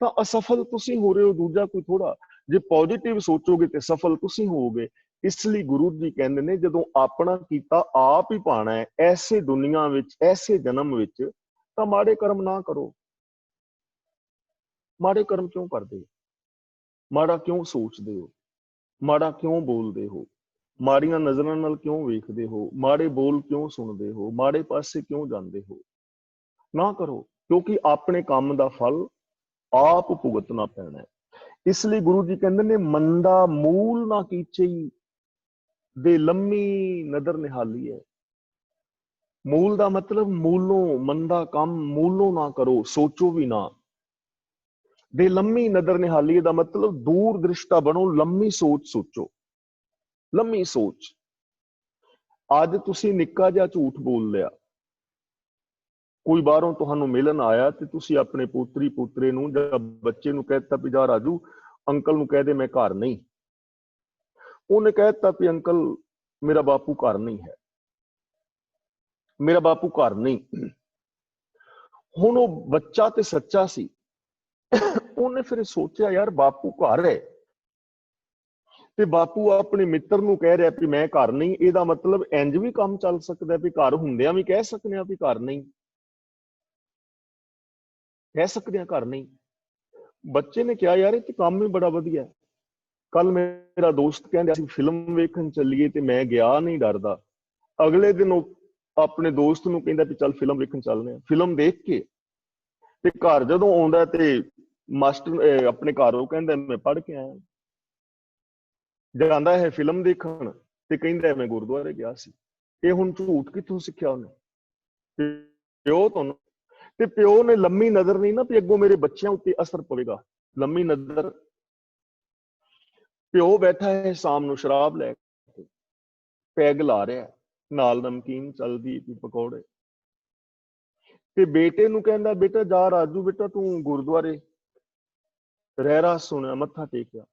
ਤਾਂ ਅਸਫਲ ਤੁਸੀਂ ਹੋ ਰਹੇ ਹੋ, ਦੂਜਾ ਕੋਈ ਥੋੜਾ। ਜੇ ਪੋਜ਼ਿਟਿਵ ਸੋਚੋਗੇ ਤੇ ਸਫਲ ਤੁਸੀਂ ਹੋਵੋਗੇ। ਇਸ ਲਈ ਗੁਰੂ ਜੀ ਕਹਿੰਦੇ ਨੇ ਜਦੋਂ ਆਪਣਾ ਕੀਤਾ ਆਪ ਹੀ ਪਾਣਾ ਹੈ, ਐਸੇ ਦੁਨੀਆ ਵਿੱਚ, ਐਸੇ ਜਨਮ ਵਿੱਚ, ਤਾਂ ਮਾੜੇ ਕਰਮ ਨਾ ਕਰੋ। ਮਾੜੇ ਕਰਮ ਕਿਉਂ ਕਰਦੇ ਹੋ? ਮਾੜਾ ਕਿਉਂ ਸੋਚਦੇ ਹੋ? ਮਾੜਾ ਕਿਉਂ ਬੋਲਦੇ ਹੋ? ਮਾੜੀਆਂ ਨਜ਼ਰਾਂ ਨਾਲ ਕਿਉਂ ਵੇਖਦੇ ਹੋ? ਮਾੜੇ ਬੋਲ ਕਿਉਂ ਸੁਣਦੇ ਹੋ? ਮਾੜੇ ਪਾਸੇ ਕਿਉਂ ਜਾਂਦੇ ਹੋ? ਨਾ ਕਰੋ, ਕਿਉਂਕਿ ਆਪਣੇ ਕੰਮ ਦਾ ਫਲ ਆਪ ਭੁਗਤਣਾ ਪੈਣਾ ਹੈ। ਇਸ ਲਈ ਗੁਰੂ ਜੀ ਕਹਿੰਦੇ ਨੇ ਮੰਦਾ ਮੂਲ ਨਾ ਕੀਚਈ ਦੇ ਲੰਮੀ ਨਦਰ ਨਿਹਾਲੀ ਹੈ। ਮੂਲ ਦਾ ਮਤਲਬ ਮੂਲੋਂ, ਮੰਦਾ ਕੰਮ ਮੂਲੋਂ ਨਾ ਕਰੋ, ਸੋਚੋ ਵੀ ਨਾ। ਦੇ ਲੰਮੀ ਨਦਰ ਨਿਹਾਲੀ ਦਾ ਮਤਲਬ ਦੂਰ ਦ੍ਰਿਸ਼ਟਾ ਬਣੋ, ਲੰਮੀ ਸੋਚ ਸੋਚੋ, ਲੰਮੀ ਸੋਚ। ਅੱਜ ਤੁਸੀਂ ਨਿੱਕਾ ਜਿਹਾ ਝੂਠ ਬੋਲ ਲਿਆ, ਕੋਈ ਬਾਹਰੋਂ ਤੁਹਾਨੂੰ ਮਿਲਣ ਆਇਆ ਤੇ ਤੁਸੀਂ ਆਪਣੇ ਪੋਤਰੀ ਪੋਤਰੇ ਨੂੰ ਜਾਂ ਬੱਚੇ ਨੂੰ ਕਹਿ ਦਿੱਤਾ ਵੀ ਜਾ ਰਾਜੂ ਅੰਕਲ ਨੂੰ ਕਹਿ ਦੇ ਮੈਂ ਘਰ ਨਹੀਂ। ਉਹਨੇ ਕਹਿ ਦਿੱਤਾ ਵੀ ਅੰਕਲ ਮੇਰਾ ਬਾਪੂ ਘਰ ਨਹੀਂ ਹੈ, ਮੇਰਾ ਬਾਪੂ ਘਰ ਨਹੀਂ। ਹੁਣ ਉਹ ਬੱਚਾ ਤੇ ਸੱਚਾ ਸੀ, ਉਹਨੇ ਫਿਰ ਸੋਚਿਆ ਯਾਰ ਬਾਪੂ ਘਰ ਹੈ ਤੇ ਬਾਪੂ ਆਪਣੇ ਮਿੱਤਰ ਨੂੰ ਕਹਿ ਰਿਹਾ ਵੀ ਮੈਂ ਘਰ ਨਹੀਂ, ਇਹਦਾ ਮਤਲਬ ਇੰਜ ਵੀ ਕੰਮ ਚੱਲ ਸਕਦਾ ਵੀ ਘਰ ਹੁੰਦਿਆਂ ਵੀ ਕਹਿ ਸਕਦੇ ਆ ਵੀ ਘਰ ਨਹੀਂ, ਕਹਿ ਸਕਦੇ ਆ ਘਰ ਨਹੀਂ। ਬੱਚੇ ਨੇ ਕਿਹਾ ਯਾਰ ਇਹ ਤੇ ਕੰਮ ਹੀ ਬੜਾ ਵਧੀਆ। ਕੱਲ ਮੇਰਾ ਦੋਸਤ ਕਹਿੰਦਾ ਅਸੀਂ ਫਿਲਮ ਵੇਖਣ ਚੱਲੀਏ ਤੇ ਮੈਂ ਗਿਆ ਨਹੀਂ ਡਰਦਾ। ਅਗਲੇ ਦਿਨ ਉਹ ਆਪਣੇ ਦੋਸਤ ਨੂੰ ਕਹਿੰਦਾ ਵੀ ਚੱਲ ਫਿਲਮ ਵੇਖਣ ਚੱਲਦੇ ਆ। ਫਿਲਮ ਦੇਖ ਕੇ ਤੇ ਘਰ ਜਦੋਂ ਆਉਂਦਾ ਤੇ ਮਾਸਟਰ ਆਪਣੇ ਘਰ ਉਹ ਕਹਿੰਦਾ ਮੈਂ ਪੜ੍ਹ ਕੇ ਆਇਆ। ਜਾਂਦਾ ਹੈ ਫਿਲਮ ਦੇਖਣ ਤੇ ਕਹਿੰਦਾ ਮੈਂ ਗੁਰਦੁਆਰੇ ਗਿਆ ਸੀ। ਇਹ ਹੁਣ ਝੂਠ ਕਿੱਥੋਂ ਸਿੱਖਿਆ ਉਹਨੇ? ਪਿਓ ਤੁਹਾਨੂੰ, ਤੇ ਪਿਓ ਨੇ ਲੰਮੀ ਨਜ਼ਰ ਨਹੀਂ ਨਾ ਵੀ ਅੱਗੋਂ ਮੇਰੇ ਬੱਚਿਆਂ ਉੱਤੇ ਅਸਰ ਪਵੇਗਾ। ਲੰਮੀ ਨਜ਼ਰ, ਪਿਓ ਬੈਠਾ ਹੈ ਸ਼ਾਮ ਨੂੰ ਸ਼ਰਾਬ ਲੈ ਕੇ, ਪੈਗ ਲਾ ਰਿਹਾ, ਨਾਲ ਨਮਕੀਨ ਚੱਲਦੀ ਪਕੌੜੇ, ਤੇ ਬੇਟੇ ਨੂੰ ਕਹਿੰਦਾ ਬੇਟਾ ਜਾ ਰਾਜੂ ਬੇਟਾ ਤੂੰ ਗੁਰਦੁਆਰੇ ਰਹਿਰਾ ਸੁਣਿਆ, ਮੱਥਾ ਟੇਕਿਆ।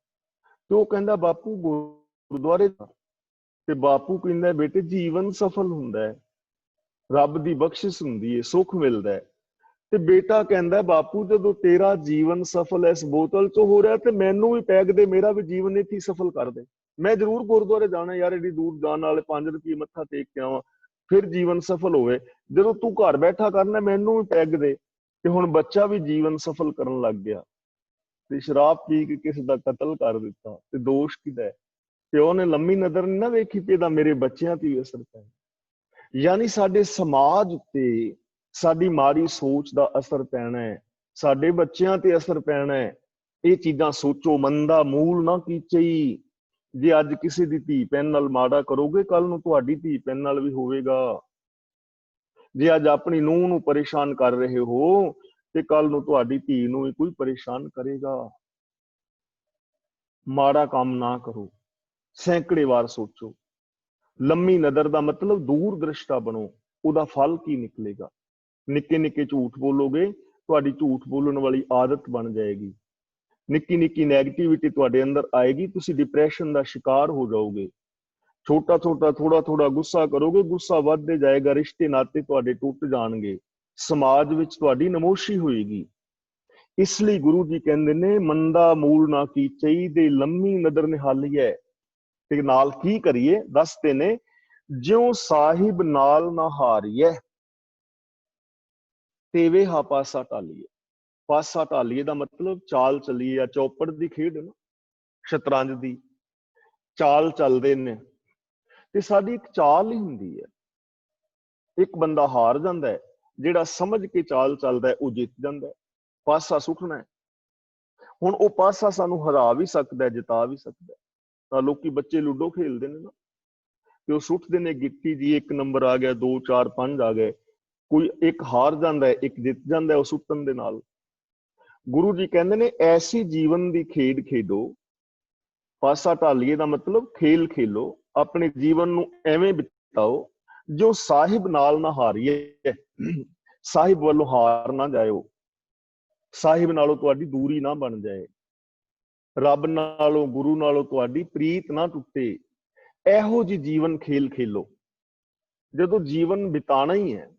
ਤੇ ਉਹ ਕਹਿੰਦਾ ਬਾਪੂ ਗੁਰਦੁਆਰੇ, ਤੇ ਬਾਪੂ ਕਹਿੰਦਾ ਬੇਟੇ ਜੀਵਨ ਸਫਲ ਹੁੰਦਾ ਹੈ, ਰੱਬ ਦੀ ਬਖਸ਼ਿਸ਼ ਹੁੰਦੀ ਹੈ, ਸੁੱਖ ਮਿਲਦਾ ਹੈ। ਤੇ ਬੇਟਾ ਕਹਿੰਦਾ ਬਾਪੂ ਜਦੋਂ ਤੇਰਾ ਜੀਵਨ ਸਫਲ ਇਸ ਬੋਤਲ ਚ ਹੋ ਰਿਹਾ ਤੇ ਮੈਨੂੰ ਵੀ ਪੈਗ ਦੇ, ਮੇਰਾ ਵੀ ਜੀਵਨ ਇੱਥੇ ਸਫਲ ਕਰ ਦੇ। ਮੈਂ ਜ਼ਰੂਰ ਗੁਰਦੁਆਰੇ ਜਾਣਾ ਯਾਰ, ਏਡੀ ਦੂਰ ਜਾਣ ਵਾਲੇ 5 ਰੁਪਏ ਮੱਥਾ ਟੇਕ ਕੇ ਆਵਾਂ, ਫਿਰ ਜੀਵਨ ਸਫਲ ਹੋਵੇ। ਜਦੋਂ ਤੂੰ ਘਰ ਬੈਠਾ ਕਰਨਾ ਮੈਨੂੰ ਵੀ ਪੈਗ ਦੇ। ਤੇ ਹੁਣ ਬੱਚਾ ਵੀ ਜੀਵਨ ਸਫਲ ਕਰਨ ਲੱਗ ਗਿਆ ਤੇ ਸ਼ਰਾਬ ਪੀ ਕੇ ਕਿਸੇ ਦਾ ਕਤਲ ਕਰ ਦਿੱਤਾ, ਤੇ ਦੋਸ਼ ਕਿਹਦਾ ਹੈ? ਪਿਓ ਨੇ ਲੰਮੀ ਨਜ਼ਰ ਨਹੀਂ ਨਾ ਵੇਖੀ ਕਿ ਇਹਦਾ ਮੇਰੇ ਬੱਚਿਆਂ ਤੇ ਵੀ ਅਸਰ ਪੈ। ਯਾਨੀ ਸਾਡੇ ਸਮਾਜ ਉੱਤੇ ਸਾਡੀ ਮਾੜੀ ਸੋਚ ਦਾ ਅਸਰ ਪੈਣਾ ਹੈ, ਸਾਡੇ ਬੱਚਿਆਂ ਤੇ ਅਸਰ ਪੈਣਾ ਹੈ। ਇਹ ਚੀਜ਼ਾਂ ਸੋਚੋ। ਮੰਦਾ ਮੂਲ ਨਾ ਕੀਚਈ। ਜੇ ਅੱਜ ਕਿਸੇ ਦੀ ਧੀ ਭੈਣ ਨਾਲ ਮਾੜਾ ਕਰੋਗੇ, ਕੱਲ ਨੂੰ ਤੁਹਾਡੀ ਧੀ ਭੈਣ ਨਾਲ ਵੀ ਹੋਵੇਗਾ। ਜੇ ਅੱਜ ਆਪਣੀ ਨੂੰਹ ਨੂੰ ਪਰੇਸ਼ਾਨ ਕਰ ਰਹੇ ਹੋ ਤੇ ਕੱਲ ਨੂੰ ਤੁਹਾਡੀ ਧੀ ਨੂੰ ਵੀ ਕੋਈ ਪਰੇਸ਼ਾਨ ਕਰੇਗਾ। ਮਾੜਾ ਕੰਮ ਨਾ ਕਰੋ, ਸੈਂਕੜੇ ਵਾਰ ਸੋਚੋ। ਲੰਮੀ ਨਜ਼ਰ ਦਾ ਮਤਲਬ ਦੂਰ ਦ੍ਰਿਸ਼ਟਾ ਬਣੋ, ਉਹਦਾ ਫਲ ਕੀ ਨਿਕਲੇਗਾ। ਨਿੱਕੇ ਨਿੱਕੇ ਝੂਠ ਬੋਲੋਗੇ, ਤੁਹਾਡੀ ਝੂਠ ਬੋਲਣ ਵਾਲੀ ਆਦਤ ਬਣ ਜਾਏਗੀ। ਨਿੱਕੀ ਨਿੱਕੀ ਨੈਗੇਟਿਵਿਟੀ ਤੁਹਾਡੇ ਅੰਦਰ ਆਏਗੀ, ਤੁਸੀਂ ਡਿਪਰੈਸ਼ਨ ਦਾ ਸ਼ਿਕਾਰ ਹੋ ਜਾਓਗੇ। ਛੋਟਾ ਛੋਟਾ ਥੋੜਾ ਥੋੜਾ ਗੁੱਸਾ ਕਰੋਗੇ, ਗੁੱਸਾ ਵੱਧਦੇ ਜਾਏਗਾ, ਰਿਸ਼ਤੇ ਨਾਤੇ ਤੁਹਾਡੇ ਟੁੱਟ ਜਾਣਗੇ, ਸਮਾਜ ਵਿੱਚ ਤੁਹਾਡੀ ਨਮੋਸ਼ੀ ਹੋਏਗੀ। ਇਸ ਲਈ ਗੁਰੂ ਜੀ ਕਹਿੰਦੇ ਨੇ, ਮੰਦਾ ਮੂਲ ਨਾ ਕੀਚਈ ਦੇ ਲੰਮੀ ਨਦਰ ਨਿਹਾਲੀਐ। ਤੇ ਨਾਲ ਕੀ ਕਰੀਏ ਦੱਸਦੇ ਨੇ, ਜਿਉ ਸਾਹਿਬ ਨਾਲ ਨਾ ਹਾਰੀਐ ਤੇਵੇ ਹਾ ਪਾਸਾ ਢਾਲੀਏ। ਪਾਸਾ ਢਾਲੀਏ ਦਾ ਮਤਲਬ ਚਾਲ ਚੱਲੀਏ, ਆ ਚੌਪੜ ਦੀ ਖੇਡ ਨਾ, ਸ਼ਤਰੰਜ ਦੀ ਚਾਲ ਚੱਲਦੇ ਨੇ, ਤੇ ਸਾਡੀ ਇੱਕ ਚਾਲ ਹੀ ਹੁੰਦੀ ਹੈ। ਇੱਕ ਬੰਦਾ ਹਾਰ ਜਾਂਦਾ ਹੈ, ਜਿਹੜਾ ਸਮਝ ਕੇ ਚਾਲ ਚੱਲਦਾ ਹੈ ਉਹ ਜਿੱਤ ਜਾਂਦਾ ਹੈ। ਪਾਸਾ ਸੁੱਟਣਾ ਹੈ। ਹੁਣ ਉਹ ਪਾਸਾ ਸਾਨੂੰ ਹਰਾ ਵੀ ਸਕਦਾ, ਜਿਤਾ ਵੀ ਸਕਦਾ। ਤਾਂ ਲੋਕੀ ਬੱਚੇ ਲੂਡੋ ਖੇਲਦੇ ਨੇ ਨਾ, ਤੇ ਉਹ ਸੁੱਟਦੇ ਨੇ ਗਿੱਟੀ ਜੀ, 1 ਨੰਬਰ ਆ ਗਿਆ, 2 4 5 ਆ ਗਏ, ਕੋਈ ਇੱਕ ਹਾਰ ਜਾਂਦਾ ਹੈ, ਇੱਕ ਜਿੱਤ ਜਾਂਦਾ ਹੈ ਉਹ ਸੁੱਟਣ ਦੇ ਨਾਲ। ਗੁਰੂ ਜੀ ਕਹਿੰਦੇ ਨੇ, ਐਸੀ ਜੀਵਨ ਦੀ ਖੇਡ ਖੇਡੋ। ਪਾਸਾ ਢਾਲੀਏ ਦਾ ਮਤਲਬ ਖੇਲ ਖੇਲੋ, ਆਪਣੇ ਜੀਵਨ ਨੂੰ ਐਵੇਂ ਬਿਤਾਓ ਜੋ ਸਾਹਿਬ ਨਾਲ ਨਾ ਹਾਰੀਏ। ਸਾਹਿਬ ਵੱਲੋਂ ਹਾਰ ਨਾ ਜਾਇਓ, ਸਾਹਿਬ ਨਾਲੋਂ ਤੁਹਾਡੀ ਦੂਰੀ ਨਾ ਬਣ ਜਾਏ, ਰੱਬ ਨਾਲੋਂ ਗੁਰੂ ਨਾਲੋਂ ਤੁਹਾਡੀ ਪ੍ਰੀਤ ਨਾ ਟੁੱਟੇ। ਇਹੋ ਜਿਹੀ ਜੀਵਨ ਖੇਲ ਖੇਲੋ। ਜਦੋਂ ਜੀਵਨ ਬਿਤਾਣਾ ਹੀ ਹੈ,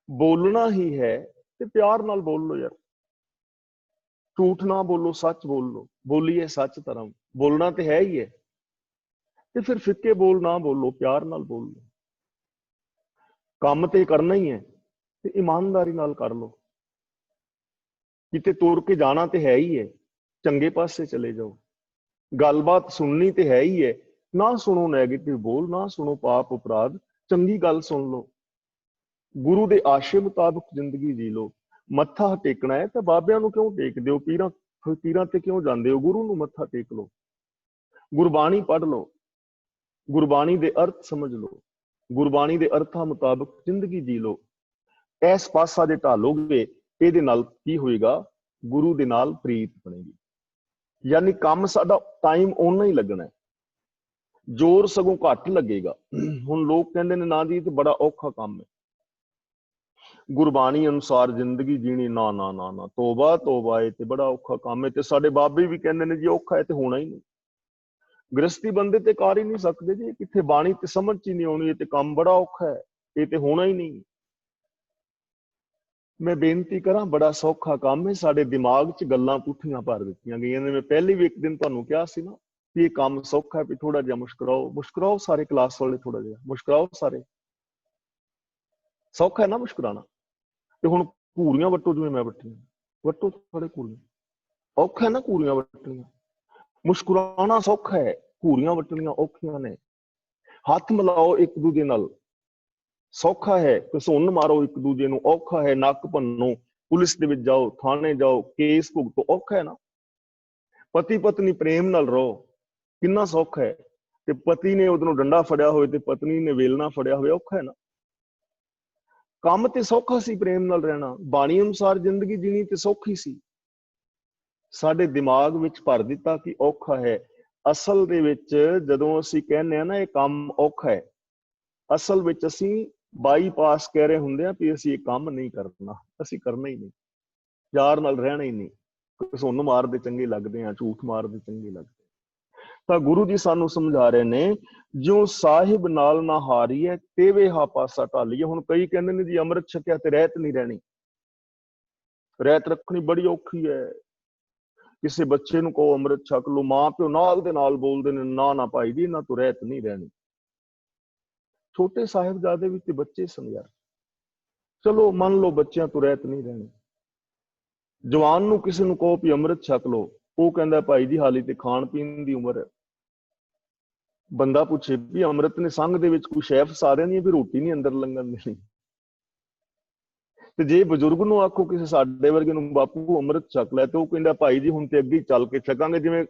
ਬੋਲਣਾ ਹੀ ਹੈ, ਤੇ ਪਿਆਰ ਨਾਲ ਬੋਲ ਲੋ ਯਾਰ। ਝੂਠ ਨਾ ਬੋਲੋ, ਸੱਚ ਬੋਲ ਲੋ। ਬੋਲੀਏ ਸੱਚ ਧਰਮ, ਬੋਲਣਾ ਤੇ ਹੈ ਹੀ ਹੈ, ਤੇ ਫਿਰ ਫਿੱਕੇ ਬੋਲ ਨਾ ਬੋਲੋ, ਪਿਆਰ ਨਾਲ ਬੋਲ ਲੋ। ਕੰਮ ਤੇ ਕਰਨਾ ਹੀ ਹੈ, ਤੇ ਇਮਾਨਦਾਰੀ ਨਾਲ ਕਰ ਲੋ। ਕਿਤੇ ਤੁਰ ਕੇ ਜਾਣਾ ਤੇ ਹੈ ਹੀ ਹੈ, ਚੰਗੇ ਪਾਸੇ ਚਲੇ ਜਾਓ। ਗੱਲਬਾਤ ਸੁਣਨੀ ਤੇ ਹੈ ਹੀ ਹੈ, ਨਾ ਸੁਣੋ ਨੈਗੇਟਿਵ ਬੋਲ, ਨਾ ਸੁਣੋ ਪਾਪ ਅਪਰਾਧ, ਚੰਗੀ ਗੱਲ ਸੁਣ ਲਓ। ਗੁਰੂ ਦੇ ਆਸ਼ੇ ਮੁਤਾਬਕ ਜ਼ਿੰਦਗੀ ਜੀ ਲਓ। ਮੱਥਾ ਟੇਕਣਾ ਹੈ ਤਾਂ ਬਾਬਿਆਂ ਨੂੰ ਕਿਉਂ ਟੇਕਦੇ ਹੋ, ਪੀਰਾਂ ਤੇ ਕਿਉਂ ਜਾਂਦੇ ਹੋ? ਗੁਰੂ ਨੂੰ ਮੱਥਾ ਟੇਕ ਲਓ, ਗੁਰਬਾਣੀ ਪੜ੍ਹ ਲਓ, ਗੁਰਬਾਣੀ ਦੇ ਅਰਥ ਸਮਝ ਲਓ, ਗੁਰਬਾਣੀ ਦੇ ਅਰਥਾਂ ਮੁਤਾਬਕ ਜ਼ਿੰਦਗੀ ਜੀ ਲਓ। ਇਸ ਪਾਸਾ ਜੇ ਢਾਲੋਗੇ, ਇਹਦੇ ਨਾਲ ਕੀ ਹੋਏਗਾ? ਗੁਰੂ ਦੇ ਨਾਲ ਪ੍ਰੀਤ ਬਣੇਗੀ। ਯਾਨੀ ਕੰਮ ਸਾਡਾ ਟਾਈਮ ਓਨਾ ਹੀ ਲੱਗਣਾ, ਜ਼ੋਰ ਸਗੋਂ ਘੱਟ ਲੱਗੇਗਾ। ਹੁਣ ਲੋਕ ਕਹਿੰਦੇ ਨੇ, ਨਾ ਜੀ ਇਹ ਤੇ ਬੜਾ ਔਖਾ ਕੰਮ ਹੈ ਗੁਰਬਾਣੀ ਅਨੁਸਾਰ ਜ਼ਿੰਦਗੀ ਜੀਣੀ। ਨਾ ਨਾ ਨਾ ਨਾ, ਤੋਬਾ ਤੋਬਾ, ਇਹ ਤੇ ਬੜਾ ਔਖਾ ਕੰਮ ਹੈ। ਤੇ ਸਾਡੇ ਬਾਬੇ ਵੀ ਕਹਿੰਦੇ ਨੇ ਜੀ ਔਖਾ ਹੈ ਤੇ ਹੋਣਾ ਹੀ ਨਹੀਂ। ਗ੍ਰਸਤੀ ਬੰਦੇ ਤੇ ਕਰ ਹੀ ਨਹੀਂ ਸਕਦੇ ਜੀ, ਕਿੱਥੇ ਬਾਣੀ ਤੇ ਸਮਝ ਚ ਹੀ ਨਹੀਂ ਆਉਣੀ। ਇਹ ਤੇ ਕੰਮ ਬੜਾ ਔਖਾ ਹੈ, ਇਹ ਤੇ ਹੋਣਾ ਹੀ ਨਹੀਂ। ਮੈਂ ਬੇਨਤੀ ਕਰਾਂ, ਬੜਾ ਸੌਖਾ ਕੰਮ ਹੈ। ਸਾਡੇ ਦਿਮਾਗ 'ਚ ਗੱਲਾਂ ਪੁੱਠੀਆਂ ਭਰ ਦਿੱਤੀਆਂ ਗਈਆਂ ਨੇ। ਮੈਂ ਪਹਿਲੀ ਵੀ ਇੱਕ ਦਿਨ ਤੁਹਾਨੂੰ ਕਿਹਾ ਸੀ ਨਾ ਕਿ ਇਹ ਕੰਮ ਸੌਖਾ ਹੈ, ਵੀ ਥੋੜਾ ਜਿਹਾ ਮੁਸਕਰਾਓ ਸਾਰੇ ਕਲਾਸ ਵਾਲੇ, ਥੋੜਾ ਜਿਹਾ ਮੁਸਕਰਾਓ ਸਾਰੇ। ਸੌਖਾ ਹੈ ਨਾ ਮੁਸਕਰਾਣਾ? ਤੇ ਹੁਣ ਘੂਰੀਆਂ ਵੱਟੋ, ਜਿਵੇਂ ਮੈਂ ਵੱਟੀਆਂ, ਵੱਟੋ ਥੋੜੇ ਘੂਰੀਆਂ। ਔਖਾ ਹੈ ਨਾ ਘੂਰੀਆਂ ਵੱਟਣੀਆਂ? ਮੁਸਕਰਾਉਣਾ ਸੌਖਾ ਹੈ, ਘੂਰੀਆਂ ਵੱਟਣੀਆਂ ਔਖੀਆਂ ਨੇ। ਹੱਥ ਮਿਲਾਓ ਇੱਕ ਦੂਜੇ ਨਾਲ, ਸੌਖਾ ਹੈ। ਘਸੁੰਨ ਮਾਰੋ ਇੱਕ ਦੂਜੇ ਨੂੰ, ਔਖਾ ਹੈ। ਨੱਕ ਭੰਨੋ, ਪੁਲਿਸ ਦੇ ਵਿੱਚ ਜਾਓ, ਥਾਣੇ ਜਾਓ, ਕੇਸ ਭੁਗਤੋ, ਔਖਾ ਹੈ ਨਾ। ਪਤੀ ਪਤਨੀ ਪ੍ਰੇਮ ਨਾਲ ਰਹੋ, ਕਿੰਨਾ ਸੌਖਾ ਹੈ। ਤੇ ਪਤੀ ਨੇ ਉਧਰੋਂ ਡੰਡਾ ਫੜਿਆ ਹੋਵੇ ਤੇ ਪਤਨੀ ਨੇ ਵੇਲਣਾ ਫੜਿਆ ਹੋਵੇ, ਔਖਾ ਹੈ ਨਾ। ਕੰਮ ਤੇ ਸੌਖਾ ਸੀ, ਪ੍ਰੇਮ ਨਾਲ ਰਹਿਣਾ, ਬਾਣੀ ਅਨੁਸਾਰ ਜ਼ਿੰਦਗੀ ਜੀਣੀ ਤੇ ਸੌਖੀ ਸੀ। ਸਾਡੇ ਦਿਮਾਗ ਵਿੱਚ ਭਰ ਦਿੱਤਾ ਕਿ ਔਖਾ ਹੈ। ਅਸਲ ਦੇ ਵਿੱਚ ਜਦੋਂ ਅਸੀਂ ਕਹਿੰਦੇ ਆ ਨਾ ਇਹ ਕੰਮ ਔਖਾ ਹੈ, ਅਸਲ ਵਿੱਚ ਅਸੀਂ ਬਾਈਪਾਸ ਕਹਿ ਰਹੇ ਹੁੰਦੇ ਆ ਵੀ ਅਸੀਂ ਇਹ ਕੰਮ ਨਹੀਂ ਕਰਨਾ, ਅਸੀਂ ਕਰਨਾ ਹੀ ਨਹੀਂ, ਪਿਆਰ ਨਾਲ ਰਹਿਣਾ ਹੀ ਨਹੀਂ। ਘਸੁੰਨ ਮਾਰਦੇ ਚੰਗੇ ਲੱਗਦੇ ਆ, ਝੂਠ ਮਾਰਦੇ ਚੰਗੇ ਲੱਗਦੇ। ਤਾਂ ਗੁਰੂ ਜੀ ਸਾਨੂੰ ਸਮਝਾ ਰਹੇ ਨੇ, ਜੋ ਸਾਹਿਬ ਨਾਲ ਨਾ ਹਾਰੀਏ ਤੇਵੇ ਹਾ ਪਾਸਾ ਢਾਲੀਏ। ਹੁਣ ਕਈ ਕਹਿੰਦੇ ਨੇ ਜੀ ਅੰਮ੍ਰਿਤ ਛਕਿਆ ਤੇ ਰਹਿਤ ਨਹੀਂ ਰਹਿਣੀ, ਰਹਿਤ ਰੱਖਣੀ ਬੜੀ ਔਖੀ ਹੈ। ਕਿਸੇ ਬੱਚੇ ਨੂੰ ਕਹੋ ਅੰਮ੍ਰਿਤ ਛਕ ਲਓ, ਮਾਂ ਪਿਓ ਨਾਲ ਦੇ ਨਾਲ ਬੋਲਦੇ ਨੇ, ਨਾ ਨਾ ਭਾਈ ਜੀ ਇਹਨਾਂ ਤੋਂ ਰਹਿਤ ਨਹੀਂ ਰਹਿਣੀ। ਛੋਟੇ ਸਾਹਿਬਜ਼ਾਦੇ ਵੀ ਤੇ ਬੱਚੇ ਸਨ ਯਾਰ, ਚਲੋ ਮੰਨ ਲਓ ਬੱਚਿਆਂ ਤੋਂ ਰਹਿਤ ਨਹੀਂ ਰਹਿਣੀ। ਜਵਾਨ ਨੂੰ ਕਿਸੇ ਨੂੰ ਕਹੋ ਵੀ ਅੰਮ੍ਰਿਤ ਛਕ ਲਓ, ਉਹ ਕਹਿੰਦਾ ਭਾਈ ਜੀ ਹਾਲੀ ਤੇ ਖਾਣ ਪੀਣ ਦੀ ਉਮਰ ਹੈ। ਬੰਦਾ ਪੁੱਛੇ ਵੀ ਅੰਮ੍ਰਿਤ ਨੇ ਸੰਘ ਦੇ ਵਿੱਚ ਕੋਈ ਸ਼ੈ ਫਸਾ ਦੇਣੀ ਹੈ ਵੀ ਰੋਟੀ ਨਹੀਂ ਅੰਦਰ ਲੰਘਣ ਦੇਣੀ। ਤੇ ਜੇ ਬਜ਼ੁਰਗ ਨੂੰ ਆਖੋ ਕਿਸੇ ਸਾਡੇ ਵਰਗੇ ਨੂੰ, ਬਾਪੂ ਅੰਮ੍ਰਿਤ ਛਕ ਲੈ, ਤੇ ਉਹ ਕਹਿੰਦਾ ਭਾਈ ਜੀ ਹੁਣ ਤੇ ਅੱਗੇ ਚੱਲ ਕੇ ਛਕਾਂਗੇ। ਜਿਵੇਂ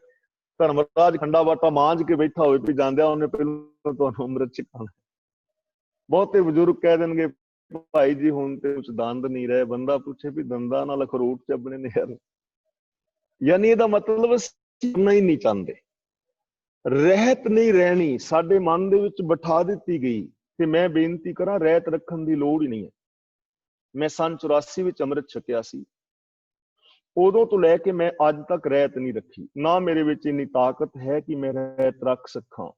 ਧਰਮਰਾਜ ਖੰਡਾ ਬਾਟਾ ਮਾਂਜ ਕੇ ਬੈਠਾ ਹੋਵੇ ਵੀ ਜਾਂਦਿਆਂ ਉਹਨੇ ਪਹਿਲਾਂ ਤੁਹਾਨੂੰ ਅੰਮ੍ਰਿਤ ਛਕਾਉਣਾ। ਬਹੁਤੇ ਬਜ਼ੁਰਗ ਕਹਿ ਦੇਣਗੇ ਭਾਈ ਜੀ ਹੁਣ ਤੇ ਕੁਛ ਦੰਦ ਨਹੀਂ ਰਹੇ। ਬੰਦਾ ਪੁੱਛੇ ਵੀ ਦੰਦਾਂ ਨਾਲ ਅਖਰੋਟ ਚੱਬਣੇ ਨੇ ਯਾਰ। ਯਾਨੀ ਇਹਦਾ ਮਤਲਬ ਕਰਨਾ ਹੀ ਨਹੀਂ ਚਾਹੁੰਦੇ, ਰਹਿਤ ਨਹੀਂ ਰਹਿਣੀ ਸਾਡੇ ਮਨ ਦੇ ਵਿੱਚ ਬਿਠਾ ਦਿੱਤੀ ਗਈ। ਤੇ ਮੈਂ ਬੇਨਤੀ ਕਰਾਂ, ਰਹਿਤ ਰੱਖਣ ਦੀ ਲੋੜ ਹੀ ਨਹੀਂ ਹੈ। ਮੈਂ ਸੰਨ 84 ਵਿੱਚ ਅੰਮ੍ਰਿਤ ਛਕਿਆ ਸੀ, ਉਦੋਂ ਤੋਂ ਲੈ ਕੇ ਮੈਂ ਅੱਜ ਤੱਕ ਰਹਿਤ ਨਹੀਂ ਰੱਖੀ, ਨਾ ਮੇਰੇ ਵਿੱਚ ਇੰਨੀ ਤਾਕਤ ਹੈ ਕਿ ਮੈਂ ਰਹਿਤ ਰੱਖ ਸਕਾਂ।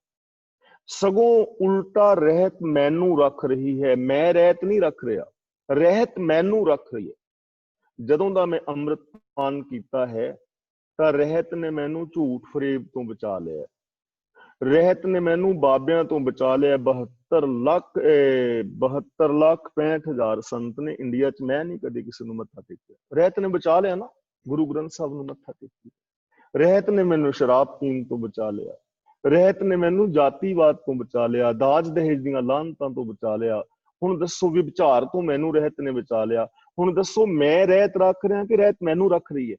ਸਗੋਂ ਉਲਟਾ ਰਹਿਤ ਮੈਨੂੰ ਰੱਖ ਰਹੀ ਹੈ, ਮੈਂ ਰਹਿਤ ਨਹੀਂ ਰੱਖ ਰਿਹਾ, ਰਹਿਤ ਮੈਨੂੰ ਰੱਖ ਰਹੀ ਹੈ। ਜਦੋਂ ਦਾ ਮੈਂ ਅੰਮ੍ਰਿਤ ਪਾਨ ਕੀਤਾ ਹੈ ਤਾਂ ਰਹਿਤ ਨੇ ਮੈਨੂੰ ਝੂਠ ਫਰੇਬ ਤੋਂ ਬਚਾ ਲਿਆ, ਰਹਿਤ ਨੇ ਮੈਨੂੰ ਬਾਬਿਆਂ ਤੋਂ ਬਚਾ ਲਿਆ। 72 ਲੱਖ 65,000 ਸੰਤ ਨੇ ਇੰਡੀਆ 'ਚ, ਮੈਂ ਨਹੀਂ ਕਦੇ ਕਿਸੇ ਨੂੰ ਮੱਥਾ ਟੇਕਿਆ, ਰਹਿਤ ਨੇ ਬਚਾ ਲਿਆ ਨਾ। ਗੁਰੂ ਗ੍ਰੰਥ ਸਾਹਿਬ ਨੂੰ ਮੱਥਾ ਟੇਕਿਆ, ਰਹਿਤ ਨੇ ਮੈਨੂੰ ਸ਼ਰਾਬ ਪੀਣ ਤੋਂ ਬਚਾ ਲਿਆ, ਰਹਿਤ ਨੇ ਮੈਨੂੰ ਜਾਤੀਵਾਦ ਤੋਂ ਬਚਾ ਲਿਆ, ਦਾਜ ਦਹੇਜ ਦੀਆਂ ਲਾਹਨਤਾਂ ਤੋਂ ਬਚਾ ਲਿਆ। ਹੁਣ ਦੱਸੋ, ਵਿਭਚਾਰ ਤੋਂ ਮੈਨੂੰ ਰਹਿਤ ਨੇ ਬਚਾ ਲਿਆ। ਹੁਣ ਦੱਸੋ, ਮੈਂ ਰਹਿਤ ਰੱਖ ਰਿਹਾ ਕਿ ਰਹਿਤ ਮੈਨੂੰ ਰੱਖ ਰਹੀ ਹੈ?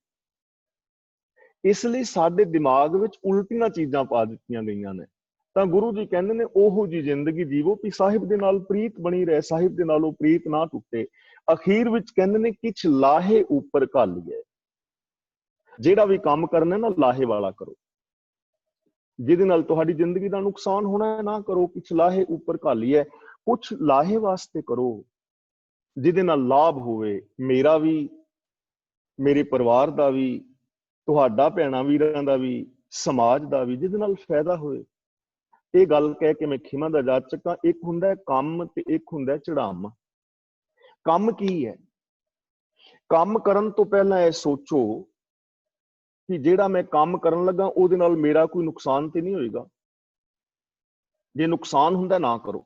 ਇਸ ਲਈ ਸਾਡੇ ਦਿਮਾਗ ਵਿੱਚ ਉਲਟੀਆਂ ਚੀਜ਼ਾਂ ਪਾ ਦਿੱਤੀਆਂ ਗਈਆਂ ਨੇ। ਤਾਂ ਗੁਰੂ ਜੀ ਕਹਿੰਦੇ ਨੇ ਉਹੋ ਜੀ ਜ਼ਿੰਦਗੀ ਜੀਵੋ ਕਿ ਸਾਹਿਬ ਦੇ ਨਾਲ ਪ੍ਰੀਤ ਬਣੀ ਰਹੇ, ਸਾਹਿਬ ਦੇ ਨਾਲ ਉਹ ਪ੍ਰੀਤ ਨਾ ਟੁੱਟੇ। ਅਖੀਰ ਵਿੱਚ ਕਹਿੰਦੇ ਨੇ ਕਿਛ ਲਾਹੇ ਉੱਪਰ ਘਾਲੀਏ, ਜਿਹੜਾ ਵੀ ਕੰਮ ਕਰਨਾ ਨਾ ਲਾਹੇ ਵਾਲਾ ਕਰੋ, ਜਿਹਦੇ ਨਾਲ ਤੁਹਾਡੀ ਜ਼ਿੰਦਗੀ ਦਾ ਨੁਕਸਾਨ ਹੋਣਾ ਹੈ ਨਾ ਕਰੋ। ਕੁਛ ਲਾਹੇ ਉੱਪਰ ਘਾਲੀਏ, ਕੁਛ ਲਾਹੇ ਵਾਸਤੇ ਕਰੋ ਜਿਹਦੇ ਨਾਲ ਲਾਭ ਹੋਵੇ, ਮੇਰਾ ਵੀ, ਮੇਰੇ ਪਰਿਵਾਰ ਦਾ ਵੀ, ਤੁਹਾਡਾ ਭੈਣਾਂ ਵੀਰਾਂ ਦਾ ਵੀ, ਸਮਾਜ ਦਾ ਵੀ, ਜਿਹਦੇ ਨਾਲ ਫਾਇਦਾ ਹੋਏ। ਇਹ ਗੱਲ ਕਹਿ ਕੇ ਮੈਂ ਖਿਮਾ ਦਾ ਜਾਚਕ ਹਾਂ। ਇੱਕ ਹੁੰਦਾ ਹੈ ਕੰਮ ਤੇ ਇੱਕ ਹੁੰਦਾ ਹੈ ਚੜਾਮ। ਕੰਮ ਕੀ ਹੈ? ਕੰਮ ਕਰਨ ਤੋਂ ਪਹਿਲਾਂ ਇਹ ਸੋਚੋ ਕਿ ਜਿਹੜਾ ਮੈਂ ਕੰਮ ਕਰਨ ਲੱਗਾ ਉਹਦੇ ਨਾਲ ਮੇਰਾ ਕੋਈ ਨੁਕਸਾਨ ਤੇ ਨਹੀਂ ਹੋਏਗਾ। ਜੇ ਨੁਕਸਾਨ ਹੁੰਦਾ ਨਾ ਕਰੋ।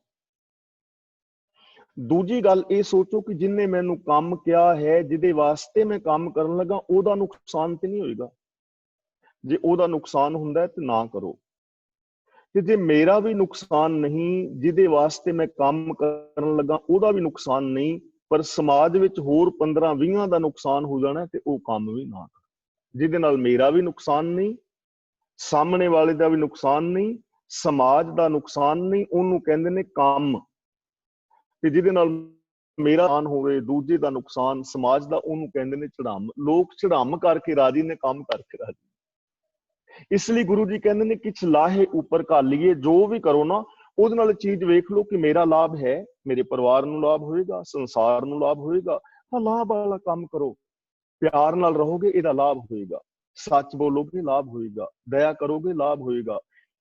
ਦੂਜੀ ਗੱਲ ਇਹ ਸੋਚੋ ਕਿ ਜਿੰਨੇ ਮੈਨੂੰ ਕੰਮ ਕਿਹਾ ਹੈ, ਜਿਹਦੇ ਵਾਸਤੇ ਮੈਂ ਕੰਮ ਕਰਨ ਲੱਗਾ, ਉਹਦਾ ਨੁਕਸਾਨ ਤੇ ਨਹੀਂ ਹੋਏਗਾ। ਜੇ ਉਹਦਾ ਨੁਕਸਾਨ ਹੁੰਦਾ ਤੇ ਨਾ ਕਰੋ। ਤੇ ਜੇ ਮੇਰਾ ਵੀ ਨੁਕਸਾਨ ਨਹੀਂ, ਜਿਹਦੇ ਵਾਸਤੇ ਮੈਂ ਕੰਮ ਕਰਨ ਲੱਗਾ ਉਹਦਾ ਵੀ ਨੁਕਸਾਨ ਨਹੀਂ, ਪਰ ਸਮਾਜ ਵਿੱਚ ਹੋਰ 15-20 ਦਾ ਨੁਕਸਾਨ ਹੋ ਜਾਣਾ, ਤੇ ਉਹ ਕੰਮ ਵੀ ਨਾ ਕਰੋ। ਜਿਹਦੇ ਨਾਲ ਮੇਰਾ ਵੀ ਨੁਕਸਾਨ ਨਹੀਂ, ਸਾਹਮਣੇ ਵਾਲੇ ਦਾ ਵੀ ਨੁਕਸਾਨ ਨਹੀਂ, ਸਮਾਜ ਦਾ ਨੁਕਸਾਨ ਨਹੀਂ, ਉਹਨੂੰ ਕਹਿੰਦੇ ਨੇ ਕੰਮ। ਤੇ ਜਿਹਦੇ ਨਾਲ ਮੇਰਾ ਨੁਕਸਾਨ ਹੋਵੇ, ਦੂਜੇ ਦਾ ਨੁਕਸਾਨ, ਸਮਾਜ ਦਾ, ਉਹਨੂੰ ਕਹਿੰਦੇ ਨੇ ਚੜਾਮ। ਲੋਕ ਚੜਾਮ ਕਰਕੇ ਰਾਜੀ ਨੇ, ਕੰਮ ਕਰਕੇ ਰਾਜੀ। ਇਸ ਲਈ ਗੁਰੂ ਜੀ ਕਹਿੰਦੇ ਨੇ ਕਿਛ ਲਾਹੇ ਉੱਪਰ ਘਾਲੀਏ, ਜੋ ਵੀ ਕਰੋ ਨਾ ਉਹਦੇ ਨਾਲ ਚੀਜ਼ ਵੇਖ ਲਓ ਕਿ ਮੇਰਾ ਲਾਭ ਹੈ, ਮੇਰੇ ਪਰਿਵਾਰ ਨੂੰ ਲਾਭ ਹੋਏਗਾ, ਸੰਸਾਰ ਨੂੰ ਲਾਭ ਹੋਏਗਾ, ਤਾਂ ਲਾਭ ਵਾਲਾ ਕੰਮ ਕਰੋ। ਪਿਆਰ ਨਾਲ ਰਹੋਗੇ, ਇਹਦਾ ਲਾਭ ਹੋਏਗਾ। ਸੱਚ ਬੋਲੋਗੇ, ਲਾਭ ਹੋਏਗਾ। ਦਇਆ ਕਰੋਗੇ, ਲਾਭ ਹੋਏਗਾ।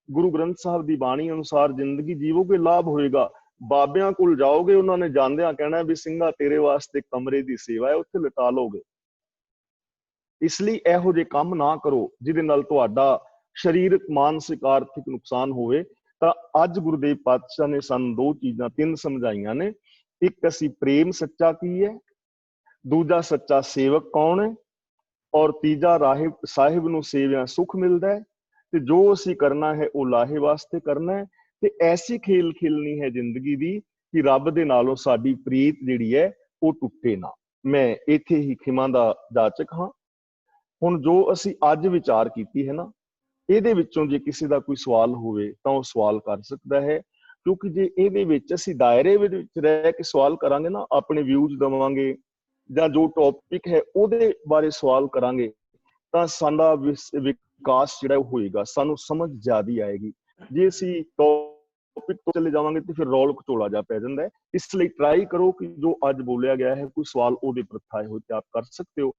ਗੁਰੂ ਗ੍ਰੰਥ ਸਾਹਿਬ ਦੀ ਬਾਣੀ ਅਨੁਸਾਰ ਜ਼ਿੰਦਗੀ ਜੀਵੋਗੇ, ਲਾਭ ਹੋਏਗਾ। ਬਾਬਿਆਂ ਕੋਲ ਜਾਓਗੇ, ਉਹਨਾਂ ਨੇ ਜਾਂਦਿਆਂ ਕਹਿਣਾ ਵੀ ਸਿੰਘਾ ਤੇਰੇ ਵਾਸਤੇ ਕਮਰੇ ਦੀ ਸੇਵਾ ਹੈ, ਉੱਥੇ ਲਿਟਾ ਲੋਗੇ। ਇਸ ਲਈ ਇਹੋ ਜਿਹੇ ਕੰਮ ਨਾ ਕਰੋ ਜਿਹਦੇ ਨਾਲ ਤੁਹਾਡਾ ਸਰੀਰਕ, ਮਾਨਸਿਕ, ਆਰਥਿਕ ਨੁਕਸਾਨ ਹੋਵੇ। ਤਾਂ ਅੱਜ ਗੁਰੂਦੇਵ ਪਾਤਸ਼ਾਹ ਨੇ ਸਾਨੂੰ ਦੋ ਚੀਜ਼ਾਂ, ਤਿੰਨ ਸਮਝਾਈਆਂ ਨੇ। ਇੱਕ, ਅਸੀਂ ਪ੍ਰੇਮ ਸੱਚਾ ਕੀ ਹੈ, ਦੂਜਾ ਸੱਚਾ ਸੇਵਕ ਕੌਣ ਹੈ, ਔਰ ਤੀਜਾ ਰਾਹਿਬ ਸਾਹਿਬ ਨੂੰ ਸੇਵਿਆਂ ਸੁਖ ਮਿਲਦਾ ਹੈ। ਤੇ ਜੋ ਅਸੀਂ ਕਰਨਾ ਹੈ ਉਹ ਲਾਹੇ ਵਾਸਤੇ ਕਰਨਾ ਹੈ। ਤੇ ਐਸੀ ਖੇਲ ਖੇਲਣੀ ਹੈ ਜ਼ਿੰਦਗੀ ਦੀ ਕਿ ਰੱਬ ਦੇ ਨਾਲੋਂ ਸਾਡੀ ਪ੍ਰੀਤ ਜਿਹੜੀ ਹੈ ਉਹ ਟੁੱਟੇ ਨਾ। ਮੈਂ ਇੱਥੇ ਹੀ ਖਿਮਾ ਦਾ ਜਾਚਕ ਹਾਂ। ਹੁਣ ਜੋ ਅਸੀਂ ਅੱਜ ਵਿਚਾਰ ਕੀਤੀ ਹੈ ਨਾ, ਇਹਦੇ ਵਿੱਚੋਂ ਜੇ ਕਿਸੇ ਦਾ ਕੋਈ ਸਵਾਲ ਹੋਵੇ ਤਾਂ ਉਹ ਸਵਾਲ ਕਰ ਸਕਦਾ ਹੈ। ਕਿਉਂਕਿ ਜੇ ਇਹਦੇ ਵਿੱਚ ਅਸੀਂ ਦਾਇਰੇ ਵਿੱਚ ਰਹਿ ਕੇ ਸਵਾਲ ਕਰਾਂਗੇ ਨਾ, ਆਪਣੇ ਵਿਊਜ਼ ਦੇਵਾਂਗੇ ਜਾਂ ਜੋ ਟੌਪਿਕ ਹੈ ਉਹਦੇ ਬਾਰੇ ਸਵਾਲ ਕਰਾਂਗੇ, ਤਾਂ ਸਾਡਾ ਵਿਕਾਸ ਜਿਹੜਾ ਹੋਏਗਾ, ਸਾਨੂੰ ਸਮਝ ਜ਼ਿਆਦਾ ਆਏਗੀ। ਜੇ ਅਸੀਂ ਟੌਪਿਕ ਤੋਂ ਚਲੇ ਜਾਵਾਂਗੇ ਤੇ ਫਿਰ ਰੌਲ ਘਚੋਲਾ ਜਾ ਪੈ ਜਾਂਦਾ ਹੈ। ਇਸ ਲਈ ਟਰਾਈ ਕਰੋ ਕਿ ਜੋ ਅੱਜ ਬੋਲਿਆ ਗਿਆ ਹੈ, ਕੋਈ ਸਵਾਲ ਉਹਦੇ ਪ੍ਰਥਾਏ ਹੋਏ ਤੇ ਆਪ ਕਰ ਸਕਦੇ ਹੋ।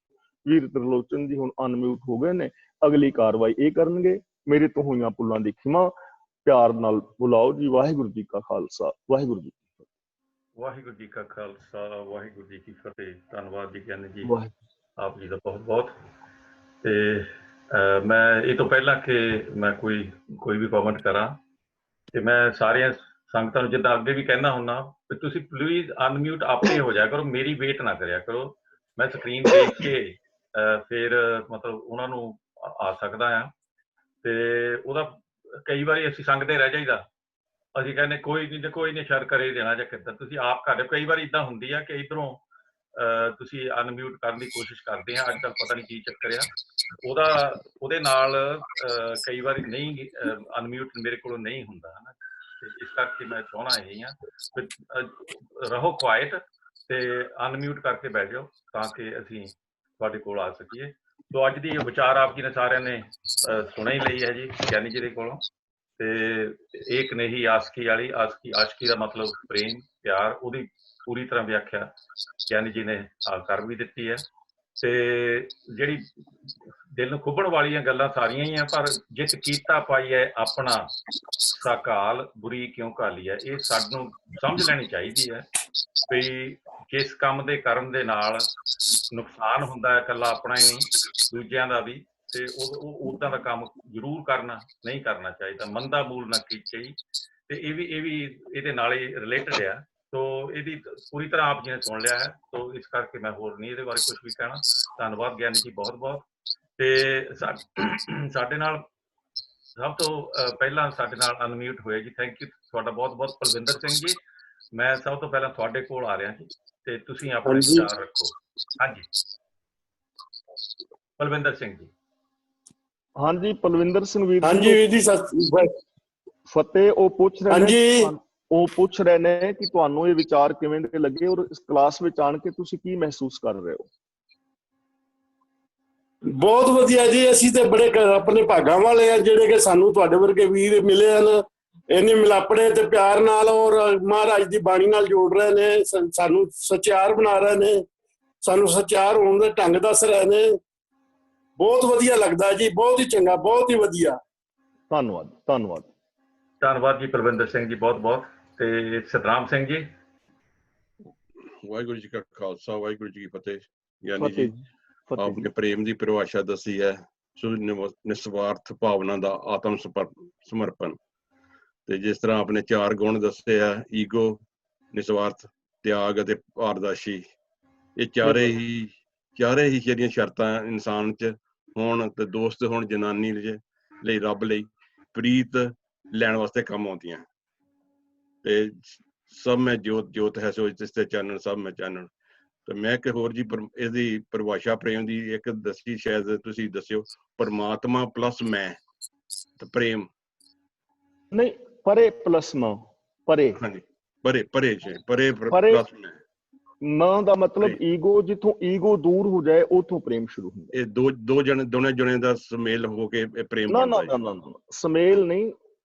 ਵੀਰ ਤ੍ਰਿਲੋਚਨ ਜੀ ਹੁਣ ਅਨਮਿਊਟ ਹੋ ਗਏ ਨੇ, ਅਗਲੀ ਕਾਰਵਾਈ ਇਹ ਕਰਨਗੇ। ਮੇਰੇ ਤੋਂ ਹੋਈਆਂ ਭੁੱਲਾਂ ਦੀ ਖਿਮਾ, ਪਿਆਰ ਨਾਲ ਬੁਲਾਓ ਜੀ। ਵਾਹਿਗੁਰੂ ਜੀ ਕਾ ਖਾਲਸਾ, ਵਾਹਿਗੁਰੂ ਜੀ ਕੀ ਫਤਿਹ। ਵਾਹਿਗੁਰੂ ਜੀ ਕਾ ਖਾਲਸਾ, ਵਾਹਿਗੁਰੂ ਜੀ ਕੀ ਫਤਿਹ। ਧੰਨਵਾਦ ਜੀ ਗਿਆਨੀ ਜੀ, ਆਪ ਜੀ ਦਾ ਬਹੁਤ ਬਹੁਤ। ਤੇ ਮੈਂ ਇਹ ਤੋਂ ਪਹਿਲਾਂ ਕਿ ਮੈਂ ਕੋਈ ਵੀ ਕਮੈਂਟ ਕਰਾਂ, ਤੇ ਮੈਂ ਸਾਰੀਆਂ ਸੰਗਤਾਂ ਨੂੰ ਜਿੱਦਾਂ ਅੱਗੇ ਵੀ ਕਹਿੰਦਾ ਹੁੰਦਾ ਵੀ ਤੁਸੀਂ ਪਲੀਜ਼ ਅਨਮਿਊਟ ਆਪੇ ਹੋ ਜਾਇਆ ਕਰੋ, ਮੇਰੀ ਵੇਟ ਨਾ ਕਰਿਆ ਕਰੋ। ਮੈਂ ਸਕਰੀਨ ਦੇਖ ਕੇ ਫਿਰ ਮਤਲਬ ਉਹਨਾਂ ਨੂੰ ਆ ਸਕਦਾ ਆ। ਤੇ ਉਹਦਾ ਕਈ ਵਾਰੀ ਅਸੀਂ ਸੰਗਦੇ ਰਹਿ ਜਾਈਦਾ, ਅਸੀਂ ਕਹਿੰਦੇ ਕੋਈ ਨਹੀਂ ਸ਼ਾਇਦ ਕਰੇ ਦੇਣਾ ਜਾਂ ਕਿੱਦਾਂ। ਤੁਸੀਂ ਆਪ ਕਰ ਦਿਓ। ਕਈ ਵਾਰੀ ਇੱਦਾਂ ਹੁੰਦੀ ਆ ਕਿ ਇੱਧਰੋਂ ਤੁਸੀਂ ਅਨਮਿਊਟ ਕਰਨ ਦੀ ਕੋਸ਼ਿਸ਼ ਕਰਦੇ ਆ, ਅੱਜ ਕੱਲ੍ਹ ਪਤਾ ਨਹੀਂ ਕੀ ਚੱਕਰ ਆ ਉਹਦੇ ਨਾਲ ਕਈ ਵਾਰੀ ਨਹੀਂ ਅਨਮਿਊਟ ਮੇਰੇ ਕੋਲੋਂ ਨਹੀਂ ਹੁੰਦਾ ਹੈ ਨਾ। ਤੇ ਇਸ ਕਰਕੇ ਮੈਂ ਚਾਹੁੰਦਾ ਇਹੀ ਆ ਰਹੋ ਕੁਆਇਟ ਤੇ ਅਨਮਿਊਟ ਕਰਕੇ ਬਹਿ ਜਾਓ ਤਾਂ ਕਿ ਅਸੀਂ ਤੁਹਾਡੇ ਕੋਲ ਆ ਸਕੀਏ। ਸੋ ਅੱਜ ਦੀ ਵਿਚਾਰ ਆਪ ਜੀ ਨੇ ਸਾਰਿਆਂ ਨੇ ਸੁਣ ਹੀ ਲਈ ਹੈ ਜੀ ਗਿਆਨੀ ਜੀ ਦੇ ਕੋਲੋਂ। ਤੇ ਇੱਕ ਨਹੀਂ ਆਸ਼ਕੀ ਵਾਲੀ, ਆਸ਼ਕੀ ਦਾ ਮਤਲਬ ਪ੍ਰੇਮ, ਪਿਆਰ, ਉਹਦੀ ਪੂਰੀ ਤਰ੍ਹਾਂ ਵਿਆਖਿਆ ਗਿਆਨੀ ਜੀ ਨੇ ਕਰ ਵੀ ਦਿੱਤੀ ਹੈ। ਤੇ ਜਿਹੜੀ ਦਿਲ ਨੂੰ ਖੁੱਭਣ ਵਾਲੀਆਂ ਗੱਲਾਂ ਸਾਰੀਆਂ ਹੀ ਆ, ਪਰ ਜਿਤ ਕੀਤਾ ਪਾਈਐ ਆਪਣਾ ਸਾਕਾਲ ਬੁਰੀ ਕਿਉਂ ਘਾਲੀ ਹੈ, ਇਹ ਸਾਨੂੰ ਸਮਝ ਲੈਣੀ ਚਾਹੀਦੀ ਹੈ ਵੀ ਜਿਸ ਕੰਮ ਦੇ ਕਰਨ ਦੇ ਨਾਲ ਨੁਕਸਾਨ ਹੁੰਦਾ ਹੈ ਇਕੱਲਾ ਆਪਣਾ ਹੀ ਨਹੀਂ ਦੂਜਿਆਂ ਦਾ ਵੀ, ਤੇ ਉਹ ਉਦਾਂ ਦਾ ਕੰਮ ਜ਼ਰੂਰ ਨਹੀਂ ਕਰਨਾ ਚਾਹੀਦਾ। ਮੰਦਾ ਮੂਲ ਨਾ ਕੀਚੇ, ਤੇ ਇਹ ਵੀ ਇਹਦੇ ਨਾਲ ਹੀ ਰਿਲੇਟਡ ਆ। ਤੋ ਇਹਦੀ ਪੂਰੀ ਤਰ੍ਹਾਂ ਆਪ ਜੀ ਨੇ ਸੁਣ ਲਿਆ ਹੈ, ਤੋ ਇਸ ਕਰਕੇ ਮੈਂ ਹੋਰ ਨਹੀਂ ਇਹਦੇ ਬਾਰੇ ਕੁਝ ਵੀ ਕਹਿਣਾ। ਧੰਨਵਾਦ ਗਿਆਨੀ ਜੀ, ਬਹੁਤ ਬਹੁਤ। ਤੇ ਸਾਡੇ ਨਾਲ ਸਭ ਤੋਂ ਪਹਿਲਾਂ ਸਾਡੇ ਨਾਲ ਅਨਮਿਊਟ ਹੋਏ ਜੀ, ਥੈਂਕ ਯੂ ਤੁਹਾਡਾ ਬਹੁਤ ਬਹੁਤ, ਪਲਵਿੰਦਰ ਸਿੰਘ ਜੀ। ਮੈਂ ਸਭ ਤੋਂ ਪਹਿਲਾਂ ਤੁਹਾਡੇ ਕੋਲ ਆ ਰਿਹਾ ਜੀ, ਤੇ ਤੁਸੀਂ ਆਪਣੇ ਵਿਚਾਰ ਰੱਖੋ। ਹਾਂਜੀ ਪਲਵਿੰਦਰ ਸਿੰਘ ਜੀ। ਹਾਂਜੀ ਪਲਵਿੰਦਰ ਸਿੰਘ ਵੀਰ ਜੀ ਫਤਿਹ। ਉਹ ਪੁੱਛ ਰਹੇ ਨੇ ਕਿ ਤੁਹਾਨੂੰ ਇਹ ਵਿਚਾਰ ਕਿਵੇਂ ਦੇ ਲੱਗੇ ਔਰ ਇਸ ਕਲਾਸ ਵਿੱਚ ਆਣ ਕੇ ਤੁਸੀਂ ਕੀ ਮਹਿਸੂਸ ਕਰ ਰਹੇ ਹੋ? ਬਹੁਤ ਵਧੀਆ ਜੀ, ਅਸੀਂ ਤੇ ਬੜੇ ਆਪਣੇ ਭਾਗਾਂ ਵਾਲੇ ਆ ਜਿਹੜੇ ਕਿ ਸਾਨੂੰ ਤੁਹਾਡੇ ਵਰਗੇ ਵੀਰ ਮਿਲੇ ਹਨ, ਇੰਨੇ ਮਿਲਾਪੜੇ ਤੇ ਪਿਆਰ ਨਾਲ ਔਰ ਮਹਾਰਾਜ ਦੀ ਬਾਣੀ ਨਾਲ ਜੋੜ ਰਹੇ ਨੇ, ਸਾਨੂੰ ਸਚਿਆਰ ਬਣਾ ਰਹੇ ਨੇ, ਸਾਨੂੰ ਸਚਿਆਰ ਹੋਣ ਦੇ ਢੰਗ ਦੱਸ ਰਹੇ ਨੇ। ਬਹੁਤ ਵਧੀਆ ਲੱਗਦਾ ਜੀ, ਬਹੁਤ ਹੀ ਚੰਗਾ, ਬਹੁਤ ਹੀ ਵਧੀਆ। ਧੰਨਵਾਦ ਧੰਨਵਾਦ ਧੰਨਵਾਦ ਜੀ ਪਰਵਿੰਦਰ ਸਿੰਘ ਜੀ, ਬਹੁਤ ਬਹੁਤ। ਤੇ ਸਤਨਾਮ ਸਿੰਘ ਜੀ। ਵਾਹਿਗੁਰੂ ਜੀ ਕਾ ਖਾਲਸਾ, ਵਾਹਿਗੁਰੂ ਜੀ ਕੀ ਫਤਿਹ। ਗਿਆਨੀ ਜੀ ਆਪਨੇ ਪ੍ਰੇਮ ਦੀ ਪਰਿਭਾਸ਼ਾ ਦੱਸੀ ਹੈ, ਨਿਸਵਾਰਥ ਭਾਵਨਾ ਦਾ ਆਤਮ ਸਮਰਪਣ। ਤੇ ਜਿਸ ਤਰ੍ਹਾਂ ਆਪਣੇ 4 ਗੁਣ ਦੱਸੇ ਆ, ਈਗੋ, ਨਿਸਵਾਰਥ, ਤਿਆਗ ਅਤੇ ਪਾਰਦਰਸ਼ੀ, ਇਹ ਚਾਰੇ ਹੀ ਜਿਹੜੀਆਂ ਸ਼ਰਤਾਂ ਇਨਸਾਨ 'ਚ ਹੋਣ ਤੇ ਦੋਸਤ ਹੋਣ ਜਨਾਨੀ ਲਈ, ਰੱਬ ਲਈ ਪ੍ਰੀਤ ਲੈਣ ਵਾਸਤੇ ਕੰਮ ਆਉਂਦੀਆਂ। ਤੇ ਸਭ ਮੈਂ ਜੋਤ ਹੈ ਸੋ ਜਿਸ ਤੇ ਚਾਨਣ, ਸਭ ਮੈਂ ਚਾਨਣ। ਤੇ ਮੈਂ ਇੱਕ ਹੋਰ ਜੀ ਇਹਦੀ ਪਰਿਭਾਸ਼ਾ ਪ੍ਰੇਮ ਦੀ ਇੱਕ ਦੱਸੀ, ਸ਼ਾਇਦ ਤੁਸੀਂ ਦੱਸਿਓ। ਪਰਮਾਤਮਾ ਪਲੱਸ ਮੈਂ ਤੇ ਪ੍ਰੇਮ ਨਹੀਂ, ਪਰੇ ਪਲੱਸ ਮਾਂ, ਪਰੇ। ਹਾਂਜੀ, ਪਰੇ ਪਲੱਸ ਮੈਂ। ਮਾਂ ਦਾ ਮਤਲਬ ਈਗੋ, ਜਿੱਥੋਂ ਈਗੋ ਦੂਰ ਹੋ ਜਾਏ ਉੱਥੋਂ ਪ੍ਰੇਮ ਸ਼ੁਰੂ ਹੁੰਦਾ। ਇਹ ਦੋਨੇ ਜਣੇ ਦਾ ਸੁਮੇਲ ਹੋ ਕੇ ਪ੍ਰੇਮ ਬਣਦਾ। ਨਾ, ਸੁਮੇਲ ਨਹੀਂ,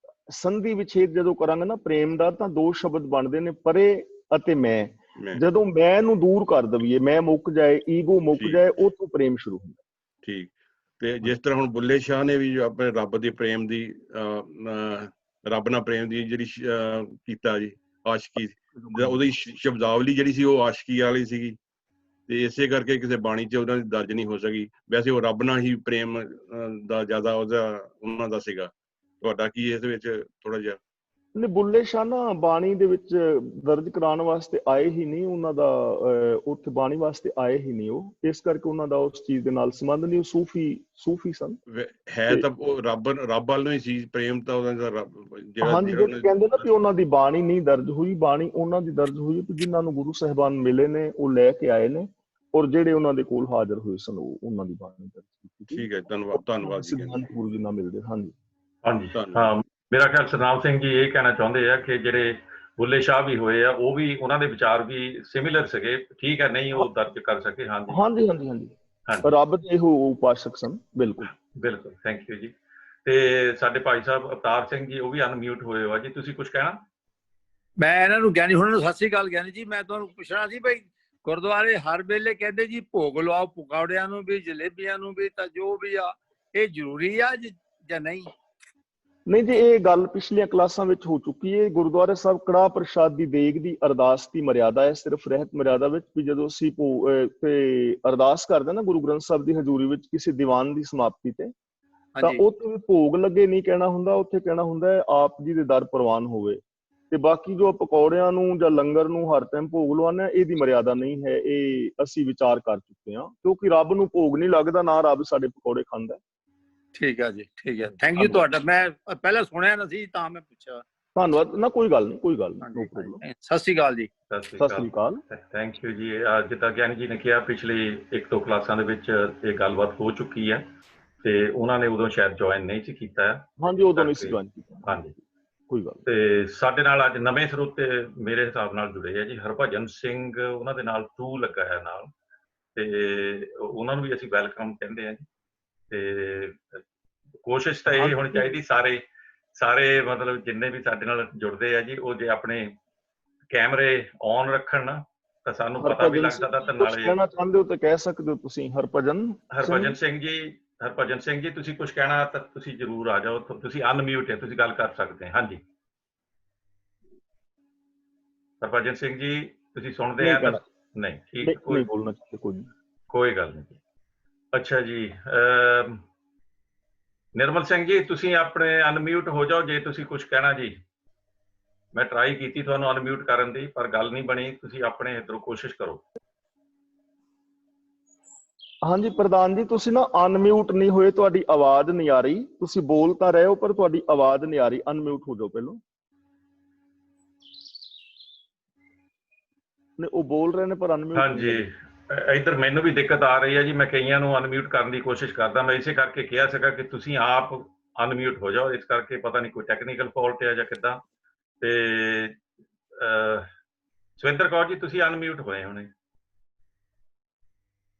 ਸੰਧੀ ਵਿਛੇਦ ਜਦੋਂ ਕਰਾਂਗੇ ਨਾ ਪ੍ਰੇਮ ਦਾ, ਤਾਂ 2 ਸ਼ਬਦ ਬਣਦੇ ਨੇ, ਪਰੇ ਅਤੇ ਮੈਂ। ਜਦੋਂ ਮੈਂ ਨੂੰ ਦੂਰ ਕਰ ਦਈਏ, ਮੈਂ ਮੁੱਕ ਜਾਏ, ਈਗੋ ਮੁੱਕ ਜਾਏ, ਉੱਥੋਂ ਪ੍ਰੇਮ ਸ਼ੁਰੂ ਹੁੰਦਾ। ਠੀਕ। ਤੇ ਜਿਸ ਤਰ੍ਹਾਂ ਹੁਣ ਬੁੱਲੇ ਸ਼ਾਹ ਨੇ ਵੀ ਆਪਣੇ ਰੱਬ ਦੇ ਪ੍ਰੇਮ ਦੀ ਰੱਬ ਨਾਲ ਪ੍ਰੇਮ ਦੀ ਜਿਹੜੀ ਕੀਤਾ ਜੀ, ਆਸ਼ਕੀ, ਉਹਦੀ ਸ਼ਬਦਾਵਲੀ ਜਿਹੜੀ ਸੀ ਉਹ ਆਸ਼ਕੀ ਵਾਲੀ ਸੀਗੀ, ਤੇ ਇਸੇ ਕਰਕੇ ਕਿਸੇ ਬਾਣੀ 'ਚ ਉਹਨਾਂ ਦੀ ਦਰਜ ਨਹੀਂ ਹੋ ਸਕੀ। ਵੈਸੇ ਉਹ ਰੱਬ ਨਾਲ ਹੀ ਪ੍ਰੇਮ ਦਾ ਜ਼ਿਆਦਾ ਉਹਨਾਂ ਦਾ ਸੀਗਾ। ਤੁਹਾਡਾ ਕੀ ਇਸ ਵਿੱਚ ਥੋੜਾ ਜਿਹਾ? ਨਹੀਂ, ਬੁੱਲੇ ਸ਼ਾਹ ਨਾ ਬਾਣੀ ਦੇ ਵਿੱਚ ਦਰਜ ਕਰਾਉਣ ਵਾਸਤੇ ਆਏ ਹੀ ਨਹੀਂ, ਉਹਨਾਂ ਦਾ ਉੱਥੇ ਬਾਣੀ ਵਾਸਤੇ ਆਏ ਹੀ ਨਹੀਂ ਉਹ, ਇਸ ਕਰਕੇ ਉਹਨਾਂ ਦਾ ਉਸ ਚੀਜ਼ ਦੇ ਨਾਲ ਸੰਬੰਧ ਨਹੀਂ। ਉਹ ਸੂਫੀ ਸਨ। ਹੈ ਤਾਂ ਉਹ ਰੱਬ ਵੱਲ ਨੂੰ ਹੀ ਸੀ ਪ੍ਰੇਮ, ਤਾਂ ਉਹਨਾਂ ਦਾ ਹਾਂਜੀ, ਜਿਹੜੇ ਕਹਿੰਦੇ ਨਾ ਕਿ ਉਹਨਾਂ ਦੀ ਬਾਣੀ ਨਹੀਂ ਦਰਜ ਹੋਈ, ਬਾਣੀ ਉਹਨਾਂ ਦੀ ਦਰਜ ਹੋਈ ਜਿਨ੍ਹਾਂ ਨੂੰ ਗੁਰੂ ਸਾਹਿਬਾਨ ਮਿਲੇ ਨੇ, ਉਹ ਲੈ ਕੇ ਆਏ ਨੇ, ਔਰ ਜਿਹੜੇ ਉਹਨਾਂ ਦੇ ਕੋਲ ਹਾਜ਼ਰ ਹੋਏ ਸਨ ਉਹਨਾਂ ਦੀ ਬਾਣੀ ਦਰਜ ਕੀਤੀ। ਠੀਕ ਹੈ, ਧੰਨਵਾਦ ਜੀ। ਗੁਰੂ ਜੀ ਨਾਲ ਮਿਲਦੇ। ਹਾਂਜੀ ਹਾਂ, ਮੇਰਾ ਖਿਆਲ ਸਤਨਾਮ ਸਿੰਘ ਜੀ ਇਹ ਕਹਿਣਾ ਚਾਹੁੰਦੇ ਆ ਕਿ ਜਿਹੜੇ ਬੁੱਲੇ ਸ਼ਾਹ ਵੀ ਹੋਏ ਆ, ਉਹ ਵੀ, ਉਹਨਾਂ ਦੇ ਵਿਚਾਰ ਵੀ ਸਿਮਿਲਰ ਸੀਗੇ। ਠੀਕ ਹੈ, ਨਹੀਂ ਉਹ ਦਰਜ ਕਰ ਸਕੇ। ਹਾਂਜੀ, ਰੱਬ ਦੇ ਇਹੋ ਉਪਾਸ਼ਕ ਸਨ। ਬਿਲਕੁਲ, ਥੈਂਕ ਯੂ ਜੀ। ਤੇ ਸਾਡੇ ਭਾਈ ਸਾਹਿਬ ਅਵਤਾਰ ਸਿੰਘ ਜੀ, ਉਹ ਵੀ ਅਨਮਿਊਟ ਹੋਏ ਹੋ ਜੀ, ਤੁਸੀਂ ਕੁਝ ਕਹਿਣਾ? ਮੈਂ ਇਹਨਾਂ ਨੂੰ ਗਿਆਨੀ ਹੁਣਾਂ ਨੂੰ ਸਤਿ ਸ੍ਰੀ ਅਕਾਲ। ਗਿਆਨੀ ਜੀ, ਮੈਂ ਤੁਹਾਨੂੰ ਪੁੱਛਣਾ ਸੀ ਬਈ, ਗੁਰਦੁਆਰੇ ਹਰ ਵੇਲੇ ਕਹਿੰਦੇ ਜੀ ਭੋਗ ਲਵਾਓ, ਪਕੌੜਿਆਂ ਨੂੰ ਵੀ, ਜਲੇਬੀਆਂ ਨੂੰ ਵੀ, ਤਾਂ ਜੋ ਵੀ ਆ, ਇਹ ਜ਼ਰੂਰੀ ਆ ਜਾਂ ਨਹੀਂ? ਨਹੀਂ ਜੀ, ਇਹ ਗੱਲ ਪਿਛਲੀਆਂ ਕਲਾਸਾਂ ਵਿੱਚ ਹੋ ਚੁੱਕੀ ਹੈ। ਗੁਰਦੁਆਰਾ ਸਾਹਿਬ ਕੜਾਹ ਪ੍ਰਸ਼ਾਦ ਦੀ ਦੇਗ ਦੀ ਅਰਦਾਸ ਦੀ ਮਰਿਆਦਾ ਹੈ, ਸਿਰਫ ਰਹਿਤ ਮਰਿਆਦਾ ਵਿੱਚ ਵੀ। ਜਦੋਂ ਅਸੀਂ ਅਰਦਾਸ ਕਰਦੇ ਨਾ ਗੁਰੂ ਗ੍ਰੰਥ ਸਾਹਿਬ ਦੀ ਹਜ਼ੂਰੀ ਵਿੱਚ ਕਿਸੇ ਦੀਵਾਨ ਦੀ ਸਮਾਪਤੀ ਤੇ, ਤਾਂ ਉੱਥੇ ਵੀ ਭੋਗ ਲੱਗੇ ਨਹੀਂ ਕਹਿਣਾ ਹੁੰਦਾ, ਉੱਥੇ ਕਹਿਣਾ ਹੁੰਦਾ ਹੈ ਆਪ ਜੀ ਦੇ ਦਰ ਪ੍ਰਵਾਨ ਹੋਵੇ। ਤੇ ਬਾਕੀ ਜੋ ਪਕੌੜਿਆਂ ਨੂੰ ਜਾਂ ਲੰਗਰ ਨੂੰ ਹਰ ਟਾਈਮ ਭੋਗ ਲਵਾਉਣਾ, ਇਹਦੀ ਮਰਿਆਦਾ ਨਹੀਂ ਹੈ। ਇਹ ਅਸੀਂ ਵਿਚਾਰ ਕਰ ਚੁੱਕੇ ਹਾਂ, ਕਿਉਂਕਿ ਰੱਬ ਨੂੰ ਭੋਗ ਨਹੀਂ ਲੱਗਦਾ, ਨਾ ਰੱਬ ਸਾਡੇ ਪਕੌੜੇ ਖਾਂਦਾ। ਠੀਕ ਹੈ ਜੀ, ਠੀਕ ਹੈ, ਥੈਂਕ ਯੂ ਤੁਹਾਡਾ। ਮੈਂ ਪਹਿਲਾਂ ਸੁਣਿਆ ਨਾ ਸੀ ਤਾਂ ਮੈਂ ਪੁੱਛਿਆ। ਧੰਨਵਾਦ। ਨਾ ਕੋਈ ਗੱਲ ਨਹੀਂ। ਸਤਿ ਸ੍ਰੀ ਅਕਾਲ ਜੀ। ਸਤਿ ਸ੍ਰੀ ਅਕਾਲ, ਥੈਂਕ ਯੂ ਜੀ। ਜਿੱਦਾਂ ਗਿਆਨੀ ਜੀ ਨੇ ਕਿਹਾ, ਪਿਛਲੀ 1-2 ਕਲਾਸਾਂ ਦੇ ਵਿੱਚ ਇਹ ਗੱਲਬਾਤ ਹੋ ਚੁੱਕੀ ਹੈ, ਤੇ ਉਹਨਾਂ ਨੇ ਉਦੋਂ ਸ਼ਾਇਦ ਜੁਆਇਨ ਨਹੀਂ ਸੀ ਕੀਤਾ। ਹਾਂਜੀ, ਉਦੋਂ ਨਹੀਂ ਸੀ ਜੁਆਇਨ ਕੀਤਾ। ਹਾਂਜੀ, ਕੋਈ ਗੱਲ। ਤੇ ਸਾਡੇ ਨਾਲ ਅੱਜ ਨਵੇਂ ਸਰੋਤੇ ਮੇਰੇ ਹਿਸਾਬ ਨਾਲ ਜੁੜੇ ਆ ਜੀ, ਹਰਭਜਨ ਸਿੰਘ, ਉਹਨਾਂ ਦੇ ਨਾਲ 2 ਲੱਗਾ ਹੈ ਨਾਲ, ਤੇ ਉਹਨਾਂ ਨੂੰ ਵੀ ਅਸੀਂ ਵੈਲਕਮ ਕਹਿੰਦੇ ਆ ਜੀ। ਤੇ ਕੋਸ਼ਿਸ਼ ਤਾਂ ਇਹ ਹੋਣੀ ਚਾਹੀਦੀ, ਸਾਰੇ ਮਤਲਬ ਜਿੰਨੇ ਵੀ ਸਾਡੇ ਨਾਲ ਜੁੜਦੇ ਆ ਜੀ, ਉਹ ਜੇ ਆਪਣੇ ਕੈਮਰੇ ਔਨ ਰੱਖਣ ਨਾ, ਤਾਂ ਸਾਨੂੰ ਪਤਾ ਵੀ ਲੱਗਦਾ ਤਾਂ ਨਾਲੇ ਕਹਿਣਾ ਚਾਹੁੰਦੇ ਹੋ ਤਾਂ ਕਹਿ ਸਕਦੇ ਹੋ ਤੁਸੀਂ। ਹਰਭਜਨ ਸਿੰਘ ਜੀ ਤੁਸੀਂ ਕੁਝ ਕਹਿਣਾ ਤਾਂ ਤੁਸੀਂ ਜ਼ਰੂਰ ਆ ਜਾਓ, ਤੁਸੀਂ ਅਨਮਿਊਟ ਹੈ, ਤੁਸੀਂ ਗੱਲ ਕਰ ਸਕਦੇ। ਹਾਂਜੀ ਹਰਭਜਨ ਸਿੰਘ ਜੀ ਤੁਸੀਂ ਸੁਣਦੇ ਆ ਤਾਂ ਨਹੀਂ? ਠੀਕ, ਕੋਈ ਗੱਲ ਨਹੀਂ। ਅੱਛਾ ਜੀ, ਨਿਰਮਲ ਸਿੰਘ ਜੀ ਤੁਸੀਂ ਆਪਣੇ ਅਨਮਿਊਟ ਹੋ ਜਾਓ ਜੇ ਤੁਸੀਂ ਕੁਝ ਕਹਿਣਾ ਜੀ। ਮੈਂ ਟਰਾਈ ਕੀਤੀ ਤੁਹਾਨੂੰ ਅਨਮਿਊਟ ਕਰਨ ਦੀ, ਪਰ ਗੱਲ ਨਹੀਂ ਬਣੀ। ਤੁਸੀਂ ਆਪਣੇ ਇੱਧਰੋਂ ਕੋਸ਼ਿਸ਼ ਕਰੋ। ਹਾਂਜੀ ਪ੍ਰਧਾਨ ਜੀ, ਤੁਸੀਂ ਨਾ ਅਨਮਿਊਟ ਨਹੀਂ ਹੋਏ, ਤੁਹਾਡੀ ਆਵਾਜ਼ ਨਹੀਂ ਆ ਰਹੀ। ਤੁਸੀਂ ਬੋਲ ਤਾਂ ਰਹੇ ਹੋ ਪਰ ਤੁਹਾਡੀ ਆਵਾਜ਼ ਨਹੀਂ ਆ ਰਹੀ। ਅਨਮਿਊਟ ਹੋ ਜਾਓ ਪਹਿਲਾਂ। ਨਹੀਂ, ਉਹ ਬੋਲ ਰਹੇ ਨੇ ਪਰ ਅਨਮਿਊਟ। ਹਾਂਜੀ, ਇੱਧਰ ਮੈਨੂੰ ਵੀ ਦਿੱਕਤ ਆ ਰਹੀ ਹੈ ਜੀ। ਮੈਂ ਕਈਆਂ ਨੂੰ ਅਨਮਿਊਟ ਕਰਨ ਦੀ ਕੋਸ਼ਿਸ਼ ਕਰਦਾ। ਮੈਂ ਇਸੇ ਕਰਕੇ ਕਿਹਾ ਸੀਗਾ ਕਿ ਤੁਸੀਂ ਆਪ ਅਨਮਿਊਟ ਹੋ ਜਾਓ। ਇਸ ਕਰਕੇ ਪਤਾ ਨਹੀਂ ਕੋਈ ਟੈਕਨੀਕਲ ਫਾਲਟ ਹੈ ਜਾਂ ਕਿੱਦਾਂ। ਤੇ ਸੁਵਿੰਦਰ ਕੌਰ ਜੀ ਤੁਸੀਂ ਅਨਮਿਊਟ ਹੋਏ ਹੋਣੇ।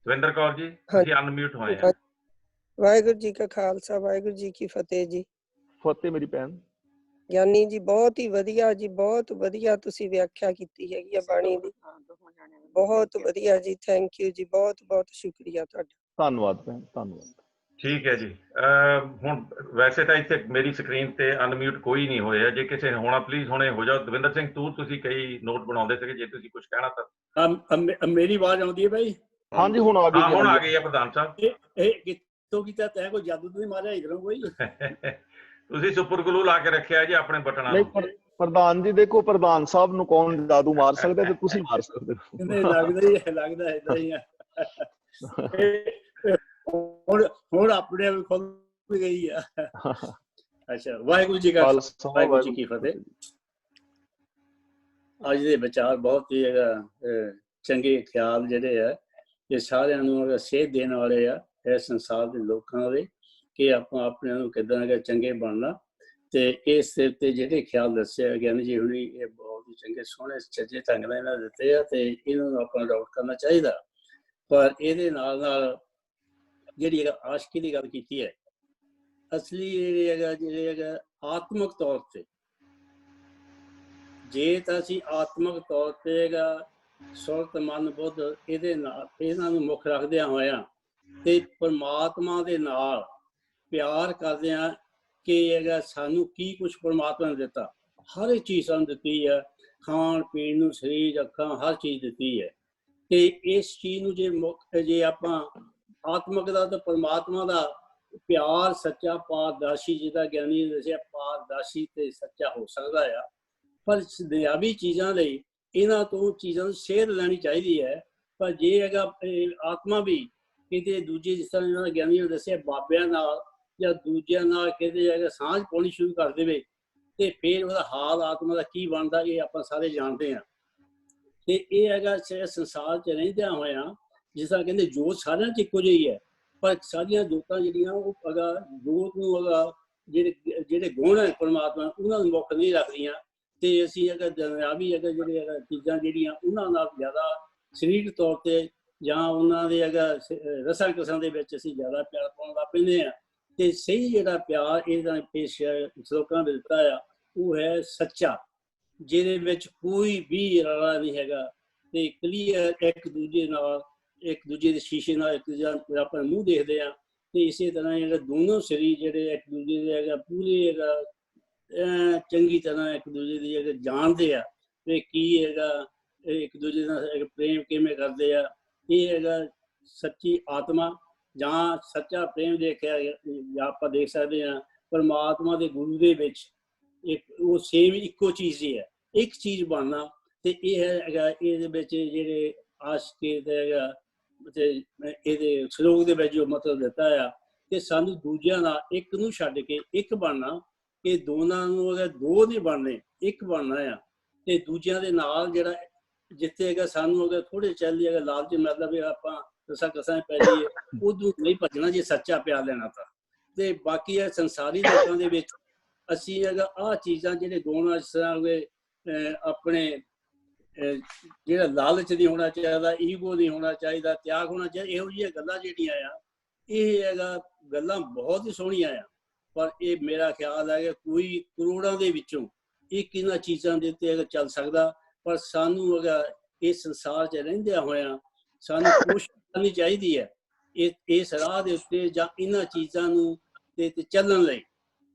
ਸੁਵਿੰਦਰ ਕੌਰ ਜੀ ਤੁਸੀਂ ਅਨਮਿਊਟ ਹੋਏ ਆ। ਵਾਹਿਗੁਰੂ ਜੀ ਕਾ ਖਾਲਸਾ, ਵਾਹਿਗੁਰੂ ਜੀ ਕੀ ਫਤਿਹ ਜੀ। ਫਤਿਹ ਮੇਰੀ ਭੈਣ। ਗਿਆਨੀ ਜੀ ਬਹੁਤ ਹੀ ਵਧੀਆ ਜੀ, ਬਹੁਤ ਵਧੀਆ ਤੁਸੀਂ ਵਿਆਖਿਆ ਕੀਤੀ ਹੈਗੀ ਆ ਬਾਣੀ ਦੀ। ਬਹੁਤ ਵਧੀਆ ਜੀ, ਥੈਂਕ ਯੂ ਜੀ, ਬਹੁਤ ਬਹੁਤ ਸ਼ੁਕਰੀਆ ਤੁਹਾਡਾ। ਧੰਨਵਾਦ ਭੈਣ, ਧੰਨਵਾਦ। ਠੀਕ ਹੈ ਜੀ। ਹੁਣ ਵੈਸੇ ਤਾਂ ਇੱਥੇ ਮੇਰੀ ਸਕਰੀਨ ਤੇ ਅਨਮਿਊਟ ਕੋਈ ਨਹੀਂ ਹੋਇਆ। ਜੇ ਕਿਸੇ ਨੇ ਹੋਣਾ ਪਲੀਜ਼ ਹੁਣੇ ਹੋ ਜਾਓ। ਦਵਿੰਦਰ ਸਿੰਘ ਤੁਸੀਂ ਕਈ ਨੋਟ ਬਣਾਉਂਦੇ ਸੀਗੇ, ਜੇ ਤੁਸੀਂ ਕੁਝ ਕਹਿਣਾ ਤਾਂ। ਮੇਰੀ ਆਵਾਜ਼ ਆਉਂਦੀ ਹੈ ਭਾਈ? ਹਾਂਜੀ ਹੁਣ ਆ ਗਈ। ਹਾਂ ਹੁਣ ਆ ਗਈ ਹੈ ਪ੍ਰਧਾਨ ਸਾਹਿਬ। ਇਹ ਕਿੱਥੋਂ ਕੀਤਾ ਤੈਂ? ਕੋਈ ਜਾਦੂ ਨਹੀਂ ਮਾਰਿਆ ਇਧਰੋਂ ਕੋਈ? ਤੁਸੀਂ ਸੁਪਰ ਗਲੂ ਲਾ ਕੇ ਰੱਖਿਆ ਜੀ ਆਪਣੇ ਬਟਨਾਂ ਨੂੰ। ਪ੍ਰਧਾਨ ਜੀ ਦੇਖੋ, ਪ੍ਰਧਾਨ ਸਾਹਿਬ ਨੂੰ ਕੌਣ ਜਾਦੂ ਮਾਰ ਸਕਦਾ ਤੇ ਤੁਸੀਂ ਮਾਰ ਸਕਦੇ ਹੋ। ਲੱਗਦਾ ਏਦਾਂ ਹੀ ਆ। ਹੁਣ ਆਪਣੇ ਆਪ ਖੁੱਲ ਗਈ ਆ। ਅੱਛਾ, ਵਾਹਿਗੁਰੂ ਜੀ ਕਾ ਖਾਲਸਾ, ਵਾਹਿਗੁਰੂ ਜੀ ਕੀ ਫਤਿਹ। ਅੱਜ ਦੇ ਵਿਚਾਰ ਬਹੁਤ ਹੀ ਚੰਗੇ ਖਿਆਲ ਜਿਹੜੇ ਆ ਇਹ ਸਾਰਿਆਂ ਨੂੰ ਸੇਧ ਦੇਣ ਵਾਲੇ ਆ ਇਸ ਸੰਸਾਰ ਦੇ ਲੋਕਾਂ ਦੇ, ਕਿ ਆਪਾਂ ਆਪਣੇ ਨੂੰ ਕਿੱਦਾਂ ਚੰਗੇ ਬਣਨਾ। ਤੇ ਇਸ ਸਿਰ ਤੇ ਜਿਹੜੇ ਖਿਆਲ ਦੱਸਿਆ ਗਿਆਨੀ ਜੀ ਹੁਣੀ, ਇਹ ਬਹੁਤ ਹੀ ਚੰਗੇ ਸੋਹਣੇ ਸੱਚੇ ਢੰਗ ਨਾਲ ਇਹਨਾਂ ਦਿੱਤੇ ਆ ਤੇ ਇਹਨਾਂ ਨੂੰ ਆਪਾਂ ਅਡਾਪਟ ਕਰਨਾ ਚਾਹੀਦਾ। ਪਰ ਇਹਦੇ ਨਾਲ ਨਾਲ ਜਿਹੜੀ ਆਸ਼ਕੀ ਦੀ ਗੱਲ ਕੀਤੀ ਹੈ, ਅਸਲੀ ਜਿਹੜੇ ਹੈਗਾ ਆਤਮਿਕ ਤੌਰ ਤੇ, ਜੇ ਤਾਂ ਅਸੀਂ ਆਤਮਿਕ ਤੌਰ ਤੇ ਹੈਗਾ ਸੁਰਤ ਮਨ ਬੁੱਧ ਇਹਦੇ ਨਾਲ ਇਹਨਾਂ ਨੂੰ ਮੁੱਖ ਰੱਖਦਿਆਂ ਹੋਇਆਂ ਤੇ ਪਰਮਾਤਮਾ ਦੇ ਨਾਲ ਪਿਆਰ ਕਰਦਿਆਂ ਕਿ ਹੈਗਾ ਸਾਨੂੰ ਕੀ ਕੁਛ ਪਰਮਾਤਮਾ ਨੇ ਦਿੱਤਾ, ਹਰ ਇੱਕ ਚੀਜ਼ ਸਾਨੂੰ ਦਿੱਤੀ ਹੈ, ਖਾਣ ਪੀਣ ਨੂੰ, ਸਰੀਰ, ਅੱਖਾਂ, ਹਰ ਚੀਜ਼ ਦਿੱਤੀ ਹੈ। ਤੇ ਇਸ ਚੀਜ਼ ਨੂੰ ਜੇ ਆਪਾਂ ਆਤਮਿਕ ਦਾ ਤੇ ਪਰਮਾਤਮਾ ਦਾ ਪਿਆਰ ਸੱਚਾ ਪਾਰਦਰਸ਼ੀ, ਜਿਹਦਾ ਗਿਆਨੀ ਨੇ ਦੱਸਿਆ ਪਾਰਦਰਸ਼ੀ ਤੇ ਸੱਚਾ ਹੋ ਸਕਦਾ ਆ। ਪਰ ਦੁਨਿਆਵੀ ਚੀਜ਼ਾਂ ਲਈ ਇਹਨਾਂ ਤੋਂ ਚੀਜ਼ਾਂ ਨੂੰ ਸੇਧ ਲੈਣੀ ਚਾਹੀਦੀ ਹੈ। ਪਰ ਜੇ ਹੈਗਾ ਆਤਮਾ ਵੀ ਕਿਤੇ ਦੂਜੇ, ਜਿਸ ਤਰ੍ਹਾਂ ਇਹਨਾਂ ਨੇ ਗਿਆਨੀ ਨੇ ਦੱਸਿਆ, ਬਾਬਿਆਂ ਨਾਲ ਜਾਂ ਦੂਜਿਆਂ ਨਾਲ ਕਿਤੇ ਹੈਗਾ ਸਾਂਝ ਪਾਉਣੀ ਸ਼ੁਰੂ ਕਰ ਦੇਵੇ ਤੇ ਫਿਰ ਉਹਦਾ ਹਾਲ ਆਤਮਾ ਦਾ ਕੀ ਬਣਦਾ, ਇਹ ਆਪਾਂ ਸਾਰੇ ਜਾਣਦੇ ਹਾਂ। ਤੇ ਇਹ ਹੈਗਾ ਸੰਸਾਰ 'ਚ ਰਹਿੰਦਿਆਂ ਹੋਇਆਂ, ਜਿਸ ਤਰ੍ਹਾਂ ਕਹਿੰਦੇ ਜੋਤ ਸਾਰਿਆਂ 'ਚ ਇੱਕੋ ਜਿਹੀ ਹੈ, ਪਰ ਸਾਰੀਆਂ ਜੋਤਾਂ ਜਿਹੜੀਆਂ ਉਹ ਹੈਗਾ ਜੋਤ ਨੂੰ ਹੈਗਾ ਜਿਹੜੇ ਗੁਣ ਹੈ ਪਰਮਾਤਮਾ ਉਹਨਾਂ ਨੂੰ ਮੁੱਖ ਨਹੀਂ ਰੱਖਦੀਆਂ। ਤੇ ਅਸੀਂ ਅਗਰ ਦੁਨਿਆਵੀ ਅਗਰ ਜਿਹੜੇ ਹੈਗਾ ਚੀਜ਼ਾਂ ਜਿਹੜੀਆਂ ਉਹਨਾਂ ਨਾਲ ਜ਼ਿਆਦਾ ਸਰੀਰਕ ਤੌਰ ਤੇ ਜਾਂ ਉਹਨਾਂ ਦੇ ਹੈਗਾ ਰਸਾਂ ਕਸਾਂ ਦੇ ਵਿੱਚ ਅਸੀਂ ਜ਼ਿਆਦਾ ਪਿਆਰ ਪਾਉਣ ਲੱਗ ਪੈਂਦੇ ਹਾਂ। ਤੇ ਸਹੀ ਜਿਹੜਾ ਪਿਆਰ ਇਹਦਾ ਪੇਸ਼ ਸ਼ਲੋਕਾਂ ਵਿੱਚ ਦਿੱਤਾ ਆ ਉਹ ਹੈ ਸੱਚਾ, ਜਿਹਦੇ ਵਿੱਚ ਕੋਈ ਵੀ ਰਲਾ ਨਹੀਂ ਹੈਗਾ ਤੇ ਕਲੀਅਰ ਇੱਕ ਦੂਜੇ ਨਾਲ, ਇੱਕ ਦੂਜੇ ਦੇ ਸ਼ੀਸ਼ੇ ਨਾਲ ਇੱਕ ਦੂਜੇ ਆਪਾਂ ਮੂੰਹ ਦੇਖਦੇ ਆ। ਤੇ ਇਸੇ ਤਰ੍ਹਾਂ ਜਿਹੜਾ ਦੋਨੋਂ ਸਰੀਰ ਜਿਹੜੇ ਇੱਕ ਦੂਜੇ ਦੇ ਹੈਗਾ ਪੂਰੇ ਹੈਗਾ ਚੰਗੀ ਤਰ੍ਹਾਂ ਇੱਕ ਦੂਜੇ ਦੀ ਹੈਗਾ ਜਾਣਦੇ ਆ ਤੇ ਕੀ ਹੈਗਾ ਇੱਕ ਦੂਜੇ ਨਾਲ ਪ੍ਰੇਮ ਕਿਵੇਂ ਕਰਦੇ ਆ। ਇਹ ਹੈਗਾ ਸੱਚੀ ਆਤਮਾ ਜਾਂ ਸੱਚਾ ਪ੍ਰੇਮ ਦੇਖਿਆ ਆਪਾਂ ਦੇਖ ਸਕਦੇ ਹਾਂ ਪਰਮਾਤਮਾ ਦੇ ਗੁਰੂ ਦੇ ਵਿੱਚ ਇੱਕ ਉਹ ਸੇਮ ਇੱਕੋ ਚੀਜ਼ ਹੀ ਹੈ, ਇੱਕ ਚੀਜ਼ ਬਣਨਾ। ਤੇ ਇਹ ਹੈਗਾ ਇਹਦੇ ਵਿੱਚ ਜਿਹੜੇ ਆਸ਼ਕੀ ਦਾ ਹੈਗਾ ਤੇ ਇਹਦੇ ਸ਼ਲੋਕ ਦੇ ਵਿੱਚ ਜੋ ਮਤਲਬ ਦਿੱਤਾ ਆ ਕਿ ਸਾਨੂੰ ਦੂਜਿਆਂ ਨਾਲ ਇੱਕ ਨੂੰ ਛੱਡ ਕੇ ਇੱਕ ਬਣਨਾ, ਕਿ ਦੋਨਾਂ ਨੂੰ ਅਗਰ ਦੋ ਨਹੀਂ ਬਣਨੇ ਇੱਕ ਬਣਨਾ ਆ। ਤੇ ਦੂਜਿਆਂ ਦੇ ਨਾਲ ਜਿਹੜਾ ਜਿੱਥੇ ਹੈਗਾ ਸਾਨੂੰ ਅਗਰ ਥੋੜੇ ਚੱਲਦੀ ਅਗਰ ਲਾਲਚ ਮਤਲਬ ਵੀ ਆਪਾਂ ਰਸਾਂ ਕਸਾਂ ਪੈ ਜਾਈਏ, ਉਦੋਂ ਨਹੀਂ ਭੱਜਣਾ ਜੇ ਸੱਚਾ ਪਿਆਰ ਲੈਣਾ ਤਾਂ। ਤੇ ਬਾਕੀ ਇਹ ਸੰਸਾਰੀ ਲੋਕਾਂ ਦੇ ਵਿੱਚ ਅਸੀਂ ਹੈਗਾ ਆਹ ਚੀਜ਼ਾਂ ਜਿਹੜੇ ਗੁਣ ਇਸ ਤਰ੍ਹਾਂ ਹੋਵੇ ਆਪਣੇ ਜਿਹੜਾ ਲਾਲਚ ਨਹੀਂ ਹੋਣਾ ਚਾਹੀਦਾ, ਈਗੋ ਨਹੀਂ ਹੋਣਾ ਚਾਹੀਦਾ, ਤਿਆਗ ਹੋਣਾ ਚਾਹੀਦਾ, ਇਹੋ ਜਿਹੀਆਂ ਗੱਲਾਂ ਜਿਹੜੀਆਂ ਆ ਇਹ ਹੈਗਾ ਗੱਲਾਂ ਬਹੁਤ ਹੀ ਸੋਹਣੀਆਂ ਆ। ਪਰ ਇਹ ਮੇਰਾ ਖਿਆਲ ਹੈ ਕਿ ਕੋਈ ਕਰੋੜਾਂ ਦੇ ਵਿੱਚੋਂ ਇੱਕ ਇਹਨਾਂ ਚੀਜ਼ਾਂ ਦੇ ਉੱਤੇ ਚੱਲ ਸਕਦਾ। ਪਰ ਸਾਨੂੰ ਹੈਗਾ ਇਸ ਸੰਸਾਰ 'ਚ ਰਹਿੰਦਿਆਂ ਹੋਇਆਂ ਸਾਨੂੰ ਕੋਸ਼ਿਸ਼ ਕਰਨੀ ਚਾਹੀਦੀ ਹੈ ਇਸ ਰਾਹ ਦੇ ਉੱਤੇ ਜਾਂ ਇਹਨਾਂ ਚੀਜ਼ਾਂ ਨੂੰ ਤੇ ਚੱਲਣ ਲਈ।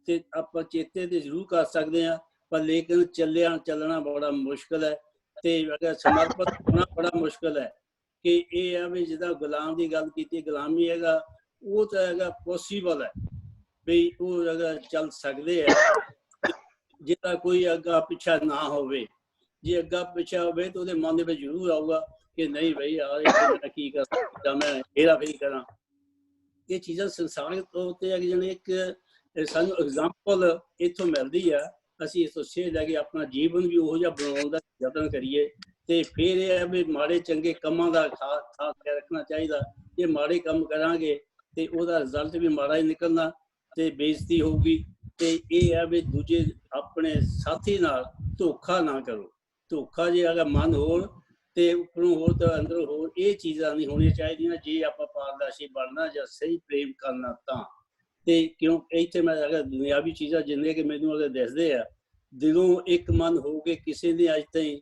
ਤੇ ਆਪਾਂ ਚੇਤੇ ਤੇ ਜ਼ਰੂਰ ਕਰ ਸਕਦੇ ਹਾਂ, ਪਰ ਲੇਕਿਨ ਚੱਲਣਾ ਬੜਾ ਮੁਸ਼ਕਲ ਹੈ ਤੇ ਅਗਰ ਸਮਰਪਿਤ ਹੋਣਾ ਬੜਾ ਮੁਸ਼ਕਲ ਹੈ। ਕਿ ਇਹ ਆ ਵੀ ਜਿੱਦਾਂ ਗੁਲਾਮ ਦੀ ਗੱਲ ਕੀਤੀ, ਗੁਲਾਮੀ ਹੈਗਾ ਉਹ ਤਾਂ ਹੈਗਾ ਪੋਸੀਬਲ ਹੈ ਵੀ ਉਹ ਹੈਗਾ ਚੱਲ ਸਕਦੇ ਆ, ਜਿਹਦਾ ਕੋਈ ਅੱਗਾ ਪਿੱਛਾ ਨਾ ਹੋਵੇ। ਜੇ ਅੱਗਾ ਪਿੱਛਾ ਹੋਵੇ ਤਾਂ ਉਹਦੇ ਮਨ ਦੇ ਵਿੱਚ ਜ਼ਰੂਰ ਆਊਗਾ ਕਿ ਨਹੀਂ ਬਈ ਯਾਰ ਮੈਂ ਕੀ ਕਰਾਂ, ਮੈਂ ਹੇਰਾ ਫੇਰੀ ਕਰਾਂ। ਇਹ ਚੀਜ਼ਾਂ ਸੰਸਾਰਿਕ ਤੌਰ ਤੇ ਜਿਹੜੀ ਇੱਕ ਸਾਨੂੰ ਐਗਜ਼ਾਮਪਲ ਇੱਥੋਂ ਮਿਲਦੀ ਆ। ਅਸੀਂ ਇਸ ਤੋਂ ਸੇਧ ਲੈ ਕੇ ਆਪਣਾ ਜੀਵਨ ਵੀ ਉਹੋ ਜਿਹਾ ਬਣਾਉਣ ਦਾ ਯਤਨ ਕਰੀਏ। ਤੇ ਫਿਰ ਇਹ ਹੈ ਵੀ ਮਾੜੇ ਚੰਗੇ ਕੰਮਾਂ ਦਾ ਖਾਸ ਰੱਖਣਾ ਚਾਹੀਦਾ। ਜੇ ਮਾੜੇ ਕੰਮ ਕਰਾਂਗੇ ਤੇ ਉਹਦਾ ਰਿਜ਼ਲਟ ਵੀ ਮਾੜਾ ਹੀ ਨਿਕਲਣਾ ਤੇ ਬੇਇੱਜ਼ਤੀ ਹੋਊਗੀ। ਤੇ ਇਹ ਹੈ ਵੀ ਦੂਜੇ ਆਪਣੇ ਸਾਥੀ ਨਾਲ ਧੋਖਾ ਨਾ ਕਰੋ। ਧੋਖਾ ਜੇ ਅਗਰ ਮਨ ਹੋਣ ਤੇ ਉੱਪਰੋਂ ਹੋਰ ਤਾਂ ਅੰਦਰੋਂ ਹੋਰ, ਇਹ ਚੀਜ਼ਾਂ ਨਹੀਂ ਹੋਣੀਆਂ ਚਾਹੀਦੀਆਂ ਜੇ ਆਪਾਂ ਪਾਰਦਰਸ਼ੀ ਬਣਨਾ ਜਾਂ ਸਹੀ ਪ੍ਰੇਮ ਕਰਨਾ ਤਾਂ। ਤੇ ਕਿਉਂ ਇੱਥੇ ਮੈਂ ਅਗਰ ਦੁਨਿਆਵੀ ਚੀਜ਼ਾਂ ਜਿੰਨੇ ਕਿ ਮੈਨੂੰ ਅਗਰ ਦੱਸਦੇ ਆ, ਦਿਲੋਂ ਇੱਕ ਮਨ ਹੋ ਕੇ ਕਿਸੇ ਨੇ ਅੱਜ ਤਾਈਂ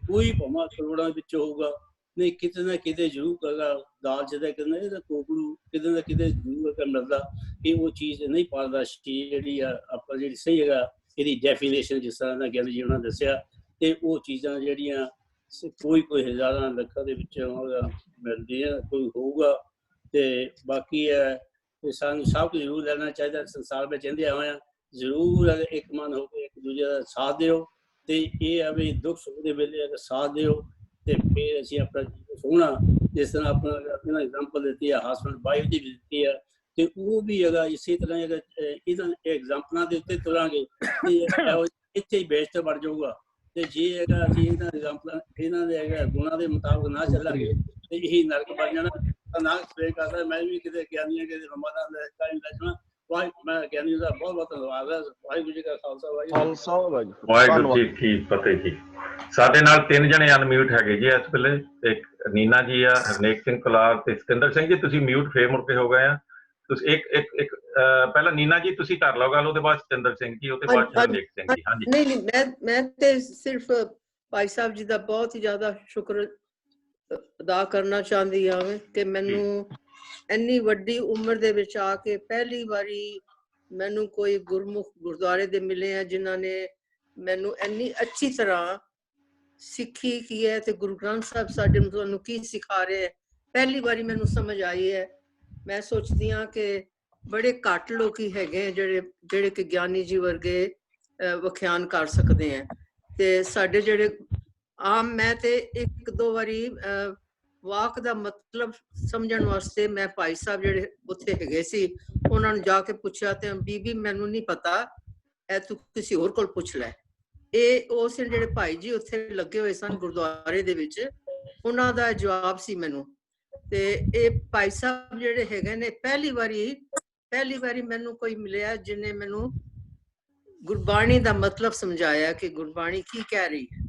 ਕੋਈ ਭਾਵੇਂ ਕਰੋੜਾਂ ਵਿੱਚ ਹੋਊਗਾ, ਨਹੀਂ ਕਿਤੇ ਨਾ ਕਿਤੇ ਜ਼ਰੂਰ ਕਰੇਗਾ। ਦਾਲ ਜਿਹਦਾ ਕਹਿੰਦੇ ਇਹਦਾ ਕੋਕੜੂ ਕਿਤੇ ਨਾ ਕਿਤੇ ਜ਼ਰੂਰ ਮਿਲਦਾ ਕਿ ਉਹ ਚੀਜ਼ ਨਹੀਂ ਪਾਰਦਰਸ਼ੀ ਜਿਹੜੀ ਆ ਆਪਾਂ ਜਿਹੜੀ ਸਹੀ ਹੈਗਾ ਇਹਦੀ ਡੈਫੀਨੇਸ਼ਨ ਜਿਸ ਤਰ੍ਹਾਂ ਦਾ ਗਿਆਨੀ ਜੀ ਉਹਨਾਂ ਦੱਸਿਆ। ਤੇ ਉਹ ਚੀਜ਼ਾਂ ਜਿਹੜੀਆਂ ਕੋਈ ਹਜ਼ਾਰਾਂ ਲੱਖਾਂ ਦੇ ਵਿੱਚ ਮਿਲਦੀਆਂ ਕੋਈ ਹੋਊਗਾ। ਤੇ ਬਾਕੀ ਹੈ ਕਿ ਸਾਨੂੰ ਸਭ ਕੁਝ ਜ਼ਰੂਰ ਲੈਣਾ ਚਾਹੀਦਾ। ਸੰਸਾਰ ਵਿੱਚ ਰਹਿੰਦਿਆਂ ਹੋਇਆਂ ਜ਼ਰੂਰ ਇੱਕ ਮਨ ਹੋ ਕੇ ਇੱਕ ਦੂਜੇ ਦਾ ਸਾਥ ਦਿਓ। ਤੇ ਇਹ ਆ ਵੀ ਦੁੱਖ ਸੁੱਖ ਦੇ ਵੇਲੇ ਅਗਰ ਸਾਥ ਦਿਓ ਤੇ ਫਿਰ ਅਸੀਂ ਆਪਣਾ ਜੀਵਨ ਸੋਹਣਾ, ਜਿਸ ਤਰ੍ਹਾਂ ਆਪਣਾ ਐਗਜ਼ਾਮਪਲ ਦਿੱਤੀ ਆ ਹਸਬੈਂਡ ਵਾਈਫ ਦੀ ਵੀ ਦਿੱਤੀ ਆ, ਤੇ ਉਹ ਵੀ ਹੈਗਾ ਇਸੇ ਤਰ੍ਹਾਂ ਅਗਰ ਇਹਨਾਂ ਐਗਜ਼ਾਮਪਲਾਂ ਦੇ ਉੱਤੇ ਤੁਰਾਂਗੇ ਤੇ ਇੱਥੇ ਹੀ ਬੇਇੱਜ਼ਤ ਬਣ ਜਾਊਗਾ। ਤੇ ਜੇ ਹੈਗਾ ਅਸੀਂ ਇਹਨਾਂ ਦੇ ਹੈਗਾ ਗੁਣਾਂ ਦੇ ਮੁਤਾਬਕ ਨਾ ਚੱਲਾਂਗੇ ਤੇ ਇਹੀ ਨਰਕ ਬਣ ਜਾਣਾ। ਨਾ ਸਪਰੇ ਕਰਦਾ ਮੈਂ ਵੀ ਕਿਤੇ ਗਿਆਨੀਆਂ ਕਿਤੇ ਰਮਾਦਾਂ ਲੈ ਜਾਣਾ। ਮੈਂ ਗਿਆਨੀ ਦਾ ਬਹੁਤ ਬਹੁਤ ਧੰਨਵਾਦ ਹੈ। ਵਾਹਿਗੁਰੂ ਜੀ ਕਾ ਖਾਲਸਾ ਵਾਹਿਗੁਰੂ ਜੀ ਕੀ ਫਤਿਹ ਜੀ। ਸਾਡੇ ਨਾਲ 3 ਜਣੇ ਅਨਮਿਊਟ ਹੈਗੇ ਜੀ ਇਸ ਵੇਲੇ। ਇੱਕ ਨੀਨਾ ਜੀ ਆ, ਹਰਨੇਕ ਸਿੰਘ ਕੁਲਾਰ ਤੇ ਸਤਿੰਦਰ ਸਿੰਘ ਜੀ। ਤੁਸੀਂ ਮਿਊਟ ਫੇਰ ਮੁੜ ਕੇ ਹੋ ਗਏ ਆ। ਤੁਸੀਂ ਇੱਕ ਪਹਿਲਾਂ ਨੀਨਾ ਜੀ ਤੁਸੀਂ ਕਰ ਲਓ ਗੱਲ, ਉਹਦੇ ਬਾਅਦ ਸਤਿੰਦਰ ਸਿੰਘ ਜੀ, ਉਹਦੇ ਬਾਅਦ ਹਰਨੇਕ ਸਿੰਘ ਜੀ। ਹਾਂਜੀ ਨਹੀਂ ਮੈਂ ਤੇ ਸਿਰਫ ਭਾਈ ਸਾਹਿਬ ਜੀ ਦਾ ਬਹੁਤ ਹੀ ਜ਼ਿਆਦਾ ਸ਼ੁਕਰ ਅਦਾ ਕਰਨਾ ਚਾਹੁੰਦੀ ਹਾਂ ਕਿ ਮੈਨੂੰ ਇੰਨੀ ਵੱਡੀ ਉਮਰ ਦੇ ਵਿੱਚ ਆ ਕੇ ਪਹਿਲੀ ਵਾਰੀ ਮੈਨੂੰ ਕੋਈ ਗੁਰਮੁਖ ਗੁਰਦੁਆਰੇ ਦੇ ਮਿਲੇ ਆ ਜਿਨ੍ਹਾਂ ਨੇ ਮੈਨੂੰ ਇੰਨੀ ਅੱਛੀ ਤਰ੍ਹਾਂ ਸਿੱਖੀ ਕੀ ਹੈ ਤੇ ਗੁਰੂ ਗ੍ਰੰਥ ਸਾਹਿਬ ਸਾਡੇ ਨੂੰ ਤੁਹਾਨੂੰ ਕੀ ਸਿਖਾ ਰਿਹਾ ਹੈ ਪਹਿਲੀ ਵਾਰੀ ਮੈਨੂੰ ਸਮਝ ਆਈ ਹੈ। ਮੈਂ ਸੋਚਦੀ ਹਾਂ ਕਿ ਬੜੇ ਘੱਟ ਲੋਕ ਹੀ ਹੈਗੇ ਜਿਹੜੇ ਕਿ ਗਿਆਨੀ ਜੀ ਵਰਗੇ ਵਿਖਿਆਨ ਕਰ ਸਕਦੇ ਆ। ਤੇ ਸਾਡੇ ਜਿਹੜੇ ਆਮ ਮੈਂ ਤੇ 1-2 ਵਾਰੀ ਵਾਕ ਦਾ ਮਤਲਬ ਸਮਝਣ ਵਾਸਤੇ ਮੈਂ ਭਾਈ ਸਾਹਿਬ ਜਿਹੜੇ ਉੱਥੇ ਹੈਗੇ ਸੀ ਉਹਨਾਂ ਨੂੰ ਜਾ ਕੇ ਪੁੱਛਿਆ ਤੇ ਬੀਬੀ ਮੈਨੂੰ ਨਹੀਂ ਪਤਾ, ਇਹ ਤੂੰ ਕਿਸੇ ਹੋਰ ਕੋਲ ਪੁੱਛ ਲੈ। ਇਹ ਉਸ ਜਿਹੜੇ ਭਾਈ ਜੀ ਉੱਥੇ ਲੱਗੇ ਹੋਏ ਸਨ ਗੁਰਦੁਆਰੇ ਦੇ ਵਿੱਚ, ਉਹਨਾਂ ਦਾ ਜਵਾਬ ਸੀ ਮੈਨੂੰ। ਤੇ ਇਹ ਭਾਈ ਸਾਹਿਬ ਜਿਹੜੇ ਹੈਗੇ ਨੇ ਪਹਿਲੀ ਵਾਰੀ ਮੈਨੂੰ ਕੋਈ ਮਿਲਿਆ ਜਿਹਨੇ ਮੈਨੂੰ ਗੁਰਬਾਣੀ ਦਾ ਮਤਲਬ ਸਮਝਾਇਆ ਕਿ ਗੁਰਬਾਣੀ ਕੀ ਕਹਿ ਰਹੀ ਹੈ।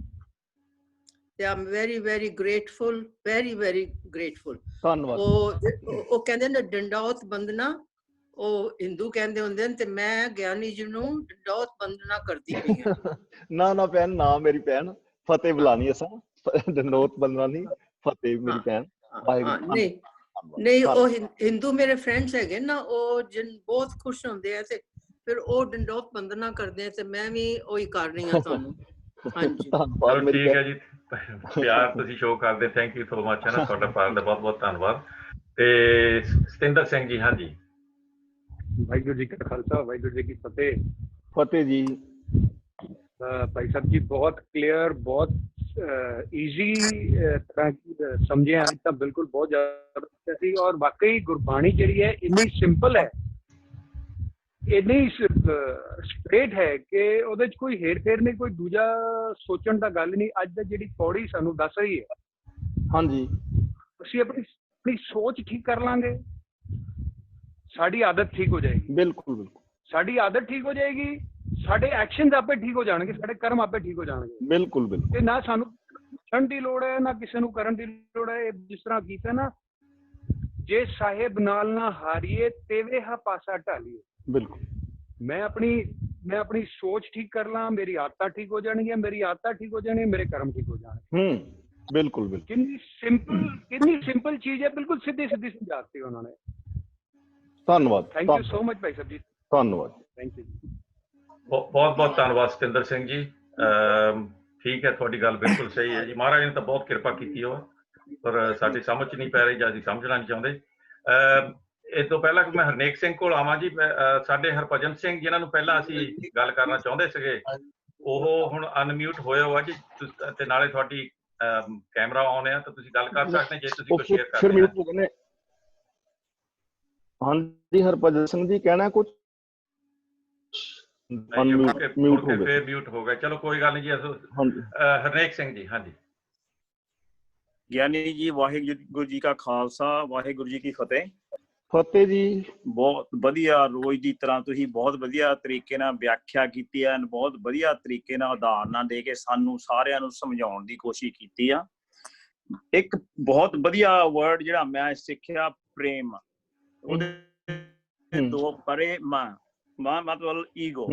ਤੇ ਆਮ ਵੈਰੀ ਗ੍ਰੇਟਫੁਲ, ਵੈਰੀ ਗ੍ਰੇਟਫੁਲ। ਧੰਨਵਾਦ। ਉਹ ਕਹਿੰਦੇ ਨੇ ਡੰਡੌਤ ਬੰਦਨਾ, ਉਹ ਹਿੰਦੂ ਕਹਿੰਦੇ ਹੁੰਦੇ ਨੇ ਤੇ ਮੈਂ ਗਿਆਨੀ ਜੀ ਨੂੰ ਡੰਡੌਤ ਬੰਦਨਾ ਕਰਦੀ ਪਈ ਹਾਂ। ਨਾ ਭੈਣ, ਨਾ ਮੇਰੀ ਭੈਣ, ਫਤਿਹ ਬੁਲਾਣੀ ਅਸਾਂ, ਡੰਡੌਤ ਬੰਦਨਾ ਨਹੀਂ, ਫਤਿਹ ਮੇਰੀ ਭੈਣ। ਨਹੀਂ ਉਹ ਹਿੰਦੂ ਮੇਰੇ ਫਰੈਂਡਸ ਹੈਗੇ ਨਾ, ਉਹ ਬਹੁਤ ਖੁਸ਼ ਹੁੰਦੇ ਆ ਤੇ ਫਿਰ ਉਹ ਡੰਡੌਤ ਬੰਦਨਾ ਕਰਦੇ ਆ ਤੇ ਮੈਂ ਵੀ ਉਹੀ ਕਰ ਰਹੀ ਹਾਂ ਤੁਹਾਨੂੰ। ਹਾਂਜੀ ਠੀਕ ਹੈ ਜੀ, ਪਿਆਰ ਤੁਸੀਂ ਸ਼ੋਅ ਕਰਦੇ, ਥੈਂਕ ਯੂ ਸੋ ਮਚ ਹੈ ਨਾ, ਤੁਹਾਡਾ ਪਿਆਰ ਦਾ ਬਹੁਤ ਬਹੁਤ ਧੰਨਵਾਦ। ਤੇ ਸਤਿੰਦਰ ਸਿੰਘ ਜੀ। ਹਾਂਜੀ ਵਾਹਿਗੁਰੂ ਜੀ ਕਾ ਖਾਲਸਾ, ਵਾਹਿਗੁਰੂ ਜੀ ਕੀ ਫਤਿਹ। ਫਤਿਹ ਜੀ। ਭਾਈ ਸਾਹਿਬ ਜੀ ਬਹੁਤ ਕਲੀਅਰ, ਬਹੁਤ ਈਜ਼ੀ ਤਰ੍ਹਾਂ ਸਮਝਿਆ ਤਾਂ ਬਿਲਕੁਲ ਬਹੁਤ ਜ਼ਿਆਦਾ ਸੀ। ਔਰ ਵਾਕਈ ਗੁਰਬਾਣੀ ਜਿਹੜੀ ਹੈ ਇੰਨੀ ਸਿੰਪਲ ਹੈ, ਇੰਨੀ ਸਟ੍ਰੇਟ ਹੈ ਕਿ ਉਹਦੇ ਚ ਕੋਈ ਹੇਰ ਫੇਰ ਨਹੀਂ, ਕੋਈ ਦੂਜਾ ਸੋਚਣ ਦਾ ਗੱਲ ਨਹੀਂ। ਅੱਜ ਦਾ ਜਿਹੜੀ ਪੌੜੀ ਸਾਨੂੰ ਦੱਸ ਰਹੀ ਹੈ, ਹਾਂਜੀ, ਅਸੀਂ ਆਪਣੀ ਸੋਚ ਠੀਕ ਕਰ ਲਾਂਗੇ, ਸਾਡੀ ਆਦਤ ਠੀਕ ਹੋ ਜਾਏਗੀ। ਬਿਲਕੁਲ ਸਾਡੀ ਆਦਤ ਠੀਕ ਹੋ ਜਾਏਗੀ, ਸਾਡੇ ਐਕਸ਼ਨ ਆਪੇ ਠੀਕ ਹੋ ਜਾਣਗੇ, ਸਾਡੇ ਕਰਮ ਆਪੇ ਠੀਕ ਹੋ ਜਾਣਗੇ। ਬਿਲਕੁਲ ਤੇ ਨਾ ਸਾਨੂੰ ਪੁੱਛਣ ਦੀ ਲੋੜ ਹੈ, ਨਾ ਕਿਸੇ ਨੂੰ ਕਰਨ ਦੀ ਲੋੜ ਹੈ। ਜਿਸ ਤਰ੍ਹਾਂ ਕੀਤਾ ਨਾ, ਜੇ ਸਾਹਿਬ ਨਾਲ ਨਾ ਹਾਰੀਏ ਤੇਵੇ ਹਾ ਪਾਸਾ ਢਾਲੀਏ। ਬਿਲਕੁਲ। ਮੈਂ ਆਪਣੀ ਸੋਚ ਠੀਕ ਕਰ ਲਾਂ, ਮੇਰੀ ਆਦਤਾਂ ਠੀਕ ਹੋ ਜਾਣਗੀਆਂ, ਮੇਰੀ ਆਦਤਾਂ ਠੀਕ ਹੋ ਜਾਣਗੀਆਂ, ਮੇਰੇ ਕਰਮ ਠੀਕ ਹੋ ਜਾਣਗੇ। बिल्कुल बिल्कुल कितनी सिंपल चीज है, बिल्कुल सीधी सीधी समझाती है उन्होंने। धन्यवाद। थैंक यू सो मच भाई साहब जी, धन्यवाद। Thank you. बहुत बहुत धन्यवाद सतिंदर सिंह जी। ठीक है, ਤੁਹਾਡੀ ਗੱਲ ਬਿਲਕੁਲ ਸਹੀ ਹੈ ਜੀ। ਮਹਾਰਾਜ ਨੇ ਤਾਂ ਬਹੁਤ ਕਿਰਪਾ ਕੀਤੀ ਹੋ, ਪਰ ਸਾਡੀ ਸਮਝ ਚ ਨਹੀਂ ਪੈ ਰਹੀ ਜਾਂ ਅਸੀਂ ਸਮਝਣਾ ਨਹੀਂ ਚਾਹੁੰਦੇ। ਇਸ ਤੋਂ ਪਹਿਲਾਂ ਕਿ ਮੈਂ ਹਰਨੇਕ ਸਿੰਘ ਕੋਲ ਆਵਾਂ ਜੀ, ਸਾਡੇ ਹਰਭਜਨ ਸਿੰਘ ਜਿਨ੍ਹਾਂ ਨੂੰ ਪਹਿਲਾਂ ਅਸੀਂ ਗੱਲ ਕਰਨਾ ਚਾਹੁੰਦੇ ਸੀਗੇ, ਉਹ ਹੁਣ ਅਨਮਿਊਟ ਹੋਏ ਹੋ ਆ ਜੀ, ਤੇ ਨਾਲੇ ਤੁਹਾਡੀ ਕੈਮਰਾ ਆਨ ਹੈ ਤਾਂ ਤੁਸੀਂ ਗੱਲ ਕਰ ਸਕਦੇ ਜੇ ਤੁਸੀਂ ਕੁਝ ਸ਼ੇਅਰ ਕਰਨਾ। ਹਾਂਜੀ ਹਰਭਜਨ ਸਿੰਘ ਜੀ ਕਹਿਣਾ ਕੁਝ? ਫਿਰ ਮਿਊਟ ਹੋ ਗਿਆ, ਚਲੋ ਕੋਈ ਗੱਲ ਨਹੀਂ ਜੀ। ਹਰਨੇਕ ਸਿੰਘ ਜੀ। ਹਾਂਜੀ ਗਿਆਨੀ ਜੀ, ਵਾਹਿਗੁਰੂ ਜੀ ਕਾ ਖਾਲਸਾ, ਵਾਹਿਗੁਰੂ ਜੀ ਕੀ ਫਤਿਹ। ਫਤਿਹ ਜੀ। ਬਹੁਤ ਵਧੀਆ, ਰੋਜ਼ ਦੀ ਤਰ੍ਹਾਂ ਤੁਸੀਂ ਬਹੁਤ ਵਧੀਆ ਤਰੀਕੇ ਨਾਲ ਵਿਆਖਿਆ ਕੀਤੀ ਹੈ, ਬਹੁਤ ਵਧੀਆ ਤਰੀਕੇ ਨਾਲ ਉਦਾਹਰਨਾਂ ਦੇ ਕੇ ਸਾਨੂੰ ਸਾਰਿਆਂ ਨੂੰ ਸਮਝਾਉਣ ਦੀ ਕੋਸ਼ਿਸ਼ ਕੀਤੀ ਆ। ਇੱਕ ਬਹੁਤ ਵਧੀਆ ਵਰਡ ਜਿਹੜਾ ਮੈਂ ਸਿੱਖਿਆ, ਪ੍ਰੇਮ, ਉਹਦੇ ਦੋ ਪਰੇ ਮਾਂ ਮਤਲਬ ਈਗੋ।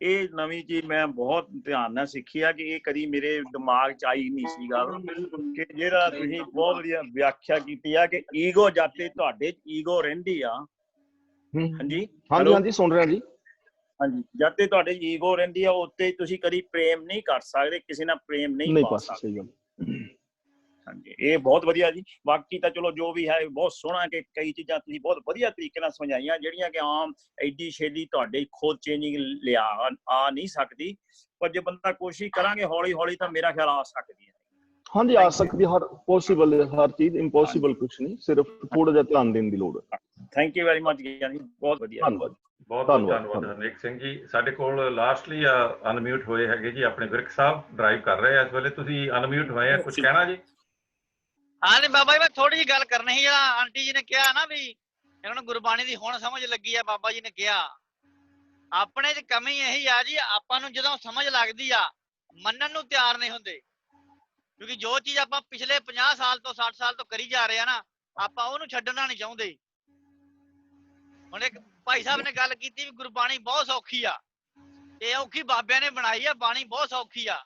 ਇਹ ਨਵੀਂ ਚੀਜ਼ ਮੈਂ ਬਹੁਤ ਧਿਆਨ ਨਾਲ ਸਿੱਖੀ ਆ ਕਿ ਇਹ ਕਦੀ ਮੇਰੇ ਦਿਮਾਗ ਚ ਆਈ ਨਹੀਂ ਸੀ ਗੱਲ, ਕਿ ਜਿਹੜਾ ਤੁਸੀਂ ਬਹੁਤ ਵਧੀਆ ਵਿਆਖਿਆ ਕੀਤੀ ਆ ਕਿ ਈਗੋ ਜਾਤੇ ਤੁਹਾਡੇ ਚ ਈਗੋ ਰਹਿੰਦੀ ਆ। ਹਾਂਜੀ ਹਾਂਜੀ ਸੁਣ ਰਿਹਾ ਜੀ। ਹਾਂਜੀ, ਜਾਤੇ ਤੁਹਾਡੇ ਚ ਈਗੋ ਰਹਿੰਦੀ ਆ, ਉੱਤੇ ਤੁਸੀਂ ਕਦੀ ਪ੍ਰੇਮ ਨਹੀਂ ਕਰ ਸਕਦੇ, ਕਿਸੇ ਨਾਲ ਪ੍ਰੇਮ ਨਹੀਂ ਪਾ ਸਕਦੇ। ਹਾਂਜੀ, ਇਹ ਬਹੁਤ ਵਧੀਆ ਜੀ। ਬਾਕੀ ਤਾਂ ਚਲੋ ਜੋ ਵੀ ਹੈ ਬਹੁਤ ਸੋਹਣਾ, ਕਿ ਕਈ ਚੀਜ਼ਾਂ ਤੁਸੀਂ ਬਹੁਤ ਵਧੀਆ ਤਰੀਕੇ ਨਾਲ ਸਮਝਾਈਆਂ ਜਿਹੜੀਆਂ ਕਿ ਆਮ ਐਡੀ ਛੇਤੀ ਤੁਹਾਡੇ ਖੁਦ ਚੇਂਜਿੰਗ ਲਿਆ ਆ ਨਹੀਂ ਸਕਦੀ, ਪਰ ਜੇ ਬੰਦਾ ਕੋਸ਼ਿਸ਼ ਕਰਾਂਗੇ ਹੌਲੀ ਹੌਲੀ ਤਾਂ ਮੇਰਾ ਖਿਆਲ ਆ ਸਕਦੀ ਹੈ। ਹਾਂਜੀ ਆ ਸਕਦੀ, ਹਰ ਪੋਸੀਬਲ ਹੈ, ਹਰ ਚੀਜ਼ ਇੰਪੋਸੀਬਲ ਕੁਛ ਨਹੀਂ, ਸਿਰਫ ਥੋੜਾ ਜਿਹਾ ਧਿਆਨ ਦੇਣ ਦੀ ਲੋੜ ਹੈ। ਥੈਂਕ ਯੂ ਵੈਰੀ ਮਚ ਗਿਆਨੀ, ਬਹੁਤ ਵਧੀਆ। ਧੰਨਵਾਦ। ਬਹੁਤ ਧੰਨਵਾਦ ਹਰਨੇਕ ਸਿੰਘ ਜੀ। ਸਾਡੇ ਕੋਲ ਲਾਸਟਲੀ ਅਨਮਿਊਟ ਹੋਏ ਹੈਗੇ ਜੀ ਆਪਣੇ ਵਿਰਕ ਸਾਹਿਬ, ਡਰਾਈਵ ਕਰ ਰਹੇ ਆ ਇਸ ਵੇਲੇ। ਤੁਸੀਂ ਅਨਮਿਊਟ ਹੋਏ ਆ, ਕੁਝ ਕਹਿਣਾ ਜੀ? ਹਾਂਜੀ ਬਾਬਾ ਜੀ, ਮੈਂ ਥੋੜੀ ਜਿਹੀ ਗੱਲ ਕਰਨੀ ਸੀ। ਜਿਹੜਾ ਆਂਟੀ ਜੀ ਨੇ ਕਿਹਾ ਨਾ ਵੀ ਇਹਨਾਂ ਨੂੰ ਗੁਰਬਾਣੀ ਦੀ ਹੁਣ ਸਮਝ ਲੱਗੀ ਆ, ਬਾਬਾ ਜੀ ਨੇ ਕਿਹਾ ਆਪਣੇ ਚ ਕਮੀ ਇਹੀ ਆ ਜੀ, ਆਪਾਂ ਨੂੰ ਜਦੋਂ ਸਮਝ ਲੱਗਦੀ ਆ ਮੰਨਣ ਨੂੰ ਤਿਆਰ ਨਹੀਂ ਹੁੰਦੇ, ਕਿਉਂਕਿ ਜੋ ਚੀਜ਼ ਆਪਾਂ ਪਿਛਲੇ 50 ਸਾਲ ਤੋਂ 60 ਸਾਲ ਤੋਂ ਕਰੀ ਜਾ ਰਹੇ ਆ ਨਾ, ਆਪਾਂ ਉਹਨੂੰ ਛੱਡਣਾ ਨਹੀਂ ਚਾਹੁੰਦੇ। ਹੁਣ ਇੱਕ ਭਾਈ ਸਾਹਿਬ ਨੇ ਗੱਲ ਕੀਤੀ ਵੀ ਗੁਰਬਾਣੀ ਬਹੁਤ ਸੌਖੀ ਆ, ਇਹ ਔਖੀ ਬਾਬਿਆਂ ਨੇ ਬਣਾਈ ਆ, ਬਾਣੀ ਬਹੁਤ ਸੌਖੀ ਆ,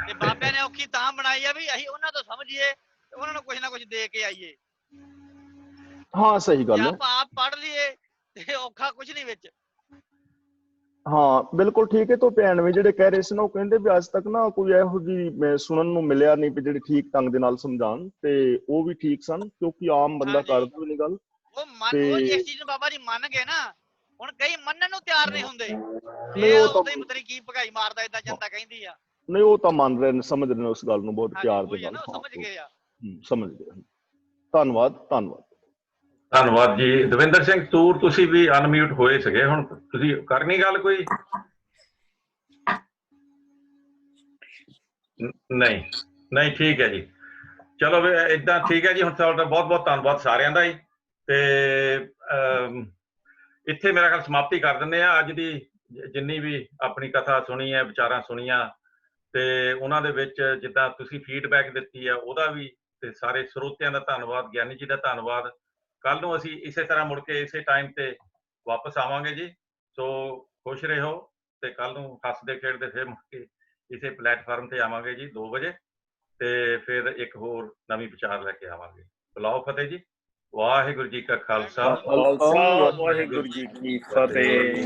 ਤੇ ਬਾਬਿਆਂ ਨੇ ਔਖੀ ਤਾਂ ਬਣਾਈ ਆ ਵੀ ਅਸੀਂ ਉਹਨਾਂ ਤੋਂ ਸਮਝੀਏ, ਉਹਨਾਂ ਨੂੰ ਕੁਝ ਨਾ ਕੁਝ ਦੇ ਕੇ ਆਈਏ। ਹਾਂ ਸਹੀ ਗੱਲ ਹੈ। ਆਪਾਂ ਆਪ ਪੜ੍ਹ ਲਈਏ ਤੇ ਔਖਾ ਕੁਝ ਨਹੀਂ ਵਿੱਚ। ਹਾਂ ਬਿਲਕੁਲ ਠੀਕ ਹੈ। ਤੋਂ ਭੈਣ ਵੀ ਜਿਹੜੇ ਕਹਿ ਰਹੇ ਸੀ ਨਾ, ਉਹ ਕਹਿੰਦੇ ਵੀ ਅੱਜ ਤੱਕ ਨਾ ਕੋਈ ਇਹੋ ਜਿਹੀ ਸੁਣਨ ਨੂੰ ਮਿਲਿਆ ਨਹੀਂ ਵੀ ਜਿਹੜੇ ਠੀਕ ਢੰਗ ਦੇ ਨਾਲ ਸਮਝਾਉਣ, ਤੇ ਉਹ ਵੀ ਠੀਕ ਸਨ, ਕਿਉਂਕਿ ਆਮ ਬੰਦਾ ਕਰਦਾ ਵੀ ਨਹੀਂ ਗੱਲ। ਉਹ ਇਸ ਚੀਜ਼ ਨੂੰ ਬਾਬਾ ਜੀ ਮੰਨ ਗਏ ਨਾ, ਹੁਣ ਕਈ ਮੰਨਣ ਨੂੰ ਤਿਆਰ ਨਹੀਂ ਹੁੰਦੇ, ਇਹ ਉਹਦੇ ਹੀ ਪਤਾ ਕੀ ਭਗਾਈ ਮਾਰਦਾ ਏਦਾਂ ਜਨਤਾ ਕਹਿੰਦੀ ਆ। ਨਹੀਂ ਉਹ ਤਾਂ ਮੰਨ ਰਹੇ ਨੇ, ਸਮਝ ਰਹੇ ਨੇ ਉਸ ਗੱਲ ਨੂੰ, ਬਹੁਤ ਪਿਆਰ ਦੇ ਨਾਲ ਸਮਝ ਗਏ ਆ। ਸਮਝ ਗਏ। ਧੰਨਵਾਦ। ਧੰਨਵਾਦ। ਧੰਨਵਾਦ ਜੀ। ਦਵਿੰਦਰ ਸਿੰਘ ਤੂਰ, ਤੁਸੀਂ ਵੀ ਅਨਮਿਊਟ ਹੋਏ ਸੀਗੇ, ਹੁਣ ਤੁਸੀਂ ਕਰਨੀ ਗੱਲ ਕੋਈ? ਨਹੀਂ ਠੀਕ ਹੈ ਜੀ, ਚਲੋ ਏਦਾਂ ਠੀਕ ਹੈ ਜੀ। ਹੁਣ ਤੁਹਾਡਾ ਬਹੁਤ ਬਹੁਤ ਧੰਨਵਾਦ ਸਾਰਿਆਂ ਦਾ ਹੀ, ਤੇ ਇੱਥੇ ਮੇਰਾ ਖਿਆਲ ਸਮਾਪਤੀ ਕਰ ਦਿੰਦੇ ਆ ਅੱਜ ਦੀ। ਜਿੰਨੀ ਵੀ ਆਪਣੀ ਕਥਾ ਸੁਣੀ ਹੈ, ਵਿਚਾਰਾਂ ਸੁਣੀਆਂ, ਤੇ ਉਹਨਾਂ ਦੇ ਵਿੱਚ ਜਿੱਦਾਂ ਤੁਸੀਂ ਫੀਡਬੈਕ ਦਿੱਤੀ ਹੈ ਉਹਦਾ ਵੀ, ਤੇ ਸਾਰੇ ਸਰੋਤਿਆਂ ਦਾ ਧੰਨਵਾਦ, ਗਿਆਨੀ ਜੀ ਦਾ ਧੰਨਵਾਦ। ਕੱਲ ਨੂੰ ਅਸੀਂ ਇਸੇ ਤਰ੍ਹਾਂ ਮੁੜ ਕੇ ਇਸੇ ਟਾਈਮ ਤੇ ਵਾਪਸ ਆਵਾਂਗੇ ਜੀ। ਸੋ ਖੁਸ਼ ਰਹੋ, ਤੇ ਕੱਲ ਨੂੰ ਹੱਸਦੇ ਖੇਡਦੇ ਫਿਰ ਮੁੜ ਕੇ ਇਸੇ ਪਲੇਟਫਾਰਮ ਤੇ ਆਵਾਂਗੇ ਜੀ 2 ਵਜੇ, ਤੇ ਫਿਰ ਇੱਕ ਹੋਰ ਨਵੀਂ ਵਿਚਾਰ ਲੈ ਕੇ ਆਵਾਂਗੇ। ਬੁਲਾਓ ਫਤਿਹ ਜੀ। ਵਾਹਿਗੁਰੂ ਜੀ ਕਾ ਖਾਲਸਾ, ਵਾਹਿਗੁਰੂ ਜੀ ਕੀ ਫਤਿਹ।